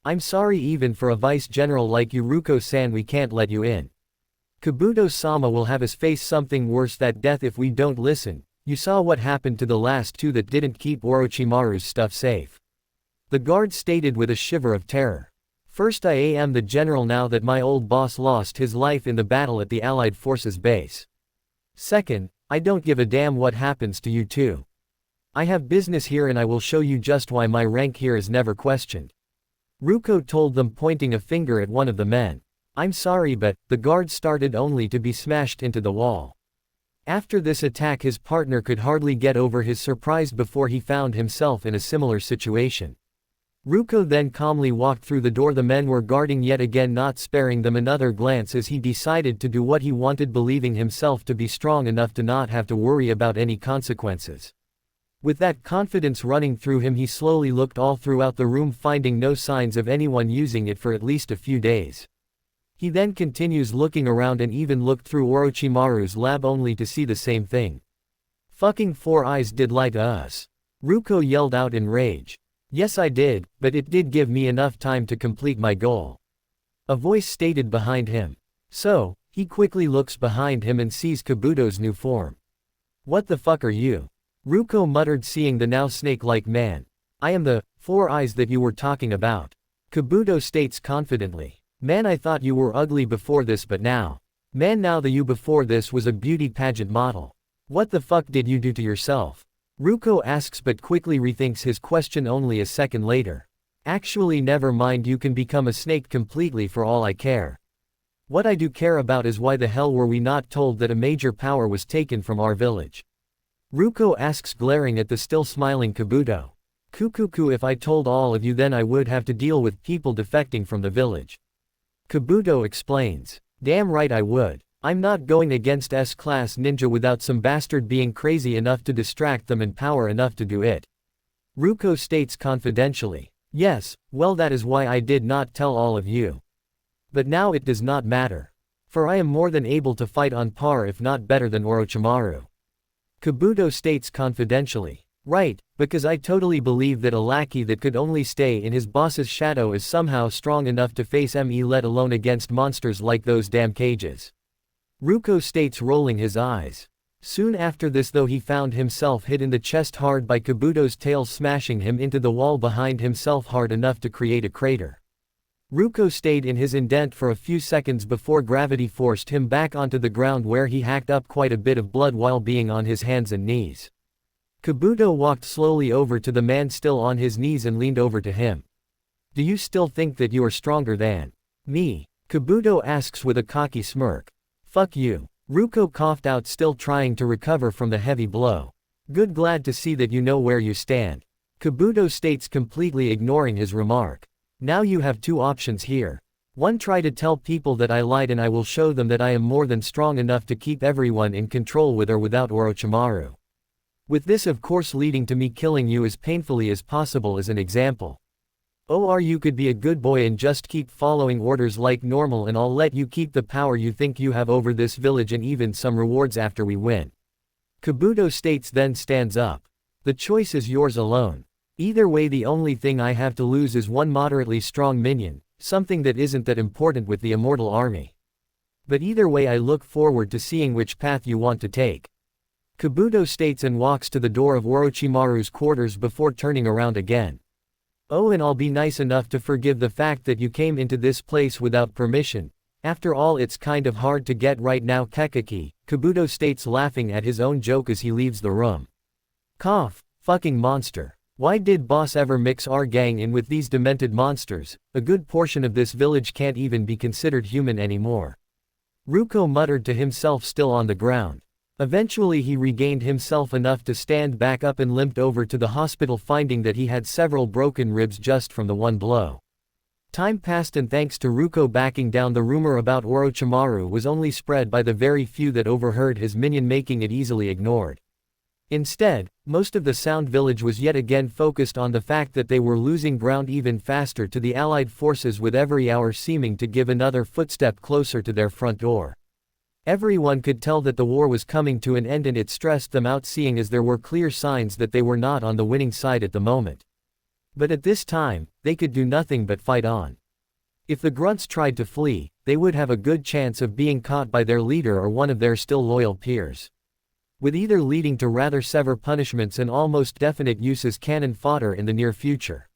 I'm sorry, even for a vice general like you, Ruko-san, we can't let you in. Kabuto-sama will have us face something worse than death if we don't listen. You saw what happened to the last 2 that didn't keep Orochimaru's stuff safe. The guard stated with a shiver of terror. First, I am the general now that my old boss lost his life in the battle at the Allied Forces base. Second, I don't give a damn what happens to you too. I have business here and I will show you just why my rank here is never questioned. Ruko told them, pointing a finger at one of the men. I'm sorry, but the guard started only to be smashed into the wall. After this attack, his partner could hardly get over his surprise before he found himself in a similar situation. Ruko then calmly walked through the door the men were guarding, yet again not sparing them another glance as he decided to do what he wanted, believing himself to be strong enough to not have to worry about any consequences. With that confidence running through him, he slowly looked all throughout the room, finding no signs of anyone using it for at least a few days. He then continues looking around and even looked through Orochimaru's lab only to see the same thing. Fucking Four Eyes did lie to us. Ruko yelled out in rage. Yes, I did, but it did give me enough time to complete my goal. A voice stated behind him. So, he quickly looks behind him and sees Kabuto's new form. What the fuck are you? Ruko muttered, seeing the now snake-like man. I am the Four Eyes that you were talking about. Kabuto states confidently. Man, I thought you were ugly before this, but now. Man, now the you before this was a beauty pageant model. What the fuck did you do to yourself? Ruko asks, but quickly rethinks his question only a second later. Actually, never mind, you can become a snake completely for all I care. What I do care about is why the hell were we not told that a major power was taken from our village? Ruko asks, glaring at the still smiling Kabuto. Kukuku, if I told all of you, then I would have to deal with people defecting from the village. Kabuto explains. Damn right I would. I'm not going against S-class ninja without some bastard being crazy enough to distract them and power enough to do it. Ruko states confidentially. Yes, well, that is why I did not tell all of you. But now it does not matter. For I am more than able to fight on par, if not better than Orochimaru. Kabuto states confidentially. Right, because I totally believe that a lackey that could only stay in his boss's shadow is somehow strong enough to face me, let alone against monsters like those damn cages. Ruko states, rolling his eyes. Soon after this though, he found himself hit in the chest hard by Kabuto's tail, smashing him into the wall behind himself hard enough to create a crater. Ruko stayed in his indent for a few seconds before gravity forced him back onto the ground, where he hacked up quite a bit of blood while being on his hands and knees. Kabuto walked slowly over to the man still on his knees and leaned over to him. "Do you still think that you are stronger than me?" Kabuto asks with a cocky smirk. "Fuck you." Ruko coughed out, still trying to recover from the heavy blow. "Good, glad to see that you know where you stand," Kabuto states, completely ignoring his remark. "Now you have two options here. One, try to tell people that I lied and I will show them that I am more than strong enough to keep everyone in control with or without Orochimaru. With this of course leading to me killing you as painfully as possible as an example. Or you could be a good boy and just keep following orders like normal, and I'll let you keep the power you think you have over this village and even some rewards after we win." Kabuto states, then stands up. "The choice is yours alone. Either way, the only thing I have to lose is one moderately strong minion, something that isn't that important with the immortal army. But either way, I look forward to seeing which path you want to take." Kabuto states and walks to the door of Orochimaru's quarters before turning around again. "Oh, and I'll be nice enough to forgive the fact that you came into this place without permission. After all, it's kind of hard to get right now, Kakaki," Kabuto states, laughing at his own joke as he leaves the room. Cough. Fucking monster. Why did boss ever mix our gang in with these demented monsters? A good portion of this village can't even be considered human anymore. Ruko muttered to himself, still on the ground. Eventually he regained himself enough to stand back up and limped over to the hospital, finding that he had several broken ribs just from the one blow. Time passed, and thanks to Ruko backing down, the rumor about Orochimaru was only spread by the very few that overheard his minion, making it easily ignored. Instead, most of the Sound Village was yet again focused on the fact that they were losing ground even faster to the Allied forces, with every hour seeming to give another footstep closer to their front door. Everyone could tell that the war was coming to an end, and it stressed them out, seeing as there were clear signs that they were not on the winning side at the moment. But at this time, they could do nothing but fight on. If the grunts tried to flee, they would have a good chance of being caught by their leader or one of their still loyal peers, with either leading to rather severe punishments and almost definite use as cannon fodder in the near future.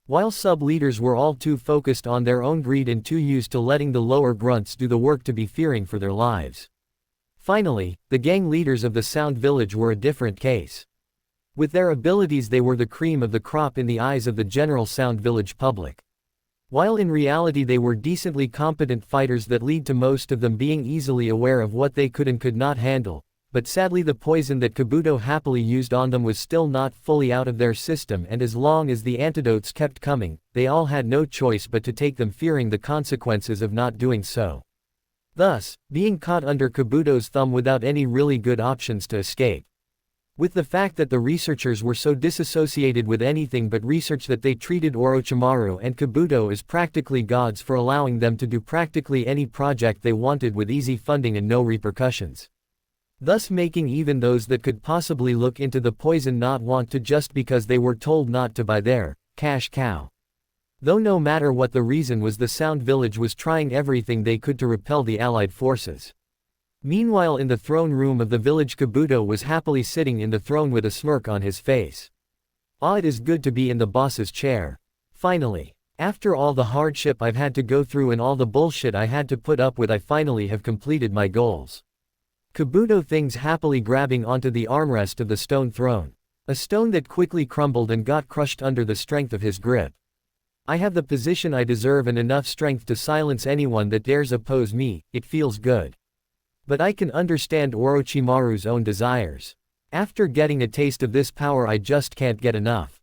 While sub-leaders were all too focused on their own greed and too used to letting the lower grunts do the work to be fearing for their lives. Finally, the gang leaders of the Sound Village were a different case. With their abilities, they were the cream of the crop in the eyes of the general Sound Village public. While in reality they were decently competent fighters that lead to most of them being easily aware of what they could and could not handle. But sadly, the poison that Kabuto happily used on them was still not fully out of their system, and as long as the antidotes kept coming, they all had no choice but to take them, fearing the consequences of not doing so. Thus, being caught under Kabuto's thumb without any really good options to escape. With the fact that the researchers were so disassociated with anything but research that they treated Orochimaru and Kabuto as practically gods for allowing them to do practically any project they wanted with easy funding and no repercussions. Thus making even those that could possibly look into the poison not want to, just because they were told not to buy their cash cow. Though no matter what the reason was, the Sound Village was trying everything they could to repel the Allied forces. Meanwhile, in the throne room of the village, Kabuto was happily sitting in the throne with a smirk on his face. "Ah, it is good to be in the boss's chair. Finally. After all the hardship I've had to go through and all the bullshit I had to put up with, I finally have completed my goals." Kabuto thinks, happily grabbing onto the armrest of the stone throne. A stone that quickly crumbled and got crushed under the strength of his grip. "I have the position I deserve and enough strength to silence anyone that dares oppose me. It feels good. But I can understand Orochimaru's own desires. After getting a taste of this power, I just can't get enough.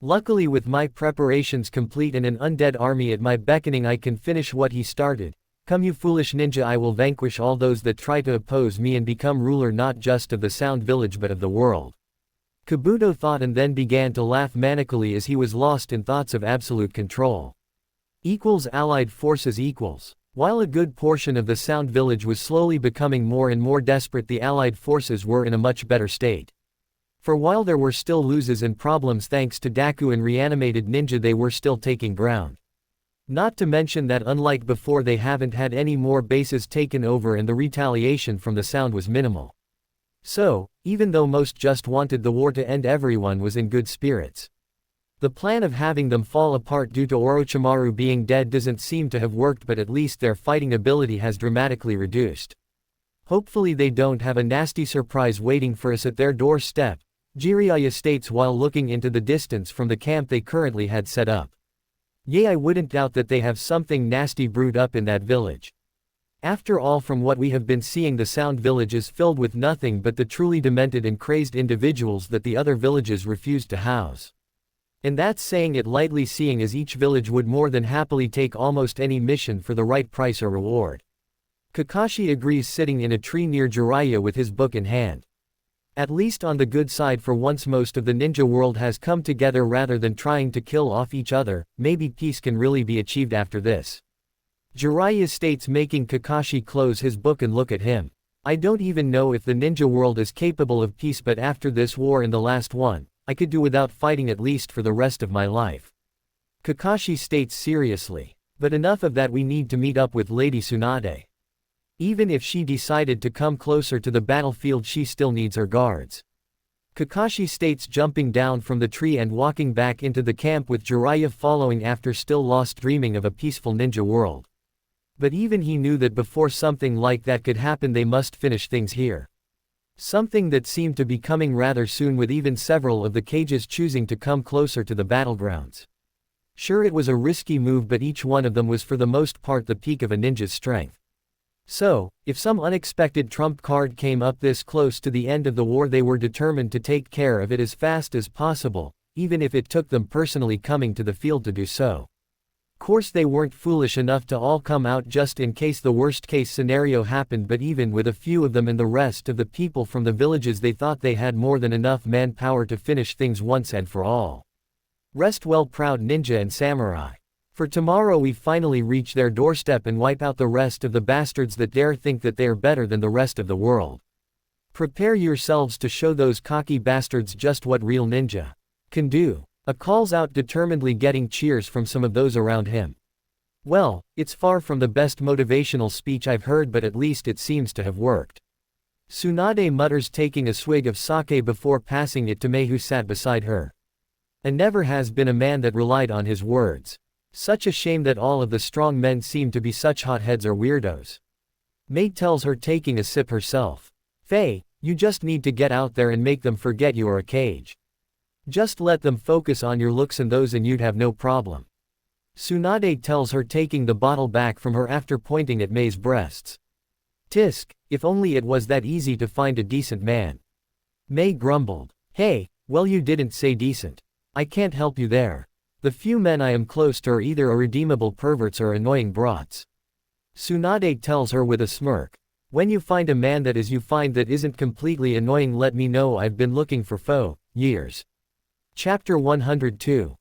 Luckily, with my preparations complete and an undead army at my beckoning, I can finish what he started. Come, you foolish ninja, I will vanquish all those that try to oppose me and become ruler not just of the Sound Village but of the world." Kabuto thought, and then began to laugh manically as he was lost in thoughts of absolute control. Allied forces equals. While a good portion of the Sound Village was slowly becoming more and more desperate, the Allied forces were in a much better state. For while there were still losses and problems thanks to Deku and reanimated ninja, they were still taking ground. Not to mention that unlike before, they haven't had any more bases taken over and the retaliation from the Sound was minimal. So, even though most just wanted the war to end, everyone was in good spirits. The plan of having them fall apart due to Orochimaru being dead doesn't seem to have worked, but at least their fighting ability has dramatically reduced. Hopefully they don't have a nasty surprise waiting for us at their doorstep, Jiraiya states while looking into the distance from the camp they currently had set up. Yeah, I wouldn't doubt that they have something nasty brewed up in that village. After all, from what we have been seeing, the Sound village is filled with nothing but the truly demented and crazed individuals that the other villages refused to house. And that's saying it lightly, seeing as each village would more than happily take almost any mission for the right price or reward. Kakashi agrees, sitting in a tree near Jiraiya with his book in hand. At least on the good side, for once most of the ninja world has come together rather than trying to kill off each other. Maybe peace can really be achieved after this. Jiraiya states, making Kakashi close his book and look at him. I don't even know if the ninja world is capable of peace, but after this war and the last one, I could do without fighting at least for the rest of my life. Kakashi states seriously. But enough of that, we need to meet up with Lady Tsunade. Even if she decided to come closer to the battlefield, she still needs her guards. Kakashi states, jumping down from the tree and walking back into the camp with Jiraiya following after, still lost, dreaming of a peaceful ninja world. But even he knew that before something like that could happen, they must finish things here. Something that seemed to be coming rather soon, with even several of the Kages choosing to come closer to the battlegrounds. Sure, it was a risky move, but each one of them was for the most part the peak of a ninja's strength. So, if some unexpected trump card came up this close to the end of the war, they were determined to take care of it as fast as possible, even if it took them personally coming to the field to do so. Course they weren't foolish enough to all come out just in case the worst case scenario happened, but even with a few of them and the rest of the people from the villages, they thought they had more than enough manpower to finish things once and for all. Rest well, proud ninja and samurai. For tomorrow we finally reach their doorstep and wipe out the rest of the bastards that dare think that they are better than the rest of the world. Prepare yourselves to show those cocky bastards just what real ninja can do. A calls out determinedly, getting cheers from some of those around him. Well, it's far from the best motivational speech I've heard, but at least it seems to have worked. Tsunade mutters, taking a swig of sake before passing it to Mei, who sat beside her. And never has been a man that relied on his words. Such a shame that all of the strong men seem to be such hotheads or weirdos. Mei tells her, taking a sip herself. Faye, you just need to get out there and make them forget you are a Kage. Just let them focus on your looks and those, and you'd have no problem. Tsunade tells her, taking the bottle back from her after pointing at Mei's breasts. Tisk, if only it was that easy to find a decent man. Mei grumbled. Hey, well, you didn't say decent. I can't help you there. The few men I am close to are either irredeemable perverts or annoying brats. Tsunade tells her with a smirk. When you find a man that is, you find that isn't completely annoying, let me know. I've been looking for years. Chapter 102.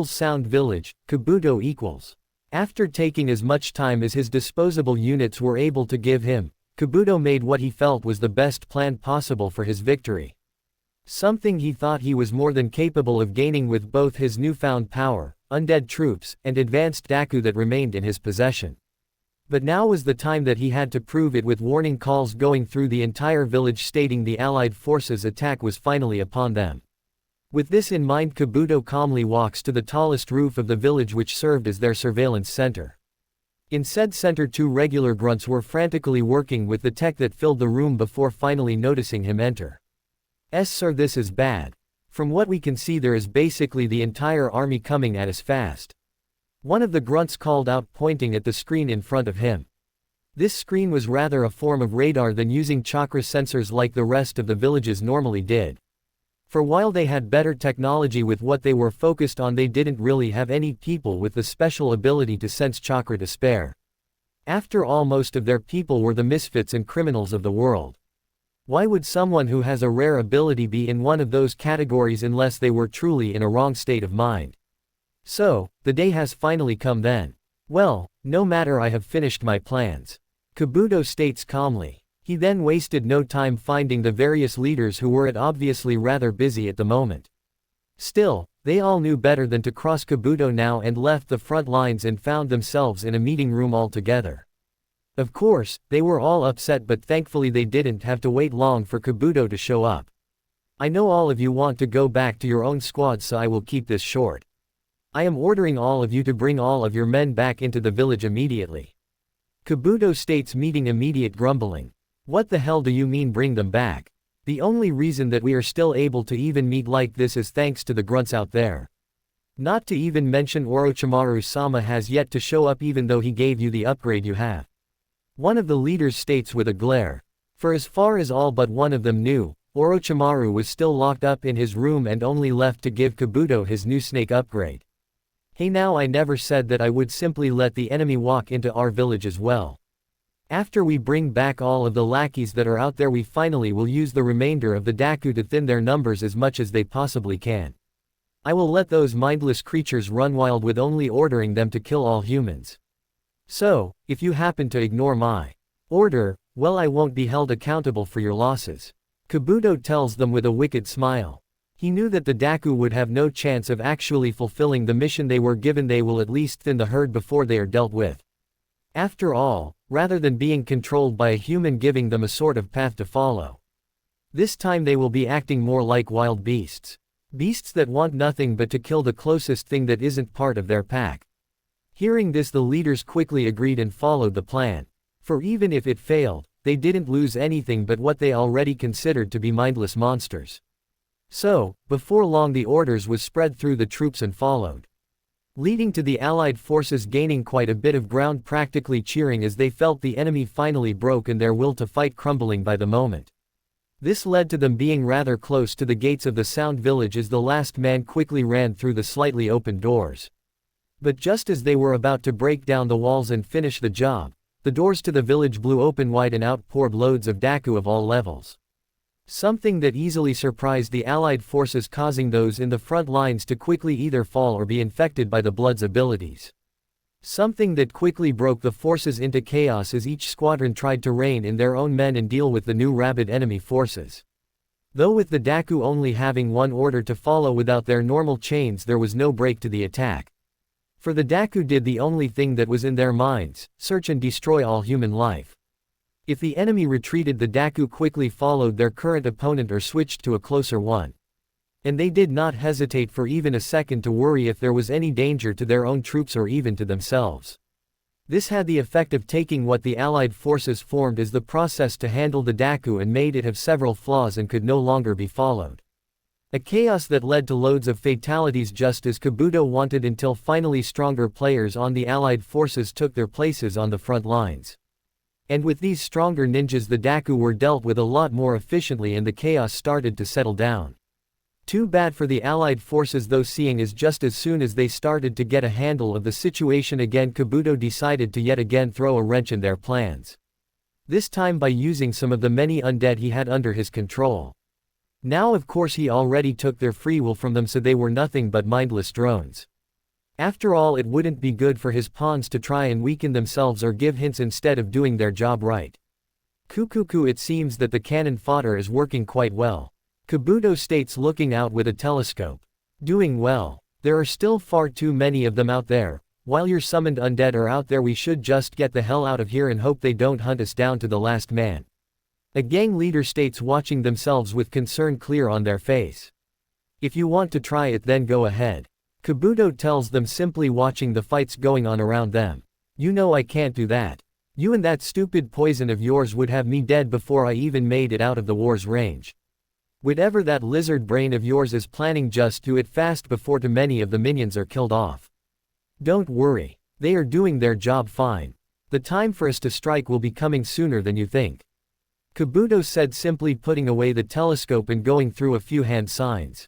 Sound Village, Kabuto. After taking as much time as his disposable units were able to give him, Kabuto made what he felt was the best plan possible for his victory. Something he thought he was more than capable of gaining with both his newfound power, undead troops, and advanced Deku that remained in his possession. But now was the time that he had to prove it, with warning calls going through the entire village stating the allied forces' attack was finally upon them. With this in mind, Kabuto calmly walks to the tallest roof of the village, which served as their surveillance center. In said center, 2 regular grunts were frantically working with the tech that filled the room before finally noticing him enter. Sir, this is bad. From what we can see, there is basically the entire army coming at us fast. One of the grunts called out, pointing at the screen in front of him. This screen was rather a form of radar than using chakra sensors like the rest of the villages normally did. For while they had better technology with what they were focused on, they didn't really have any people with the special ability to sense chakra to spare. After all, most of their people were the misfits and criminals of the world. Why would someone who has a rare ability be in one of those categories unless they were truly in a wrong state of mind? So, the day has finally come then. Well, no matter, I have finished my plans. Kabuto states calmly. He then wasted no time finding the various leaders who were obviously rather busy at the moment. Still, they all knew better than to cross Kabuto now and left the front lines and found themselves in a meeting room all together. Of course, they were all upset, but thankfully they didn't have to wait long for Kabuto to show up. I know all of you want to go back to your own squad, so I will keep this short. I am ordering all of you to bring all of your men back into the village immediately. Kabuto states, meeting immediate grumbling. What the hell do you mean bring them back? The only reason that we are still able to even meet like this is thanks to the grunts out there. Not to even mention Orochimaru-sama has yet to show up even though he gave you the upgrade you have. One of the leaders states with a glare. For as far as all but one of them knew, Orochimaru was still locked up in his room and only left to give Kabuto his new snake upgrade. Hey, now I never said that I would simply let the enemy walk into our village as well. After we bring back all of the lackeys that are out there, we finally will use the remainder of the Daku to thin their numbers as much as they possibly can. I will let those mindless creatures run wild with only ordering them to kill all humans. So, if you happen to ignore my order, well, I won't be held accountable for your losses. Kabuto tells them with a wicked smile. He knew that the Daku would have no chance of actually fulfilling the mission they were given. They will at least thin the herd before they are dealt with. After all, rather than being controlled by a human giving them a sort of path to follow, this time they will be acting more like wild beasts. Beasts that want nothing but to kill the closest thing that isn't part of their pack. Hearing this, the leaders quickly agreed and followed the plan. For even if it failed, they didn't lose anything but what they already considered to be mindless monsters. So, before long the orders was spread through the troops and followed, leading to the allied forces gaining quite a bit of ground, practically cheering as they felt the enemy finally broke and their will to fight crumbling by the moment. This led to them being rather close to the gates of the Sound Village as the last man quickly ran through the slightly open doors. But just as they were about to break down the walls and finish the job, the doors to the village blew open wide and out poured loads of Daku of all levels. Something that easily surprised the allied forces, causing those in the front lines to quickly either fall or be infected by the Blood's abilities. Something that quickly broke the forces into chaos as each squadron tried to rein in their own men and deal with the new rabid enemy forces. Though with the Daku only having one order to follow without their normal chains, there was no break to the attack. For the Daku did the only thing that was in their minds: search and destroy all human life. If the enemy retreated, the Daku quickly followed their current opponent or switched to a closer one. And they did not hesitate for even a second to worry if there was any danger to their own troops or even to themselves. This had the effect of taking what the allied forces formed as the process to handle the Daku and made it have several flaws and could no longer be followed. A chaos that led to loads of fatalities just as Kabuto wanted, until finally stronger players on the allied forces took their places on the front lines. And with these stronger ninjas, the Daku were dealt with a lot more efficiently and the chaos started to settle down. Too bad for the allied forces though, seeing as just as soon as they started to get a handle of the situation again, Kabuto decided to yet again throw a wrench in their plans. This time by using some of the many undead he had under his control. Now of course he already took their free will from them, so they were nothing but mindless drones. After all, it wouldn't be good for his pawns to try and weaken themselves or give hints instead of doing their job right. Kukuku, it seems that the cannon fodder is working quite well. Kabuto states, looking out with a telescope. Doing well. There are still far too many of them out there. While your summoned undead are out there, we should just get the hell out of here and hope they don't hunt us down to the last man. A gang leader states, watching themselves with concern clear on their face. If you want to try it, then go ahead. Kabuto tells them, simply watching the fights going on around them. You know I can't do that. You and that stupid poison of yours would have me dead before I even made it out of the war's range. Whatever that lizard brain of yours is planning, just do it fast before too many of the minions are killed off. Don't worry. They are doing their job fine. The time for us to strike will be coming sooner than you think. Kabuto said, simply putting away the telescope and going through a few hand signs.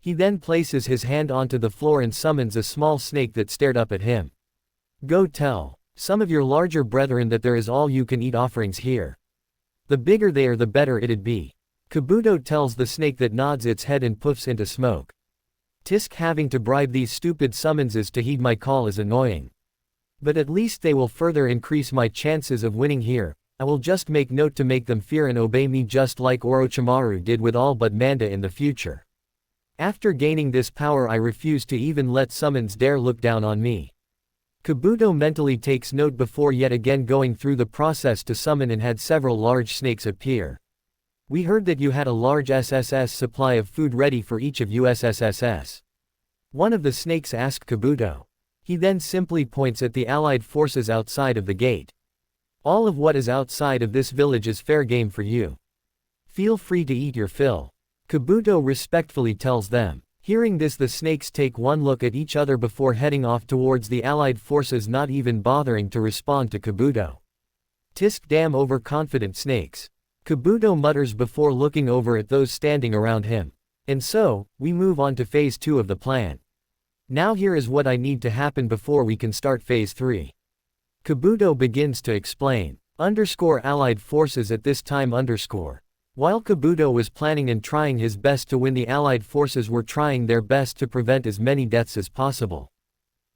He then places his hand onto the floor and summons a small snake that stared up at him. Go tell some of your larger brethren that there is all-you-can-eat offerings here. The bigger they are, the better it'd be. Kabuto tells the snake, that nods its head and puffs into smoke. Tisk, having to bribe these stupid summonses to heed my call is annoying. But at least they will further increase my chances of winning here. I will just make note to make them fear and obey me just like Orochimaru did with all but Manda in the future. After gaining this power I refuse to even let summons dare look down on me. Kabuto mentally takes note before yet again going through the process to summon and had several large snakes appear. We heard that you had a large SSS supply of food ready for each of you SSSS. One of the snakes asked Kabuto. He then simply points at the allied forces outside of the gate. All of what is outside of this village is fair game for you. Feel free to eat your fill. Kabuto respectfully tells them. Hearing this the snakes take one look at each other before heading off towards the allied forces, not even bothering to respond to Kabuto. Tisk damn overconfident snakes. Kabuto mutters before looking over at those standing around him. And so, we move on to phase 2 of the plan. Now here is what I need to happen before we can start phase 3. Kabuto begins to explain. Allied forces at this time . While Kabuto was planning and trying his best to win, the allied forces were trying their best to prevent as many deaths as possible.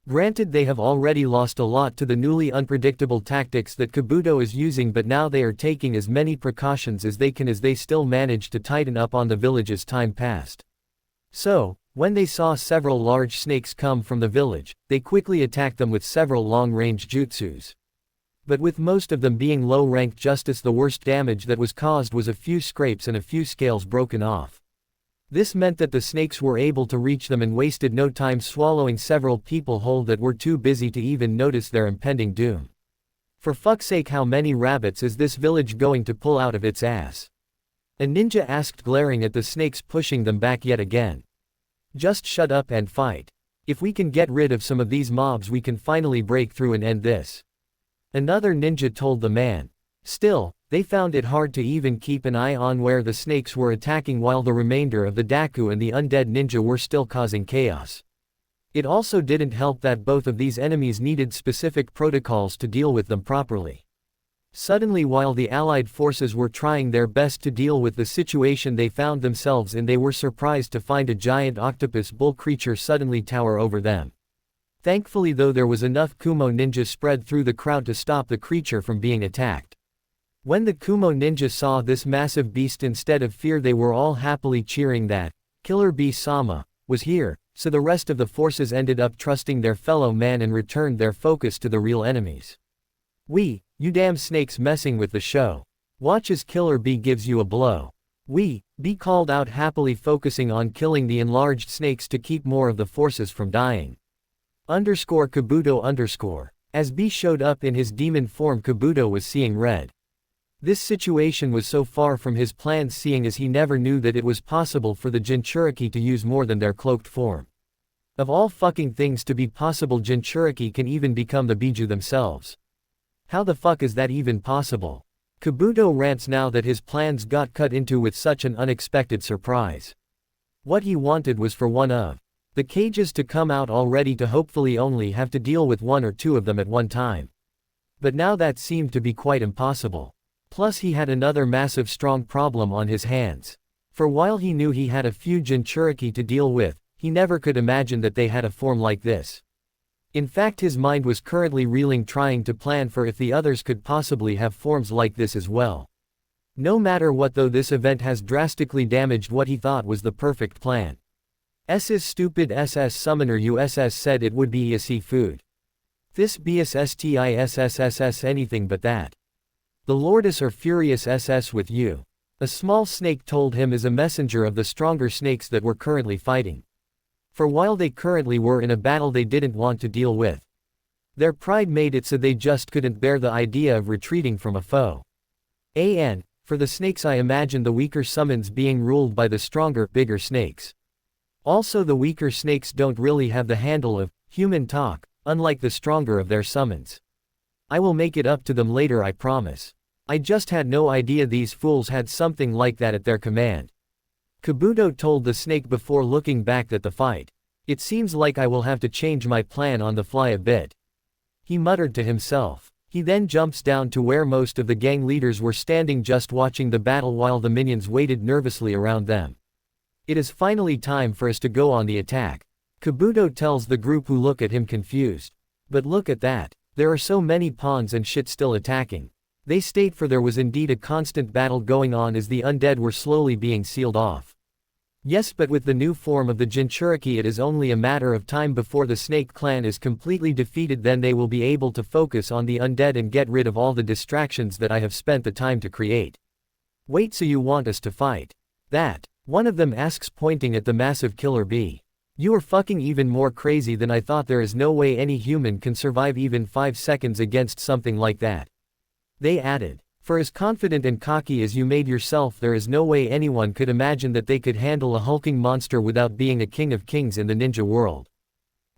Granted, they have already lost a lot to the newly unpredictable tactics that Kabuto is using, but now they are taking as many precautions as they can as they still manage to tighten up on the village as time passed. So, when they saw several large snakes come from the village, they quickly attacked them with several long-range jutsus. But with most of them being low-ranked justice, the worst damage that was caused was a few scrapes and a few scales broken off. This meant that the snakes were able to reach them and wasted no time swallowing several people whole that were too busy to even notice their impending doom. For fuck's sake, how many rabbits is this village going to pull out of its ass? A ninja asked, glaring at the snakes pushing them back yet again. Just shut up and fight. If we can get rid of some of these mobs we can finally break through and end this. Another ninja told the man. Still, they found it hard to even keep an eye on where the snakes were attacking while the remainder of the Daku and the undead ninja were still causing chaos. It also didn't help that both of these enemies needed specific protocols to deal with them properly. Suddenly, while the allied forces were trying their best to deal with the situation they found themselves in, they were surprised to find a giant octopus bull creature suddenly tower over them. Thankfully though, there was enough Kumo ninjas spread through the crowd to stop the creature from being attacked. When the Kumo ninja saw this massive beast, instead of fear they were all happily cheering that Killer Bee-sama was here, so the rest of the forces ended up trusting their fellow man and returned their focus to the real enemies. You damn snakes messing with the show. Watch as Killer Bee gives you a blow. Bee called out happily, focusing on killing the enlarged snakes to keep more of the forces from dying. Kabuto . As Bee showed up in his demon form, Kabuto was seeing red. This situation was so far from his plans, seeing as he never knew that it was possible for the Jinchuriki to use more than their cloaked form. Of all fucking things to be possible, Jinchuriki can even become the Biju themselves. How the fuck is that even possible? Kabuto rants now that his plans got cut into with such an unexpected surprise. What he wanted was for one of the cages to come out already to hopefully only have to deal with one or two of them at one time. But now that seemed to be quite impossible. Plus he had another massive strong problem on his hands. For while he knew he had a few Jinchuriki to deal with, he never could imagine that they had a form like this. In fact, his mind was currently reeling, trying to plan for if the others could possibly have forms like this as well. No matter what though, this event has drastically damaged what he thought was the perfect plan. S's stupid SS summoner USS said it would be a seafood. This BSSTISSSS anything but that. The Lordess are furious SS with you. A small snake told him as a messenger of the stronger snakes that were currently fighting. For while they currently were in a battle they didn't want to deal with. Their pride made it so they just couldn't bear the idea of retreating from a foe. For the snakes, I imagine the weaker summons being ruled by the stronger, bigger snakes. Also the weaker snakes don't really have the handle of human talk, unlike the stronger of their summons. I will make it up to them later, I promise. I just had no idea these fools had something like that at their command. Kabuto told the snake before looking back at the fight. It seems like I will have to change my plan on the fly a bit. He muttered to himself. He then jumps down to where most of the gang leaders were standing, just watching the battle while the minions waited nervously around them. It is finally time for us to go on the attack. Kabuto tells the group, who look at him confused. But look at that. There are so many pawns and shit still attacking. They state for there was indeed a constant battle going on as the undead were slowly being sealed off. Yes, but with the new form of the Jinchuriki it is only a matter of time before the Snake Clan is completely defeated, then they will be able to focus on the undead and get rid of all the distractions that I have spent the time to create. Wait, so you want us to fight? That? One of them asks, pointing at the massive killer bee. You are fucking even more crazy than I thought. There is no way any human can survive even 5 seconds against something like that. They added. For as confident and cocky as you made yourself, there is no way anyone could imagine that they could handle a hulking monster without being a king of kings in the ninja world.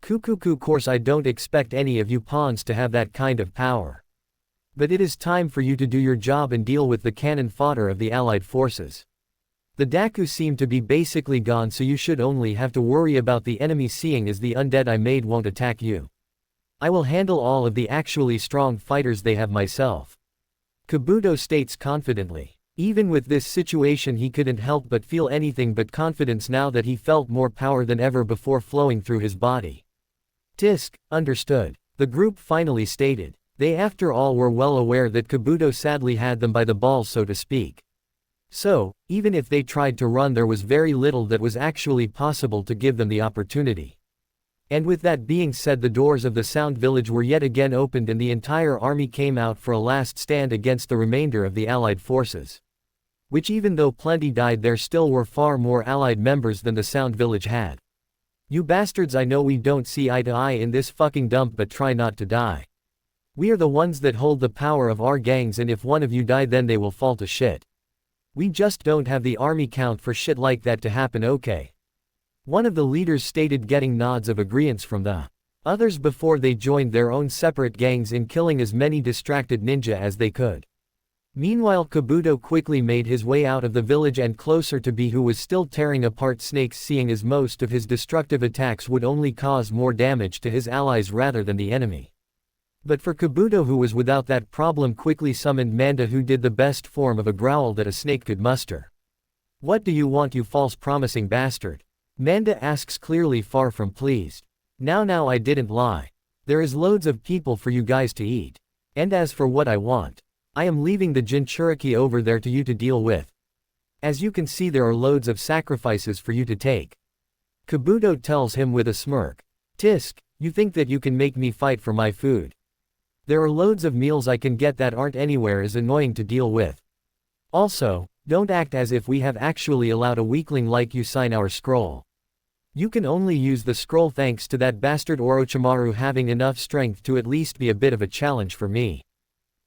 Kukuku, course I don't expect any of you pawns to have that kind of power. But it is time for you to do your job and deal with the cannon fodder of the allied forces. The Daku seem to be basically gone, so you should only have to worry about the enemy, seeing as the undead I made won't attack you. I will handle all of the actually strong fighters they have myself. Kabuto states confidently. Even with this situation he couldn't help but feel anything but confidence now that he felt more power than ever before flowing through his body. Tisk, understood. The group finally stated. They after all were well aware that Kabuto sadly had them by the balls, so to speak. So, even if they tried to run, there was very little that was actually possible to give them the opportunity. And with that being said, the doors of the Sound Village were yet again opened and the entire army came out for a last stand against the remainder of the allied forces. Which, even though plenty died, there still were far more allied members than the Sound Village had. You bastards, I know we don't see eye to eye in this fucking dump, but try not to die. We are the ones that hold the power of our gangs, and if one of you die then they will fall to shit. We just don't have the army count for shit like that to happen, okay? One of the leaders stated, getting nods of agreeance from the others before they joined their own separate gangs in killing as many distracted ninja as they could. Meanwhile, Kabuto quickly made his way out of the village and closer to B, who was still tearing apart snakes, seeing as most of his destructive attacks would only cause more damage to his allies rather than the enemy. But for Kabuto, who was without that problem, quickly summoned Manda, who did the best form of a growl that a snake could muster. What do you want, you false promising bastard? Manda asks, clearly far from pleased. Now I didn't lie. There is loads of people for you guys to eat. And as for what I want, I am leaving the Jinchuriki over there to you to deal with. As you can see, there are loads of sacrifices for you to take. Kabuto tells him with a smirk. Tisk, you think that you can make me fight for my food? There are loads of meals I can get that aren't anywhere as annoying to deal with. Also, don't act as if we have actually allowed a weakling like you sign our scroll. You can only use the scroll thanks to that bastard Orochimaru having enough strength to at least be a bit of a challenge for me.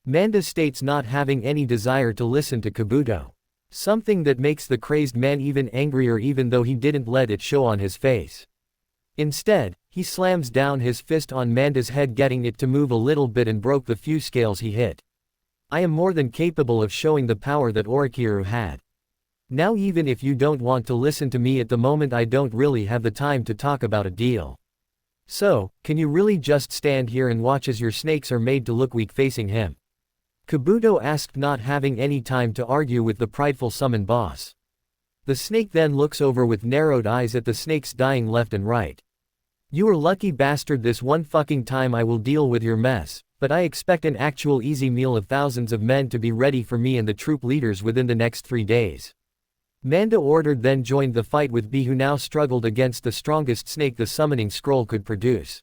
Manda states, not having any desire to listen to Kabuto. Something that makes the crazed man even angrier, even though he didn't let it show on his face. Instead, he slams down his fist on Manda's head, getting it to move a little bit and broke the few scales he hit. I am more than capable of showing the power that Orochimaru had. Now, even if you don't want to listen to me at the moment, I don't really have the time to talk about a deal. So, can you really just stand here and watch as your snakes are made to look weak facing him? Kabuto asked, not having any time to argue with the prideful summon boss. The snake then looks over with narrowed eyes at the snakes dying left and right. You are lucky, bastard, this one fucking time I will deal with your mess, but I expect an actual easy meal of thousands of men to be ready for me and the troop leaders within the next 3 days. Manda ordered, then joined the fight with B, who now struggled against the strongest snake the summoning scroll could produce.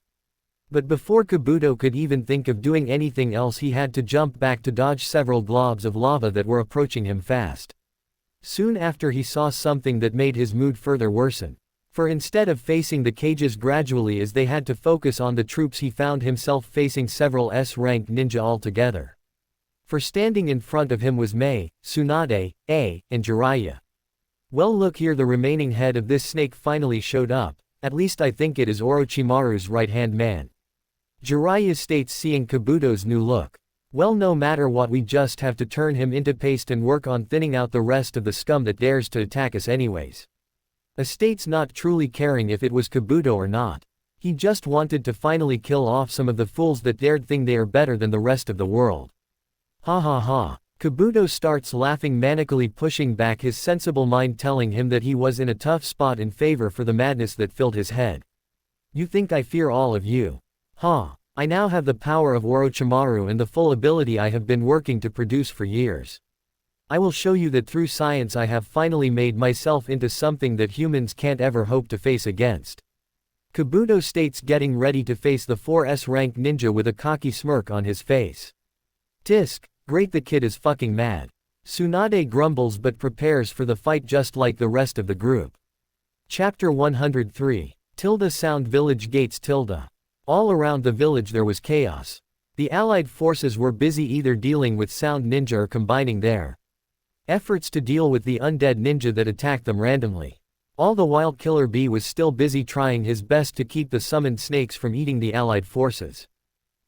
But before Kabuto could even think of doing anything else, he had to jump back to dodge several globs of lava that were approaching him fast. Soon after, he saw something that made his mood further worsen. For instead of facing the cages gradually as they had to focus on the troops, he found himself facing several S-rank ninja altogether. For standing in front of him was Mei, Tsunade, and Jiraiya. Well, look here, the remaining head of this snake finally showed up. At least I think it is Orochimaru's right-hand man. Jiraiya states, seeing Kabuto's new look. Well, no matter what, we just have to turn him into paste and work on thinning out the rest of the scum that dares to attack us anyways. States, not truly caring if it was Kabuto or not. He just wanted to finally kill off some of the fools that dared think they are better than the rest of the world. Ha ha ha. Kabuto starts laughing manically, pushing back his sensible mind, telling him that he was in a tough spot in favor for the madness that filled his head. You think I fear all of you? Huh. I now have the power of Orochimaru and the full ability I have been working to produce for years. I will show you that through science I have finally made myself into something that humans can't ever hope to face against. Kabuto states, getting ready to face the 4S rank ninja with a cocky smirk on his face. Tisk, great, the kid is fucking mad. Tsunade grumbles but prepares for the fight just like the rest of the group. Chapter 103. Sound Village Gates. All around the village there was chaos. The allied forces were busy either dealing with Sound Ninja or combining their efforts to deal with the undead ninja that attacked them randomly. All the while Killer Bee was still busy trying his best to keep the summoned snakes from eating the allied forces.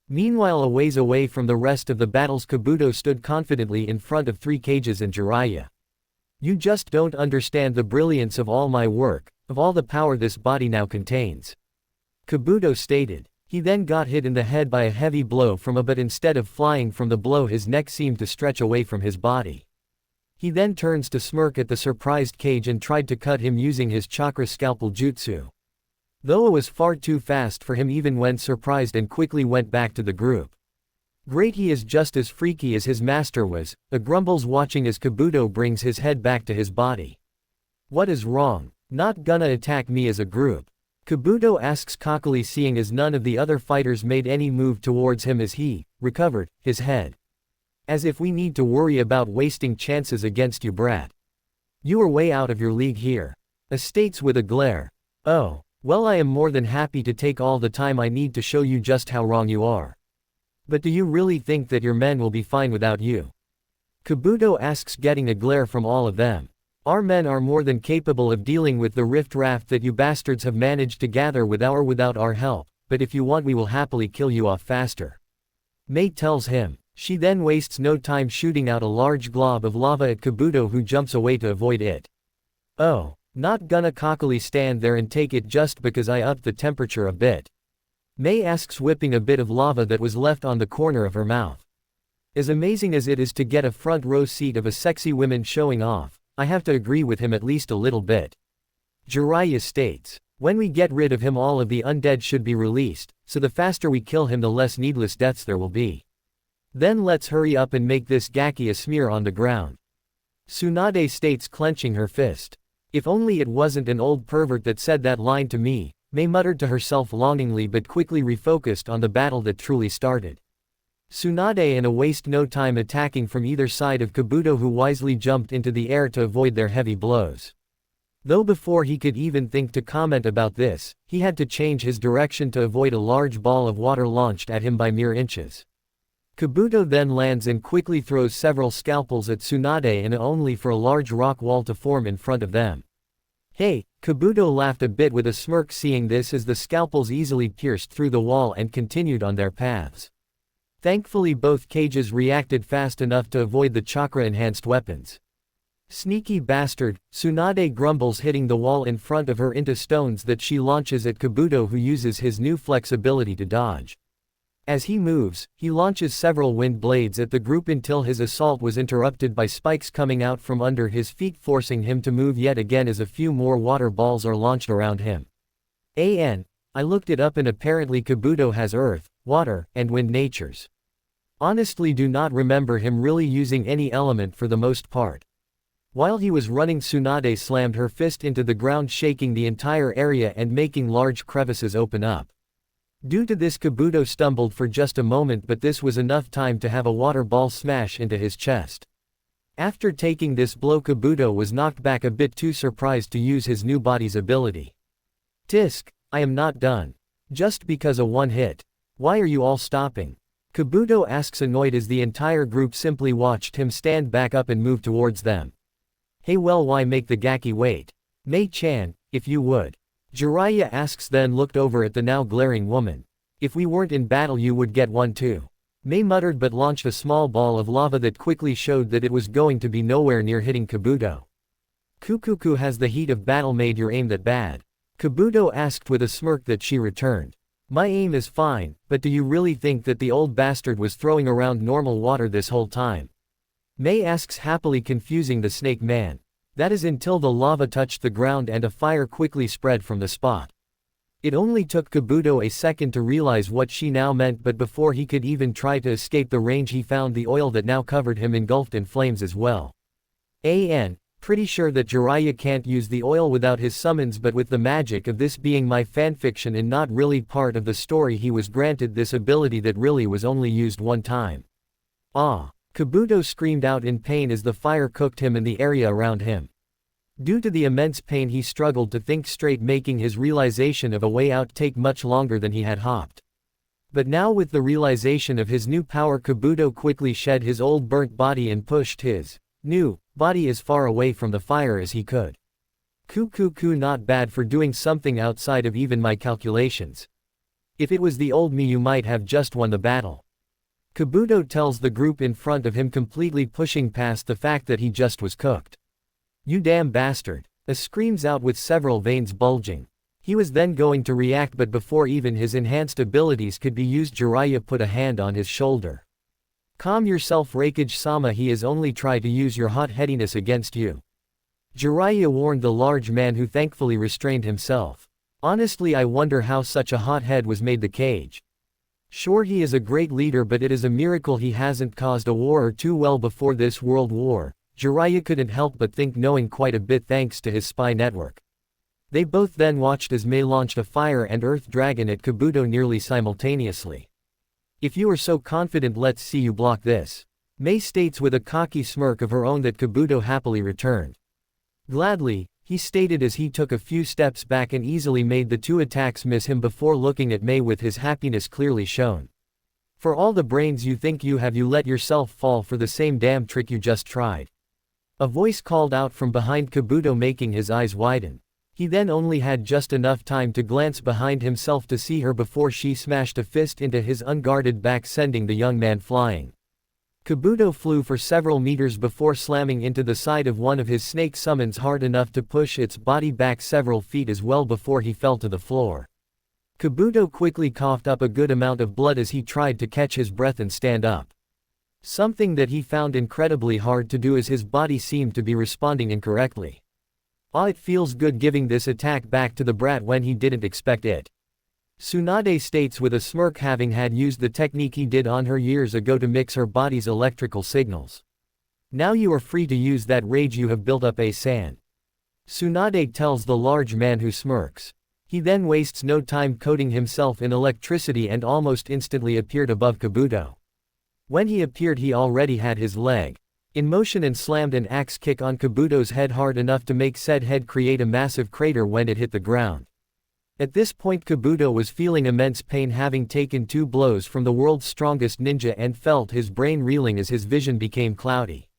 Meanwhile, a ways away from the rest of the battles, Kabuto stood confidently in front of 3 Kages and Jiraiya. You just don't understand the brilliance of all my work, of all the power this body now contains. Kabuto stated. He then got hit in the head by a heavy blow from but instead of flying from the blow his neck seemed to stretch away from his body. He then turns to smirk at the surprised Kage and tried to cut him using his Chakra scalpel jutsu. Though it was far too fast for him even when surprised and quickly went back to the group. Great, he is just as freaky as his master was, grumbles watching as Kabuto brings his head back to his body. What is wrong? Not gonna attack me as a group? Kabuto asks cockily, seeing as none of the other fighters made any move towards him as he recovered his head. As if we need to worry about wasting chances against you, brat. You are way out of your league here. States with a glare. Oh, well, I am more than happy to take all the time I need to show you just how wrong you are. But do you really think that your men will be fine without you? Kabuto asks, getting a glare from all of them. Our men are more than capable of dealing with the rift raft that you bastards have managed to gather without our help, but if you want we will happily kill you off faster. Mei tells him. She then wastes no time shooting out a large glob of lava at Kabuto, who jumps away to avoid it. Oh, not gonna cockily stand there and take it just because I upped the temperature a bit. Mei asks, whipping a bit of lava that was left on the corner of her mouth. As amazing as it is to get a front row seat of a sexy woman showing off, I have to agree with him at least a little bit. Jiraiya states. When we get rid of him all of the undead should be released, so the faster we kill him the less needless deaths there will be. Then let's hurry up and make this Gaki a smear on the ground. Tsunade states, clenching her fist. If only it wasn't an old pervert that said that line to me, Mei muttered to herself longingly but quickly refocused on the battle that truly started. Tsunade and waste no time attacking from either side of Kabuto, who wisely jumped into the air to avoid their heavy blows. Though before he could even think to comment about this, he had to change his direction to avoid a large ball of water launched at him by mere inches. Kabuto then lands and quickly throws several scalpels at Tsunade and only for a large rock wall to form in front of them. Hey, Kabuto laughed a bit with a smirk seeing this as the scalpels easily pierced through the wall and continued on their paths. Thankfully both Kages reacted fast enough to avoid the chakra-enhanced weapons. Sneaky bastard, Tsunade grumbles, hitting the wall in front of her into stones that she launches at Kabuto, who uses his new flexibility to dodge. As he moves, he launches several wind blades at the group until his assault was interrupted by spikes coming out from under his feet, forcing him to move yet again as a few more water balls are launched around him. I looked it up and apparently Kabuto has earth, water, and wind natures. Honestly do not remember him really using any element for the most part. While he was running, Tsunade slammed her fist into the ground, shaking the entire area and making large crevices open up. Due to this, Kabuto stumbled for just a moment, but this was enough time to have a water ball smash into his chest. After taking this blow, Kabuto was knocked back a bit, too surprised to use his new body's ability. Tisk, I am not done. Just because of one hit. Why are you all stopping? Kabuto asks, annoyed as the entire group simply watched him stand back up and move towards them. Hey, well, why make the Gaki wait? Mei-chan, if you would. Jiraiya asks, then looked over at the now glaring woman. If we weren't in battle you would get one too. Mei muttered but launched a small ball of lava that quickly showed that it was going to be nowhere near hitting Kabuto. Kukuku, has the heat of battle made your aim that bad? Kabuto asked with a smirk that she returned. My aim is fine, but do you really think that the old bastard was throwing around normal water this whole time? Mei asks, happily, confusing the snake man. That is until the lava touched the ground and a fire quickly spread from the spot. It only took Kabuto a second to realize what she now meant, but before he could even try to escape the range he found the oil that now covered him engulfed in flames as well. Pretty sure that Jiraiya can't use the oil without his summons, but with the magic of this being my fanfiction and not really part of the story, he was granted this ability that really was only used one time. Ah! Kabuto screamed out in pain as the fire cooked him and the area around him. Due to the immense pain he struggled to think straight, making his realization of a way out take much longer than he had hoped. But now with the realization of his new power, Kabuto quickly shed his old burnt body and pushed his new body as far away from the fire as he could. Not bad for doing something outside of even my calculations. If it was the old me, you might have just won the battle. Kabuto tells the group in front of him, completely pushing past the fact that he just was cooked. You damn bastard! Screams out with several veins bulging. He was then going to react, but before even his enhanced abilities could be used, Jiraiya put a hand on his shoulder. Calm yourself, Raikage-sama, he has only tried to use your hot-headiness against you. Jiraiya warned the large man, who thankfully restrained himself. Honestly, I wonder how such a hot head was made the Kage. Sure, he is a great leader, but it is a miracle he hasn't caused a war or two well before this world war. Jiraiya couldn't help but think, knowing quite a bit thanks to his spy network. They both then watched as Mei launched a fire and earth dragon at Kabuto nearly simultaneously. If you are so confident, let's see you block this. Mei states with a cocky smirk of her own that Kabuto happily returned. Gladly, he stated as he took a few steps back and easily made the two attacks miss him before looking at Mei with his happiness clearly shown. For all the brains you think you have, you let yourself fall for the same damn trick you just tried. A voice called out from behind Kabuto, making his eyes widen. He then only had just enough time to glance behind himself to see her before she smashed a fist into his unguarded back, sending the young man flying. Kabuto flew for several meters before slamming into the side of one of his snake summons hard enough to push its body back several feet as well before he fell to the floor. Kabuto quickly coughed up a good amount of blood as he tried to catch his breath and stand up. Something that he found incredibly hard to do as his body seemed to be responding incorrectly. It feels good giving this attack back to the brat when he didn't expect it. Tsunade states with a smirk, having had used the technique he did on her years ago to mix her body's electrical signals. Now you are free to use that rage you have built up, San. Tsunade tells the large man, who smirks. He then wastes no time coating himself in electricity and almost instantly appeared above Kabuto. When he appeared, he already had his leg in motion and slammed an axe kick on Kabuto's head hard enough to make said head create a massive crater when it hit the ground. At this point, Kabuto was feeling immense pain, having taken 2 blows from the world's strongest ninja, and felt his brain reeling as his vision became cloudy.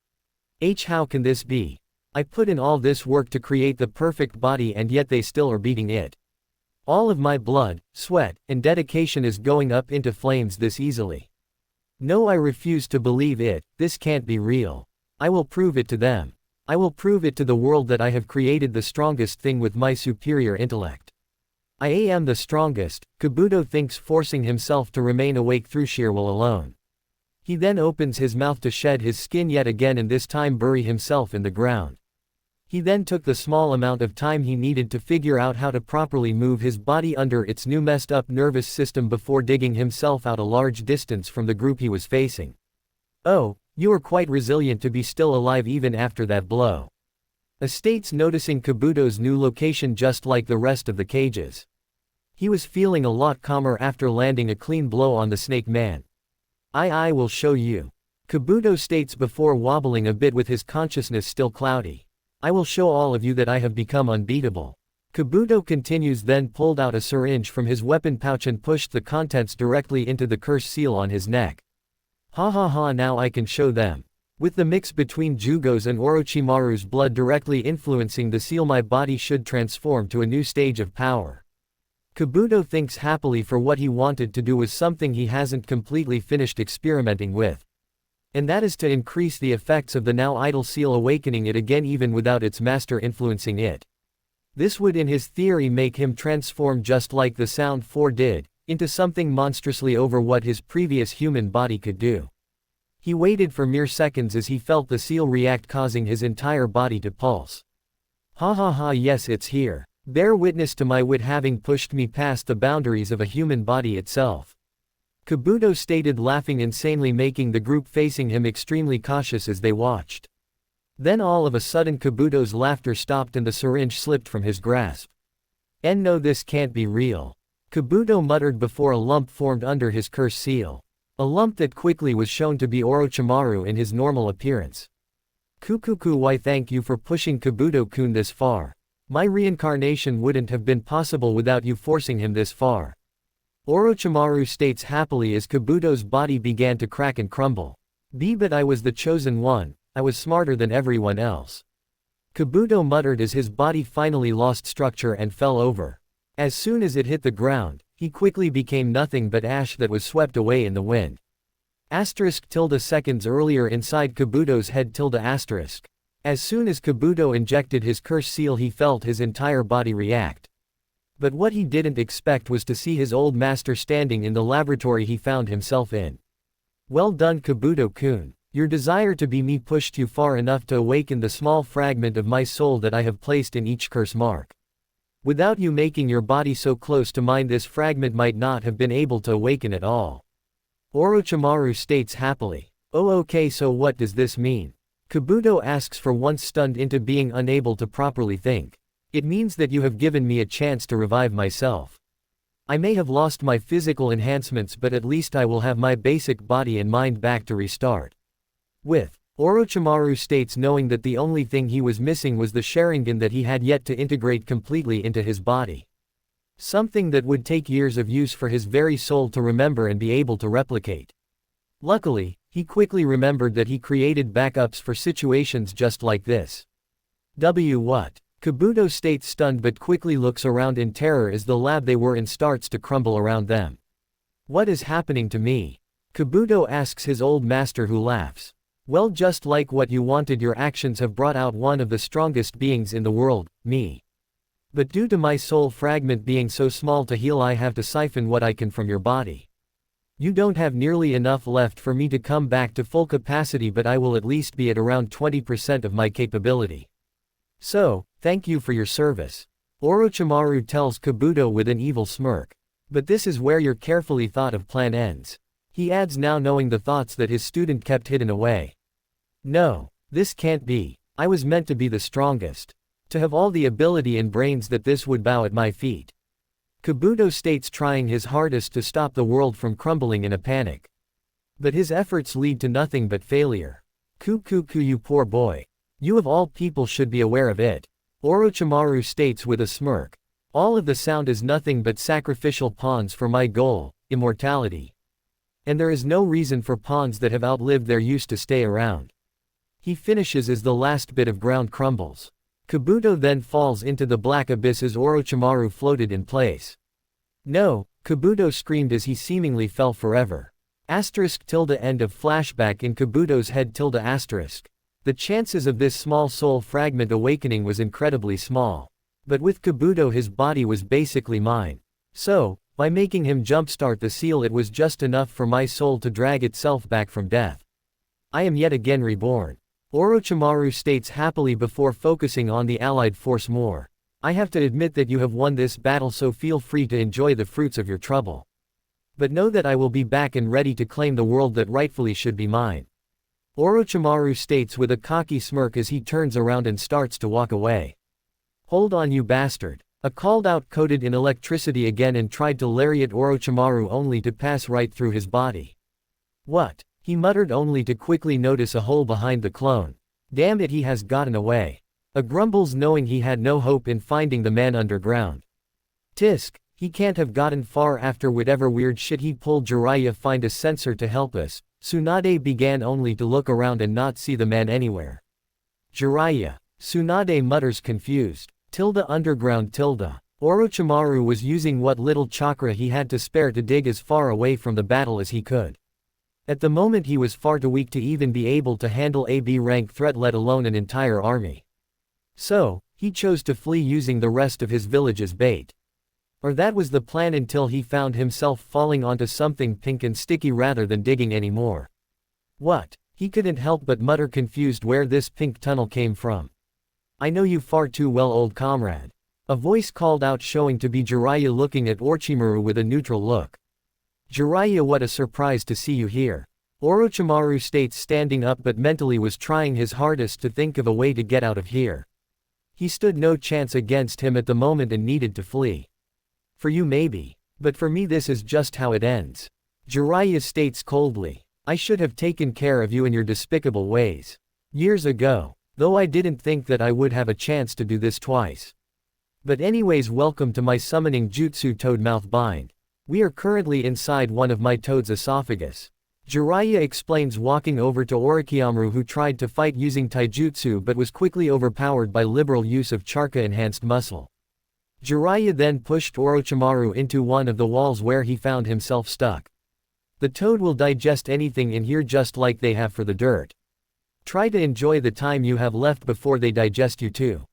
How can this be? I put in all this work to create the perfect body, and yet they still are beating it. All of my blood, sweat, and dedication is going up into flames this easily. No, I refuse to believe it. This can't be real. I will prove it to them. I will prove it to the world that I have created the strongest thing with my superior intellect. I am the strongest, Kabuto thinks, forcing himself to remain awake through sheer will alone. He then opens his mouth to shed his skin yet again, and this time bury himself in the ground. He then took the small amount of time he needed to figure out how to properly move his body under its new messed up nervous system before digging himself out a large distance from the group he was facing. Oh, you are quite resilient to be still alive even after that blow. States, noticing Kabuto's new location just like the rest of the cages. He was feeling a lot calmer after landing a clean blow on the snake man. I will show you. Kabuto states before wobbling a bit with his consciousness still cloudy. I will show all of you that I have become unbeatable. Kabuto continues, then pulled out a syringe from his weapon pouch and pushed the contents directly into the curse seal on his neck. Ha ha ha, now I can show them. With the mix between Jugo's and Orochimaru's blood directly influencing the seal, my body should transform to a new stage of power. Kabuto thinks happily, for what he wanted to do was something he hasn't completely finished experimenting with. And that is to increase the effects of the now idle seal, awakening it again even without its master influencing it. This would in his theory make him transform just like the Sound 4 did, into something monstrously over what his previous human body could do. He waited for mere seconds as he felt the seal react, causing his entire body to pulse. Ha ha ha, yes, it's here. Bear witness to my wit having pushed me past the boundaries of a human body itself. Kabuto stated, laughing insanely, making the group facing him extremely cautious as they watched. Then all of a sudden Kabuto's laughter stopped and the syringe slipped from his grasp. No, this can't be real. Kabuto muttered before a lump formed under his curse seal. A lump that quickly was shown to be Orochimaru in his normal appearance. Kukuku, why thank you for pushing Kabuto-kun this far. My reincarnation wouldn't have been possible without you forcing him this far. Orochimaru states happily as Kabuto's body began to crack and crumble. But I was the chosen one, I was smarter than everyone else. Kabuto muttered as his body finally lost structure and fell over. As soon as it hit the ground, he quickly became nothing but ash that was swept away in the wind. Seconds earlier inside Kabuto's head ***. As soon as Kabuto injected his curse seal he felt his entire body react. But what he didn't expect was to see his old master standing in the laboratory he found himself in. Well done Kabuto-kun. Your desire to be me pushed you far enough to awaken the small fragment of my soul that I have placed in each curse mark. Without you making your body so close to mine, this fragment might not have been able to awaken at all. Orochimaru states happily. Oh, okay, so what does this mean? Kabuto asks, for once stunned into being unable to properly think. It means that you have given me a chance to revive myself. I may have lost my physical enhancements, but at least I will have my basic body and mind back to restart. With Orochimaru states, knowing that the only thing he was missing was the Sharingan that he had yet to integrate completely into his body. Something that would take years of use for his very soul to remember and be able to replicate. Luckily, he quickly remembered that he created backups for situations just like this. What? Kabuto states, stunned, but quickly looks around in terror as the lab they were in starts to crumble around them. What is happening to me? Kabuto asks his old master, who laughs. Well, just like what you wanted, your actions have brought out one of the strongest beings in the world, me. But due to my soul fragment being so small to heal, I have to siphon what I can from your body. You don't have nearly enough left for me to come back to full capacity, but I will at least be at around 20% of my capability. So, thank you for your service. Orochimaru tells Kabuto with an evil smirk. But this is where your carefully thought of plan ends. He adds, now knowing the thoughts that his student kept hidden away. No, this can't be. I was meant to be the strongest. To have all the ability and brains that this would bow at my feet. Kabuto states, trying his hardest to stop the world from crumbling in a panic. But his efforts lead to nothing but failure. Kukuku, you poor boy. You of all people should be aware of it. Orochimaru states with a smirk. All of the sound is nothing but sacrificial pawns for my goal, immortality. And there is no reason for pawns that have outlived their use to stay around. He finishes as the last bit of ground crumbles. Kabuto then falls into the black abyss as Orochimaru floated in place. No, Kabuto screamed as he seemingly fell forever. End of flashback in Kabuto's head. The chances of this small soul fragment awakening was incredibly small. But with Kabuto, his body was basically mine. So, by making him jumpstart the seal, it was just enough for my soul to drag itself back from death. I am yet again reborn. Orochimaru states happily before focusing on the allied force more. I have to admit that you have won this battle, so feel free to enjoy the fruits of your trouble. But know that I will be back and ready to claim the world that rightfully should be mine. Orochimaru states with a cocky smirk as he turns around and starts to walk away. Hold on, you bastard. A called out coated in electricity again and tried to lariat Orochimaru, only to pass right through his body. What? He muttered, only to quickly notice a hole behind the clone. Damn it, he has gotten away. A grumbles, knowing he had no hope in finding the man underground. Tisk, he can't have gotten far after whatever weird shit he pulled. Jiraiya, find a sensor to help us. Tsunade began, only to look around and not see the man anywhere. Jiraiya. Tsunade mutters, confused. Underground. Orochimaru was using what little chakra he had to spare to dig as far away from the battle as he could. At the moment he was far too weak to even be able to handle a B rank threat, let alone an entire army. So, he chose to flee using the rest of his village as bait. Or that was the plan, until he found himself falling onto something pink and sticky rather than digging anymore. What? He couldn't help but mutter, confused, where this pink tunnel came from. I know you far too well, old comrade. A voice called out, showing to be Jiraiya looking at Orochimaru with a neutral look. Jiraiya, what a surprise to see you here. Orochimaru states, standing up, but mentally was trying his hardest to think of a way to get out of here. He stood no chance against him at the moment and needed to flee. For you maybe. But for me this is just how it ends. Jiraiya states coldly. I should have taken care of you in your despicable ways. Years ago. Though I didn't think that I would have a chance to do this twice. But anyways, welcome to my summoning jutsu Toadmouth Bind. We are currently inside one of my toad's esophagus. Jiraiya explains, walking over to Orochimaru, who tried to fight using taijutsu but was quickly overpowered by liberal use of Chakra enhanced muscle. Jiraiya then pushed Orochimaru into one of the walls where he found himself stuck. The toad will digest anything in here just like they have for the dirt. Try to enjoy the time you have left before they digest you too.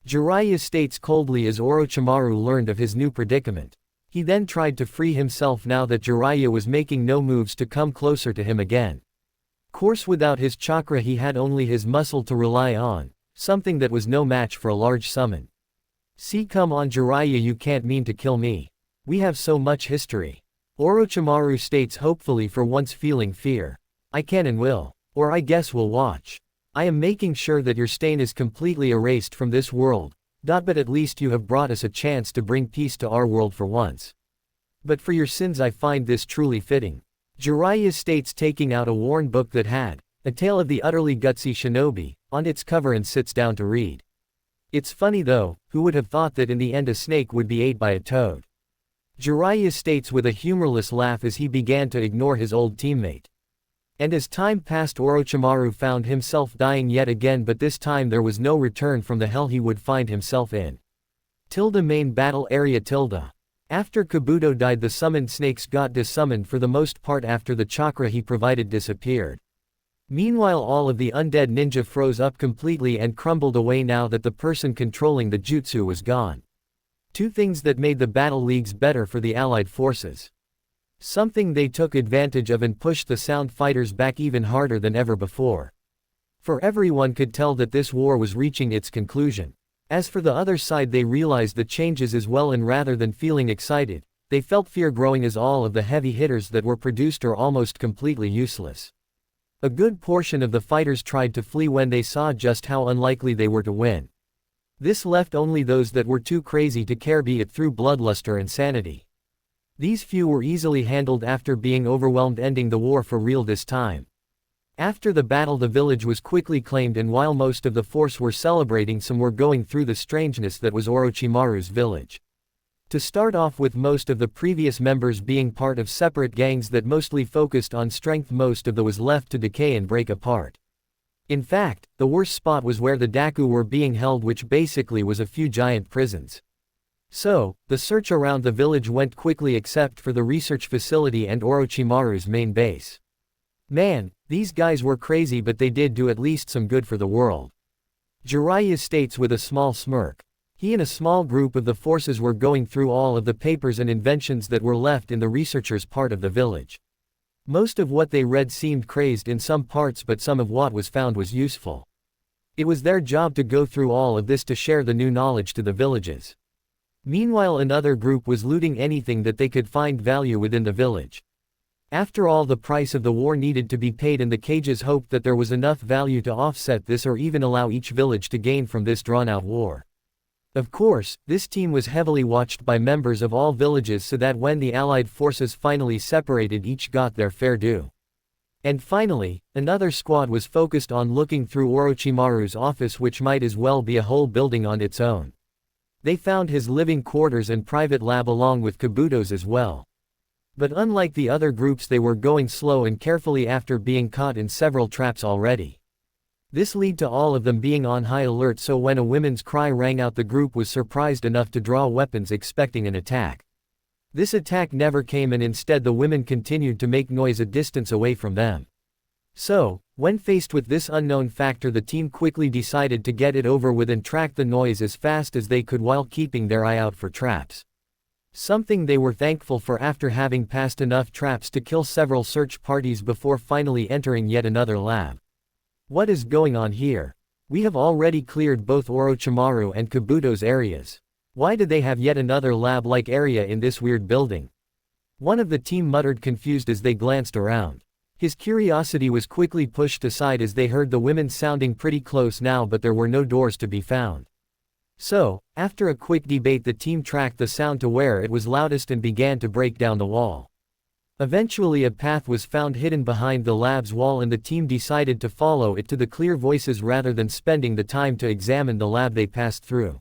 Jiraiya states coldly as Orochimaru learned of his new predicament. He then tried to free himself now that Jiraiya was making no moves to come closer to him again. Course, without his chakra he had only his muscle to rely on, something that was no match for a large summon. See, come on Jiraiya, you can't mean to kill me. We have so much history. Orochimaru states hopefully, for once feeling fear. I can and will. Or I guess we'll watch. I am making sure that your stain is completely erased from this world. But at least you have brought us a chance to bring peace to our world for once. But for your sins I find this truly fitting. Jiraiya states, taking out a worn book that had A Tale of the Utterly Gutsy Shinobi on its cover, and sits down to read. It's funny though, who would have thought that in the end a snake would be ate by a toad? Jiraiya states with a humorless laugh as he began to ignore his old teammate. And as time passed, Orochimaru found himself dying yet again, but this time there was no return from the hell he would find himself in. Main battle area. After Kabuto died, the summoned snakes got dissummoned for the most part after the chakra he provided disappeared. Meanwhile, all of the undead ninja froze up completely and crumbled away now that the person controlling the jutsu was gone. Two things that made the battle leagues better for the allied forces. Something they took advantage of and pushed the sound fighters back even harder than ever before. For everyone could tell that this war was reaching its conclusion. As for the other side, they realized the changes as well, and rather than feeling excited, they felt fear growing as all of the heavy hitters that were produced are almost completely useless. A good portion of the fighters tried to flee when they saw just how unlikely they were to win. This left only those that were too crazy to care, be it through bloodlust or insanity. These few were easily handled after being overwhelmed, ending the war for real this time. After the battle, the village was quickly claimed, and while most of the force were celebrating, some were going through the strangeness that was Orochimaru's village. To start off with, most of the previous members being part of separate gangs that mostly focused on strength, most of the was left to decay and break apart. In fact, the worst spot was where the Daku were being held, which basically was a few giant prisons. So, the search around the village went quickly except for the research facility and Orochimaru's main base. Man, these guys were crazy, but they did do at least some good for the world. Jiraiya states with a small smirk. He and a small group of the forces were going through all of the papers and inventions that were left in the researchers' part of the village. Most of what they read seemed crazed in some parts, but some of what was found was useful. It was their job to go through all of this to share the new knowledge to the villages. Meanwhile, another group was looting anything that they could find value within the village. After all, the price of the war needed to be paid, and the Kages hoped that there was enough value to offset this or even allow each village to gain from this drawn-out war. Of course, this team was heavily watched by members of all villages so that when the allied forces finally separated, each got their fair due. And finally, another squad was focused on looking through Orochimaru's office, which might as well be a whole building on its own. They found his living quarters and private lab along with Kabuto's as well. But unlike the other groups, they were going slow and carefully after being caught in several traps already. This led to all of them being on high alert, so when a woman's cry rang out, the group was surprised enough to draw weapons expecting an attack. This attack never came, and instead the women continued to make noise a distance away from them. So, when faced with this unknown factor, the team quickly decided to get it over with and track the noise as fast as they could while keeping their eye out for traps. Something they were thankful for after having passed enough traps to kill several search parties before finally entering yet another lab. What is going on here? We have already cleared both Orochimaru and Kabuto's areas. Why do they have yet another lab-like area in this weird building? One of the team muttered confused as they glanced around. His curiosity was quickly pushed aside as they heard the women sounding pretty close now, but there were no doors to be found. So, after a quick debate, the team tracked the sound to where it was loudest and began to break down the wall. Eventually a path was found hidden behind the lab's wall, and the team decided to follow it to the clear voices rather than spending the time to examine the lab they passed through.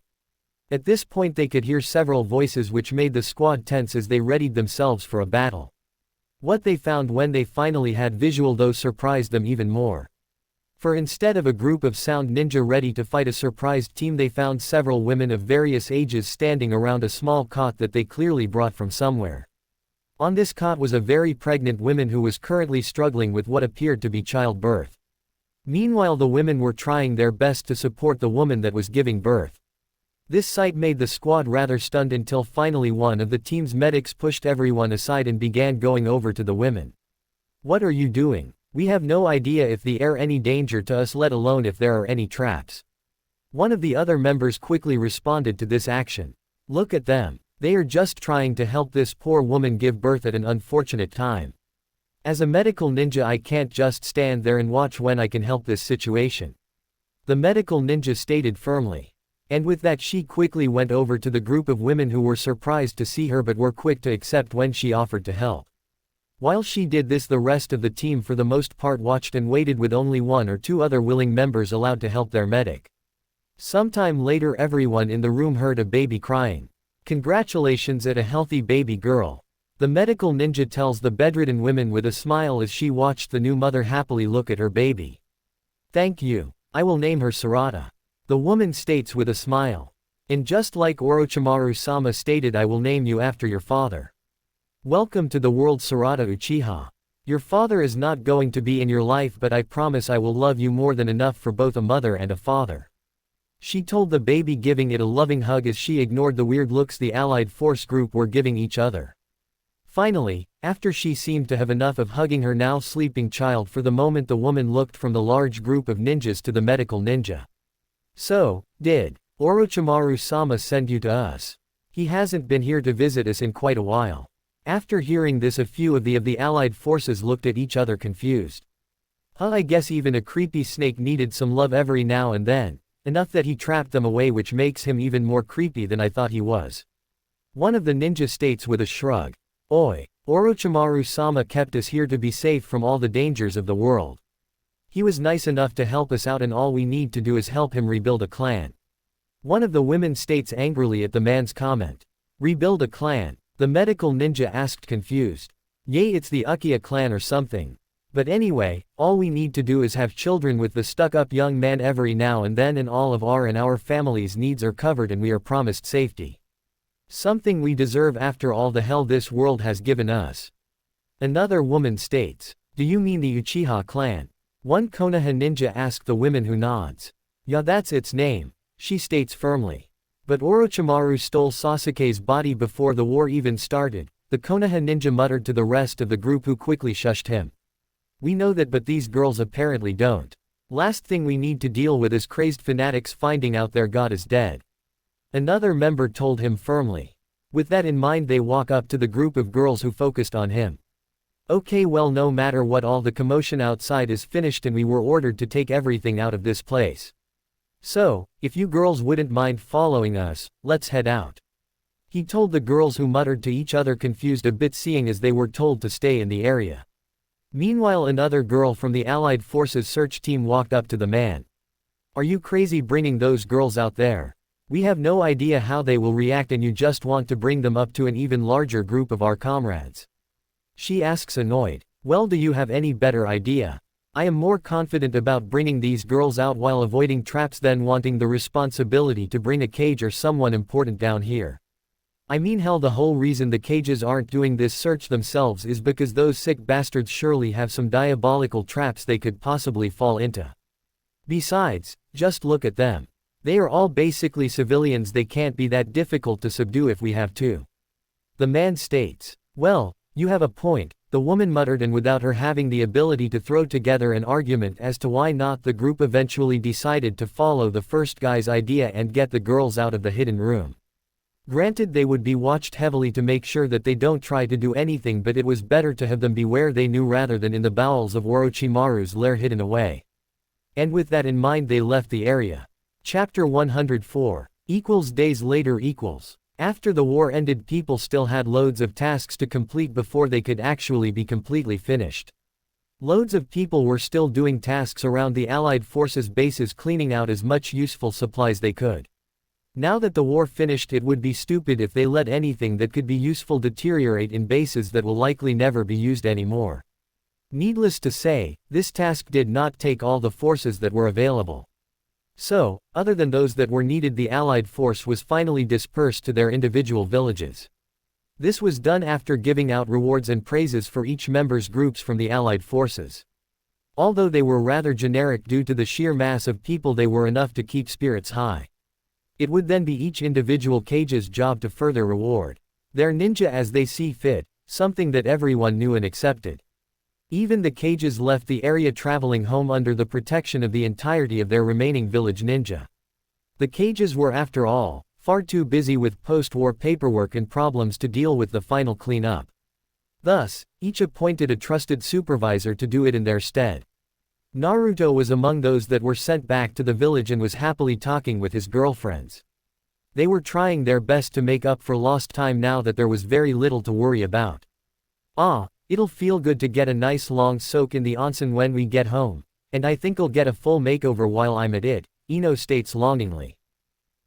At this point they could hear several voices, which made the squad tense as they readied themselves for a battle. What they found when they finally had visual though surprised them even more. For instead of a group of sound ninja ready to fight a surprised team, they found several women of various ages standing around a small cot that they clearly brought from somewhere. On this cot was a very pregnant woman who was currently struggling with what appeared to be childbirth. Meanwhile the women were trying their best to support the woman that was giving birth. This sight made the squad rather stunned until finally one of the team's medics pushed everyone aside and began going over to the women. "What are you doing? We have no idea if there are any danger to us, let alone if there are any traps." One of the other members quickly responded to this action. "Look at them. They are just trying to help this poor woman give birth at an unfortunate time. As a medical ninja I can't just stand there and watch when I can help this situation," the medical ninja stated firmly. And with that she quickly went over to the group of women who were surprised to see her but were quick to accept when she offered to help. While she did this, the rest of the team for the most part watched and waited, with only one or two other willing members allowed to help their medic. Sometime later everyone in the room heard a baby crying. "Congratulations at a healthy baby girl," the medical ninja tells the bedridden women with a smile as she watched the new mother happily look at her baby. "Thank you. I will name her Sarada," the woman states with a smile. "And just like Orochimaru-sama stated, I will name you after your father. Welcome to the world, Sarada Uchiha. Your father is not going to be in your life, but I promise I will love you more than enough for both a mother and a father," she told the baby, giving it a loving hug as she ignored the weird looks the allied force group were giving each other. Finally, after she seemed to have enough of hugging her now sleeping child for the moment, the woman looked from the large group of ninjas to the medical ninja. "So, did Orochimaru-sama send you to us? He hasn't been here to visit us in quite a while." After hearing this, a few of the allied forces looked at each other confused. I guess even a creepy snake needed some love every now and then, enough that he trapped them away, which makes him even more creepy than I thought he was," one of the ninja states with a shrug. "Oi, Orochimaru-sama kept us here to be safe from all the dangers of the world. He was nice enough to help us out, and all we need to do is help him rebuild a clan," one of the women states angrily at the man's comment. "Rebuild a clan?" the medical ninja asked, confused. "Yay, it's the Uchiha clan or something. But anyway, all we need to do is have children with the stuck-up young man every now and then, and all of our family's needs are covered and we are promised safety. Something we deserve after all the hell this world has given us," another woman states. "Do you mean the Uchiha clan?" one Konoha ninja asked the women, who nods. "Yeah, that's its name," she states firmly. "But Orochimaru stole Sasuke's body before the war even started," the Konoha ninja muttered to the rest of the group, who quickly shushed him. "We know that, but these girls apparently don't. Last thing we need to deal with is crazed fanatics finding out their god is dead," another member told him firmly. With that in mind, they walk up to the group of girls who focused on him. "Okay, well, no matter what, all the commotion outside is finished and we were ordered to take everything out of this place. So, if you girls wouldn't mind following us, let's head out," he told the girls, who muttered to each other, confused a bit seeing as they were told to stay in the area. Meanwhile, another girl from the Allied Forces search team walked up to the man. "Are you crazy bringing those girls out there? We have no idea how they will react, and you just want to bring them up to an even larger group of our comrades?" she asks, annoyed. "Well, do you have any better idea? I am more confident about bringing these girls out while avoiding traps than wanting the responsibility to bring a Kage or someone important down here. I mean, hell, the whole reason the Kages aren't doing this search themselves is because those sick bastards surely have some diabolical traps they could possibly fall into. Besides, just look at them. They are all basically civilians. They can't be that difficult to subdue if we have to," the man states. "Well, you have a point," the woman muttered, and without her having the ability to throw together an argument as to why not, the group eventually decided to follow the first guy's idea and get the girls out of the hidden room. Granted, they would be watched heavily to make sure that they don't try to do anything, but it was better to have them be where they knew rather than in the bowels of Orochimaru's lair hidden away. And with that in mind they left the area. Chapter 104. Days later. After the war ended, people still had loads of tasks to complete before they could actually be completely finished. Loads of people were still doing tasks around the Allied forces' bases, cleaning out as much useful supplies they could. Now that the war finished, it would be stupid if they let anything that could be useful deteriorate in bases that will likely never be used anymore. Needless to say, this task did not take all the forces that were available. So, other than those that were needed, the Allied force was finally dispersed to their individual villages. This was done after giving out rewards and praises for each member's groups from the Allied forces. Although they were rather generic due to the sheer mass of people, they were enough to keep spirits high. It would then be each individual Kage's job to further reward their ninja as they see fit, something that everyone knew and accepted. Even the Kages left the area, traveling home under the protection of the entirety of their remaining village ninja. The Kages were, after all, far too busy with post-war paperwork and problems to deal with the final cleanup. Thus, each appointed a trusted supervisor to do it in their stead. Naruto was among those that were sent back to the village and was happily talking with his girlfriends. They were trying their best to make up for lost time now that there was very little to worry about. It'll feel good to get a nice long soak in the onsen when we get home, and I think I'll get a full makeover while I'm at it, Ino states longingly.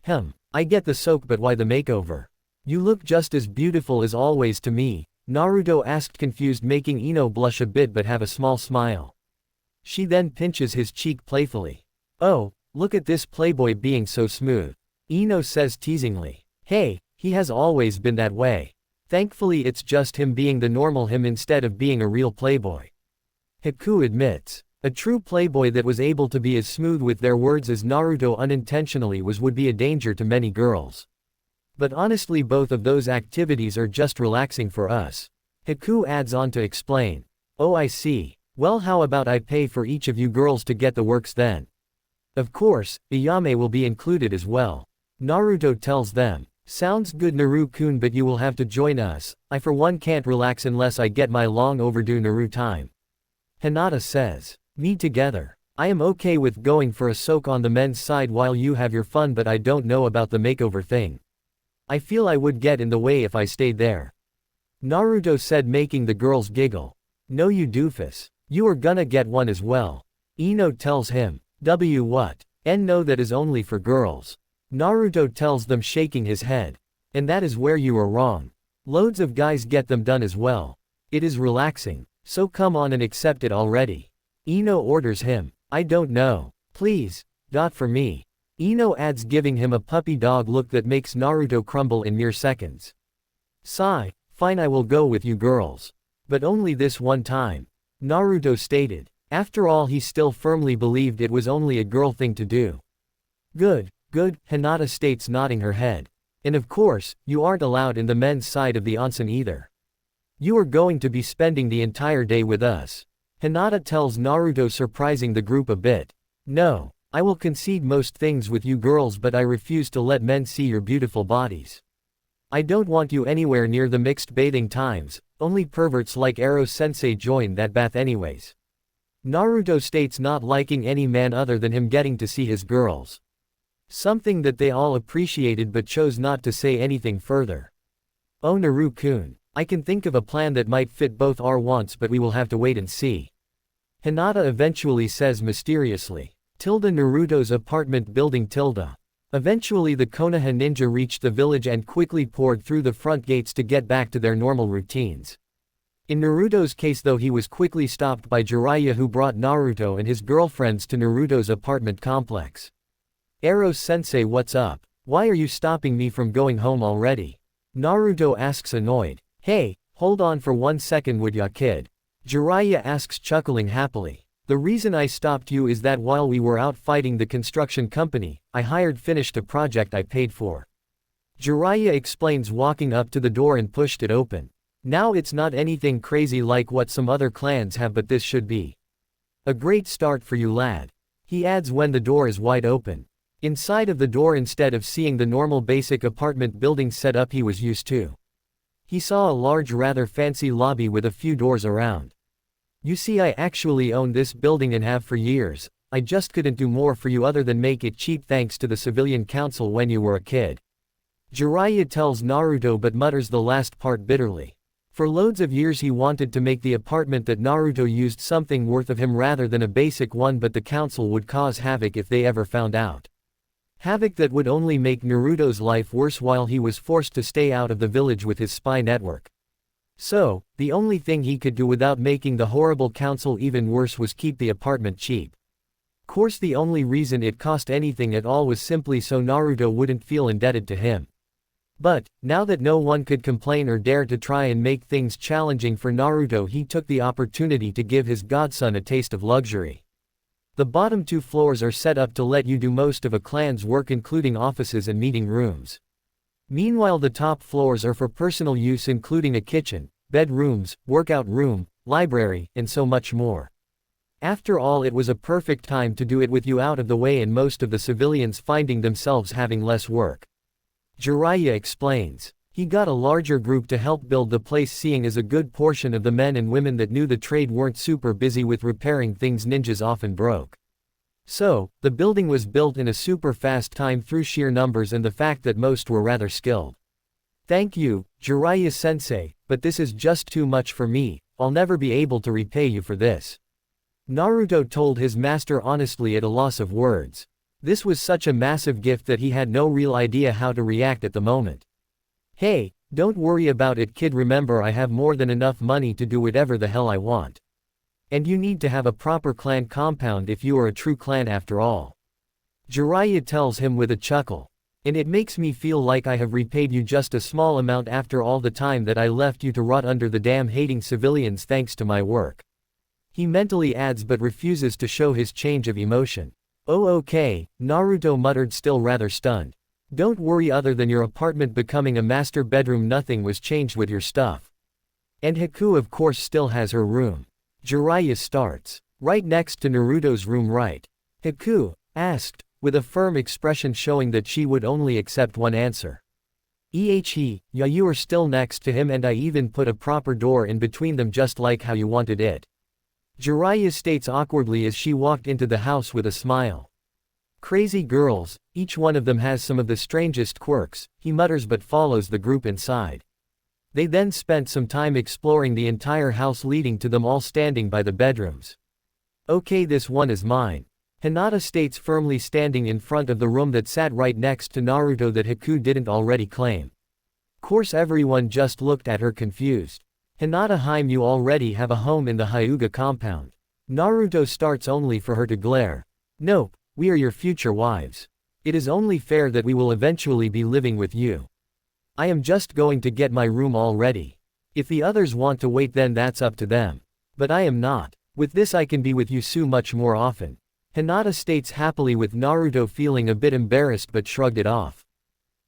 I get the soak, but why the makeover? You look just as beautiful as always to me, Naruto asked, confused, making Ino blush a bit but have a small smile. She then pinches his cheek playfully. Oh, look at this playboy being so smooth, Ino says teasingly. Hey, he has always been that way. Thankfully it's just him being the normal him instead of being a real playboy. Haku admits. A true playboy that was able to be as smooth with their words as Naruto unintentionally was would be a danger to many girls. But honestly, both of those activities are just relaxing for us. Haku adds on to explain. Oh, I see. Well, how about I pay for each of you girls to get the works then? Of course, Ayame will be included as well. Naruto tells them. Sounds good, Naru-kun, but you will have to join us. I for one can't relax unless I get my long overdue Naru time. Hinata says. Me together. I am okay with going for a soak on the men's side while you have your fun, but I don't know about the makeover thing. I feel I would get in the way if I stayed there. Naruto said, making the girls giggle. No, you doofus. You are gonna get one as well. Ino tells him. What? No, that is only for girls. Naruto tells them, shaking his head. And that is where you are wrong. Loads of guys get them done as well. It is relaxing. So come on and accept it already. Ino orders him. I don't know. Please. For me. Ino adds, giving him a puppy dog look that makes Naruto crumble in mere seconds. Sigh. Fine, I will go with you girls. But only this one time. Naruto stated. After all, he still firmly believed it was only a girl thing to do. Good, Hinata states, nodding her head. And of course, you aren't allowed in the men's side of the onsen either. You are going to be spending the entire day with us. Hinata tells Naruto, surprising the group a bit. No, I will concede most things with you girls, but I refuse to let men see your beautiful bodies. I don't want you anywhere near the mixed bathing times, only perverts like Ero-sensei join that bath anyways. Naruto states, not liking any man other than him getting to see his girls. Something that they all appreciated but chose not to say anything further. Oh, Naru-kun, I can think of a plan that might fit both our wants, but we will have to wait and see. Hinata eventually says mysteriously. Naruto's apartment building. Eventually the Konoha ninja reached the village and quickly poured through the front gates to get back to their normal routines. In Naruto's case though, he was quickly stopped by Jiraiya, who brought Naruto and his girlfriends to Naruto's apartment complex. Ero-sensei, what's up? Why are you stopping me from going home already? Naruto asks, annoyed. Hey, hold on for 1 second would ya, kid? Jiraiya asks, chuckling happily. The reason I stopped you is that while we were out fighting the construction company, I finished a project I paid for. Jiraiya explains, walking up to the door and pushed it open. Now it's not anything crazy like what some other clans have, but this should be a great start for you, lad. He adds when the door is wide open. Inside of the door, instead of seeing the normal basic apartment building setup he was used to, he saw a large, rather fancy lobby with a few doors around. "You see, I actually own this building and have for years. I just couldn't do more for you other than make it cheap thanks to the civilian council when you were a kid." Jiraiya tells Naruto but mutters the last part bitterly. For loads of years he wanted to make the apartment that Naruto used something worth of him rather than a basic one, but the council would cause havoc if they ever found out. Havoc that would only make Naruto's life worse while he was forced to stay out of the village with his spy network. So, the only thing he could do without making the horrible council even worse was keep the apartment cheap. Course, the only reason it cost anything at all was simply so Naruto wouldn't feel indebted to him. But, now that no one could complain or dare to try and make things challenging for Naruto, he took the opportunity to give his godson a taste of luxury. The bottom 2 floors are set up to let you do most of a clan's work, including offices and meeting rooms. Meanwhile, the top floors are for personal use, including a kitchen, bedrooms, workout room, library, and so much more. After all, it was a perfect time to do it with you out of the way and most of the civilians finding themselves having less work. Jiraiya explains. He got a larger group to help build the place, seeing as a good portion of the men and women that knew the trade weren't super busy with repairing things ninjas often broke. So, the building was built in a super fast time through sheer numbers and the fact that most were rather skilled. "Thank you, Jiraiya-sensei, but this is just too much for me. I'll never be able to repay you for this," Naruto told his master, honestly at a loss of words. This was such a massive gift that he had no real idea how to react at the moment. "Hey, don't worry about it, kid. Remember, I have more than enough money to do whatever the hell I want. And you need to have a proper clan compound if you are a true clan after all," Jiraiya tells him with a chuckle. "And it makes me feel like I have repaid you just a small amount after all the time that I left you to rot under the damn hating civilians thanks to my work," he mentally adds, but refuses to show his change of emotion. "Oh, okay," Naruto muttered, still rather stunned. "Don't worry, other than your apartment becoming a master bedroom, nothing was changed with your stuff. And Haku of course still has her room." Jiraiya starts. "Right next to Naruto's room, right?" Haku asked, with a firm expression showing that she would only accept one answer. Yeah, you are still next to him, and I even put a proper door in between them just like how you wanted it," Jiraiya states awkwardly as she walked into the house with a smile. "Crazy girls, each one of them has some of the strangest quirks," he mutters, but follows the group inside. They then spent some time exploring the entire house, leading to them all standing by the bedrooms. "Okay, this one is mine," Hinata states, firmly standing in front of the room that sat right next to Naruto that Haku didn't already claim. Course, everyone just looked at her confused. "Hinata Haim, you already have a home in the Hyuga compound," Naruto starts, only for her to glare. "Nope, we are your future wives. It is only fair that we will eventually be living with you. I am just going to get my room all ready. If the others want to wait, then that's up to them. But I am not. With this I can be with you so much more often," Hinata states happily, with Naruto feeling a bit embarrassed but shrugged it off.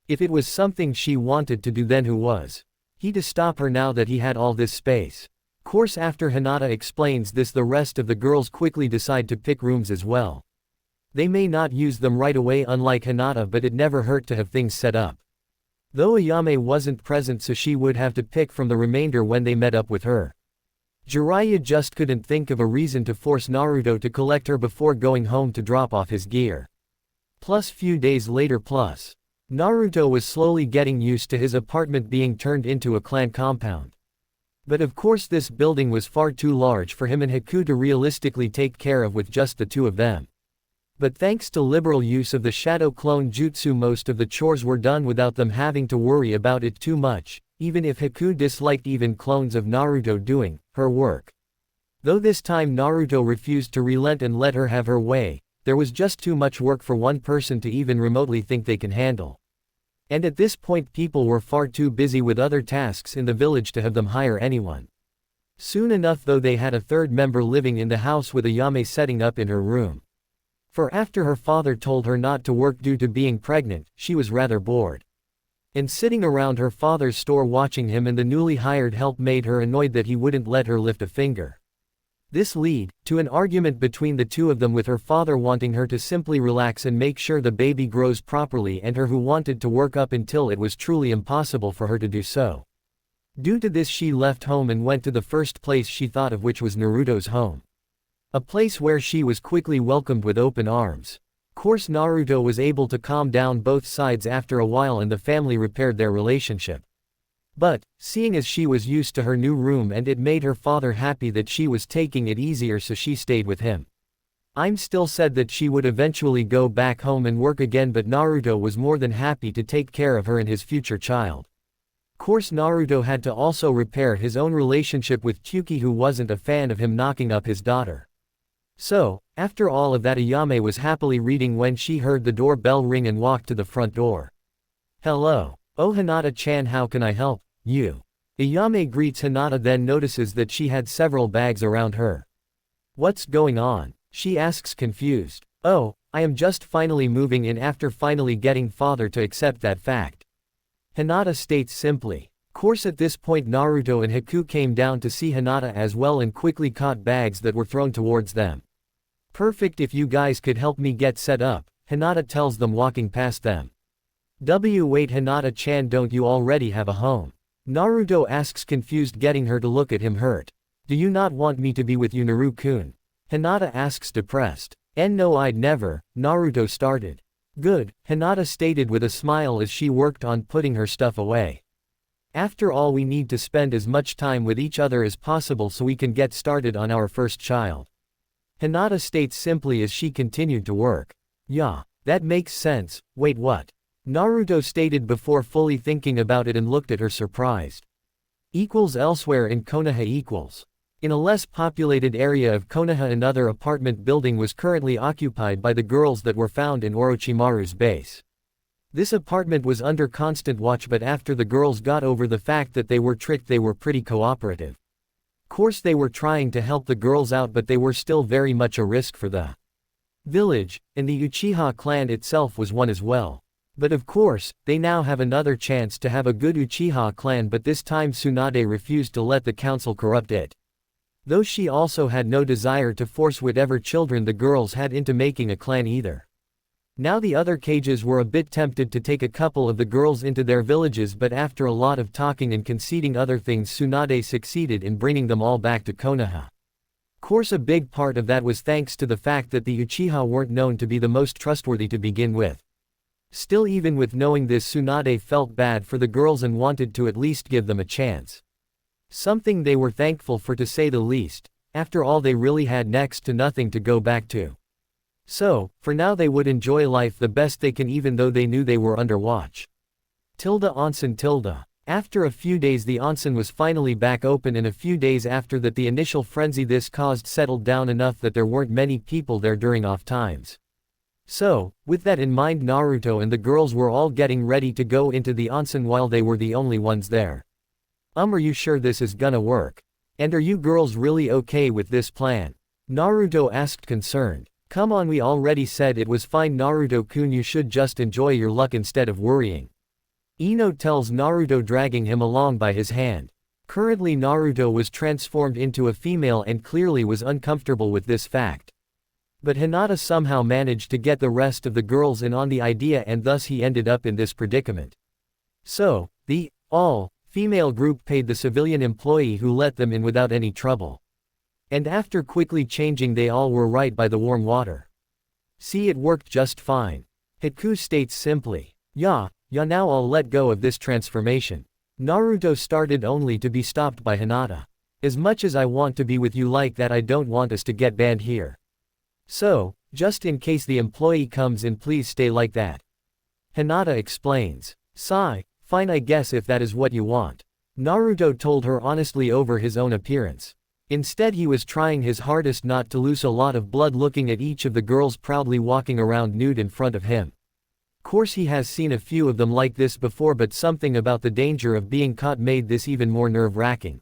If it was something she wanted to do, then who was he to stop her now that he had all this space? Course, after Hinata explains this, the rest of the girls quickly decide to pick rooms as well. They may not use them right away unlike Hinata, but it never hurt to have things set up. Though Ayame wasn't present, so she would have to pick from the remainder when they met up with her. Jiraiya just couldn't think of a reason to force Naruto to collect her before going home to drop off his gear. Plus, few days later, Naruto was slowly getting used to his apartment being turned into a clan compound. But of course this building was far too large for him and Haku to realistically take care of with just the two of them. But thanks to liberal use of the shadow clone jutsu, most of the chores were done without them having to worry about it too much, even if Haku disliked even clones of Naruto doing her work. Though this time Naruto refused to relent and let her have her way, there was just too much work for one person to even remotely think they can handle. And at this point people were far too busy with other tasks in the village to have them hire anyone. Soon enough, though, they had a third member living in the house, with Ayame setting up in her room. For after her father told her not to work due to being pregnant, she was rather bored. And sitting around her father's store watching him and the newly hired help made her annoyed that he wouldn't let her lift a finger. This lead to an argument between the two of them, with her father wanting her to simply relax and make sure the baby grows properly, and her who wanted to work up until it was truly impossible for her to do so. Due to this, she left home and went to the first place she thought of, which was Naruto's home. A place where she was quickly welcomed with open arms. Of course, Naruto was able to calm down both sides after a while, and the family repaired their relationship. But, seeing as she was used to her new room and it made her father happy that she was taking it easier, so she stayed with him. I'm still said that she would eventually go back home and work again, but Naruto was more than happy to take care of her and his future child. Of course, Naruto had to also repair his own relationship with Kyuki, who wasn't a fan of him knocking up his daughter. So, after all of that, Ayame was happily reading when she heard the doorbell ring and walked to the front door. Hello. Oh, Hinata-chan, how can I help you? Ayame greets Hinata, then notices that she had several bags around her. What's going on? She asks, confused. Oh, I am just finally moving in after finally getting father to accept that fact. Hinata states simply. Of course, at this point Naruto and Haku came down to see Hinata as well and quickly caught bags that were thrown towards them. Perfect, if you guys could help me get set up, Hinata tells them, walking past them. Wait, Hinata-chan, don't you already have a home? Naruto asks, confused, getting her to look at him hurt. Do you not want me to be with you, Naru-kun? Hinata asks, depressed. No, I'd never, Naruto started. Good, Hinata stated with a smile as she worked on putting her stuff away. After all, we need to spend as much time with each other as possible so we can get started on our first child. Hinata states simply as she continued to work. Yeah, that makes sense. Wait, what? Naruto stated before fully thinking about it and looked at her surprised. Elsewhere in Konoha. In a less populated area of Konoha, another apartment building was currently occupied by the girls that were found in Orochimaru's base. This apartment was under constant watch, but after the girls got over the fact that they were tricked, they were pretty cooperative. Of course, they were trying to help the girls out, but they were still very much a risk for the village, and the Uchiha clan itself was one as well. But of course, they now have another chance to have a good Uchiha clan, but this time Tsunade refused to let the council corrupt it. Though she also had no desire to force whatever children the girls had into making a clan either. Now the other Kages were a bit tempted to take a couple of the girls into their villages, but after a lot of talking and conceding other things, Tsunade succeeded in bringing them all back to Konoha. Of course, a big part of that was thanks to the fact that the Uchiha weren't known to be the most trustworthy to begin with. Still, even with knowing this, Tsunade felt bad for the girls and wanted to at least give them a chance. Something they were thankful for, to say the least. After all, they really had next to nothing to go back to. So, for now they would enjoy life the best they can, even though they knew they were under watch. Onsen. After a few days the onsen was finally back open, and a few days after that the initial frenzy this caused settled down enough that there weren't many people there during off times. So, with that in mind, Naruto and the girls were all getting ready to go into the onsen while they were the only ones there. Are you sure this is gonna work? And are you girls really okay with this plan? Naruto asked, concerned. Come on, we already said it was fine, Naruto-kun, you should just enjoy your luck instead of worrying. Ino tells Naruto, dragging him along by his hand. Currently Naruto was transformed into a female and clearly was uncomfortable with this fact. But Hinata somehow managed to get the rest of the girls in on the idea, and thus he ended up in this predicament. So, the all-female group paid the civilian employee who let them in without any trouble. And after quickly changing, they all were right by the warm water. See, it worked just fine. Haku states simply. Yeah, now I'll let go of this transformation. Naruto started, only to be stopped by Hinata. As much as I want to be with you like that, I don't want us to get banned here. So, just in case the employee comes in, please stay like that. Hinata explains. Sigh, fine, I guess if that is what you want. Naruto told her honestly over his own appearance. Instead, he was trying his hardest not to lose a lot of blood, looking at each of the girls proudly walking around nude in front of him. Of course, he has seen a few of them like this before, but something about the danger of being caught made this even more nerve-wracking.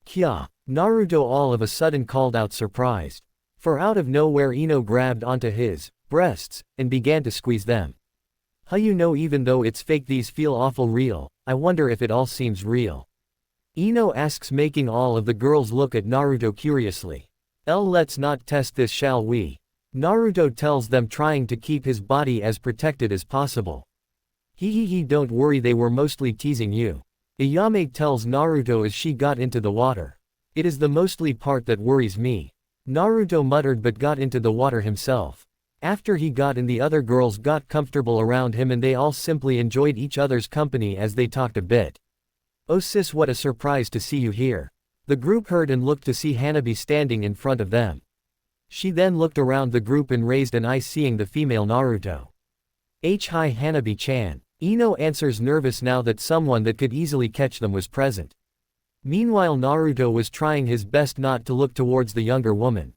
Kya, Naruto all of a sudden called out, surprised. For out of nowhere Ino grabbed onto his breasts and began to squeeze them. Even though it's fake, these feel awful real. I wonder if it all seems real. Ino asks, making all of the girls look at Naruto curiously. Let's not test this, shall we? Naruto tells them, trying to keep his body as protected as possible. He, don't worry, they were mostly teasing you. Ayame tells Naruto as she got into the water. It is the mostly part that worries me. Naruto muttered but got into the water himself. After he got in, the other girls got comfortable around him and they all simply enjoyed each other's company as they talked a bit. Oh sis, what a surprise to see you here. The group heard and looked to see Hanabi standing in front of them. She then looked around the group and raised an eye, seeing the female Naruto. Hi Hanabi-chan. Ino answers, nervous now that someone that could easily catch them was present. Meanwhile, Naruto was trying his best not to look towards the younger woman.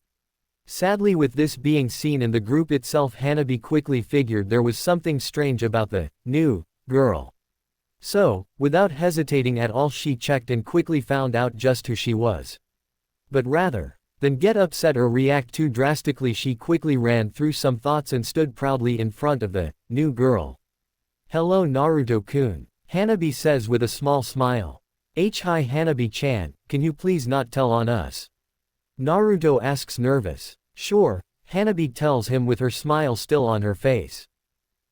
Sadly, with this being seen in the group itself, Hanabi quickly figured there was something strange about the new girl. So, without hesitating at all, she checked and quickly found out just who she was. But rather than get upset or react too drastically, she quickly ran through some thoughts and stood proudly in front of the new girl. Hello Naruto-kun, Hanabi says with a small smile. Hi Hanabi-chan, can you please not tell on us? Naruto asks, nervous. Sure, Hanabi tells him with her smile still on her face.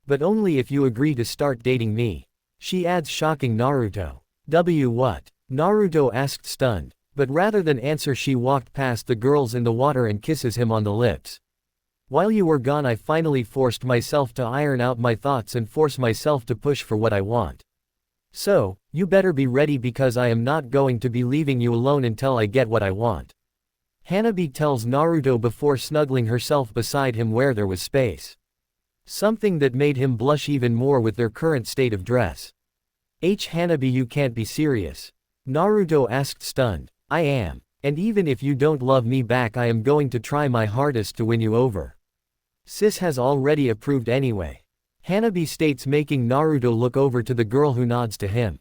But only if you agree to start dating me. She adds, shocking Naruto. What? Naruto asked, stunned. But rather than answer, she walked past the girls in the water and kisses him on the lips. While you were gone, I finally forced myself to iron out my thoughts and force myself to push for what I want. So, you better be ready because I am not going to be leaving you alone until I get what I want. Hanabi tells Naruto before snuggling herself beside him where there was space. Something that made him blush even more with their current state of dress. Hanabi, you can't be serious. Naruto asked, stunned. I am. And even if you don't love me back, I am going to try my hardest to win you over. Sis has already approved anyway. Hanabi states, making Naruto look over to the girl who nods to him.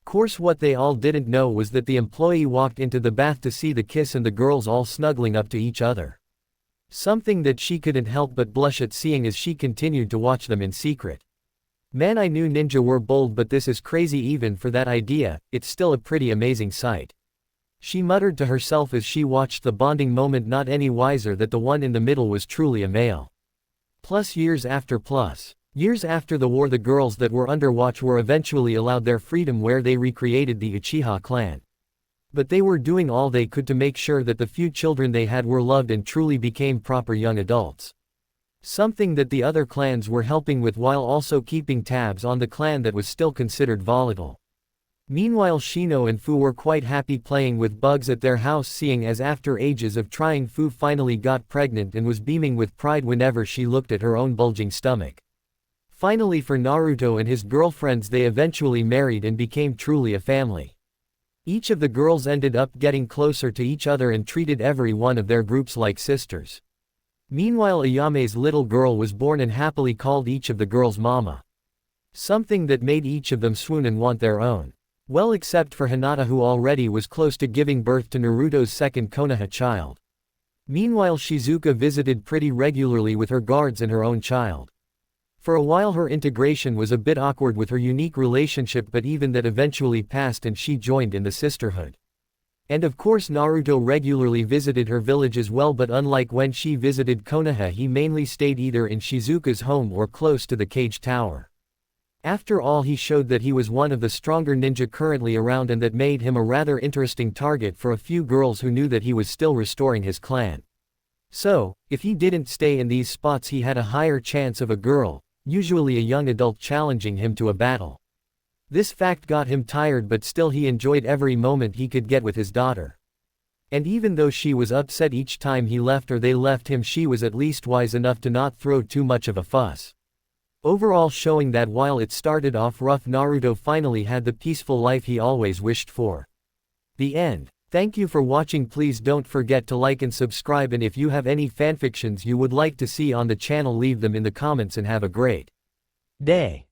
Course, what they all didn't know was that the employee walked into the bath to see the kiss and the girls all snuggling up to each other. Something that she couldn't help but blush at seeing as she continued to watch them in secret. Man, I knew ninja were bold, but this is crazy even for that idea. It's still a pretty amazing sight. She muttered to herself as she watched the bonding moment, not any wiser that the one in the middle was truly a male. Years after the war, the girls that were under watch were eventually allowed their freedom, where they recreated the Uchiha clan. But they were doing all they could to make sure that the few children they had were loved and truly became proper young adults. Something that the other clans were helping with, while also keeping tabs on the clan that was still considered volatile. Meanwhile, Shino and Fu were quite happy playing with bugs at their house, seeing as after ages of trying, Fu finally got pregnant and was beaming with pride whenever she looked at her own bulging stomach. Finally, for Naruto and his girlfriends, they eventually married and became truly a family. Each of the girls ended up getting closer to each other and treated every one of their groups like sisters. Meanwhile, Ayame's little girl was born and happily called each of the girls Mama. Something that made each of them swoon and want their own. Well, except for Hinata, who already was close to giving birth to Naruto's second Konoha child. Meanwhile, Shizuka visited pretty regularly with her guards and her own child. For a while her integration was a bit awkward with her unique relationship, but even that eventually passed and she joined in the sisterhood. And of course Naruto regularly visited her village as well, but unlike when she visited Konoha, he mainly stayed either in Shizuka's home or close to the Cage Tower. After all, he showed that he was one of the stronger ninja currently around, and that made him a rather interesting target for a few girls who knew that he was still restoring his clan. So, if he didn't stay in these spots, he had a higher chance of a girl, usually a young adult, challenging him to a battle. This fact got him tired, but still he enjoyed every moment he could get with his daughter. And even though she was upset each time he left or they left him, she was at least wise enough to not throw too much of a fuss. Overall, showing that while it started off rough, Naruto finally had the peaceful life he always wished for. The end. Thank you for watching. Please don't forget to like and subscribe, and if you have any fanfictions you would like to see on the channel, leave them in the comments, and have a great day.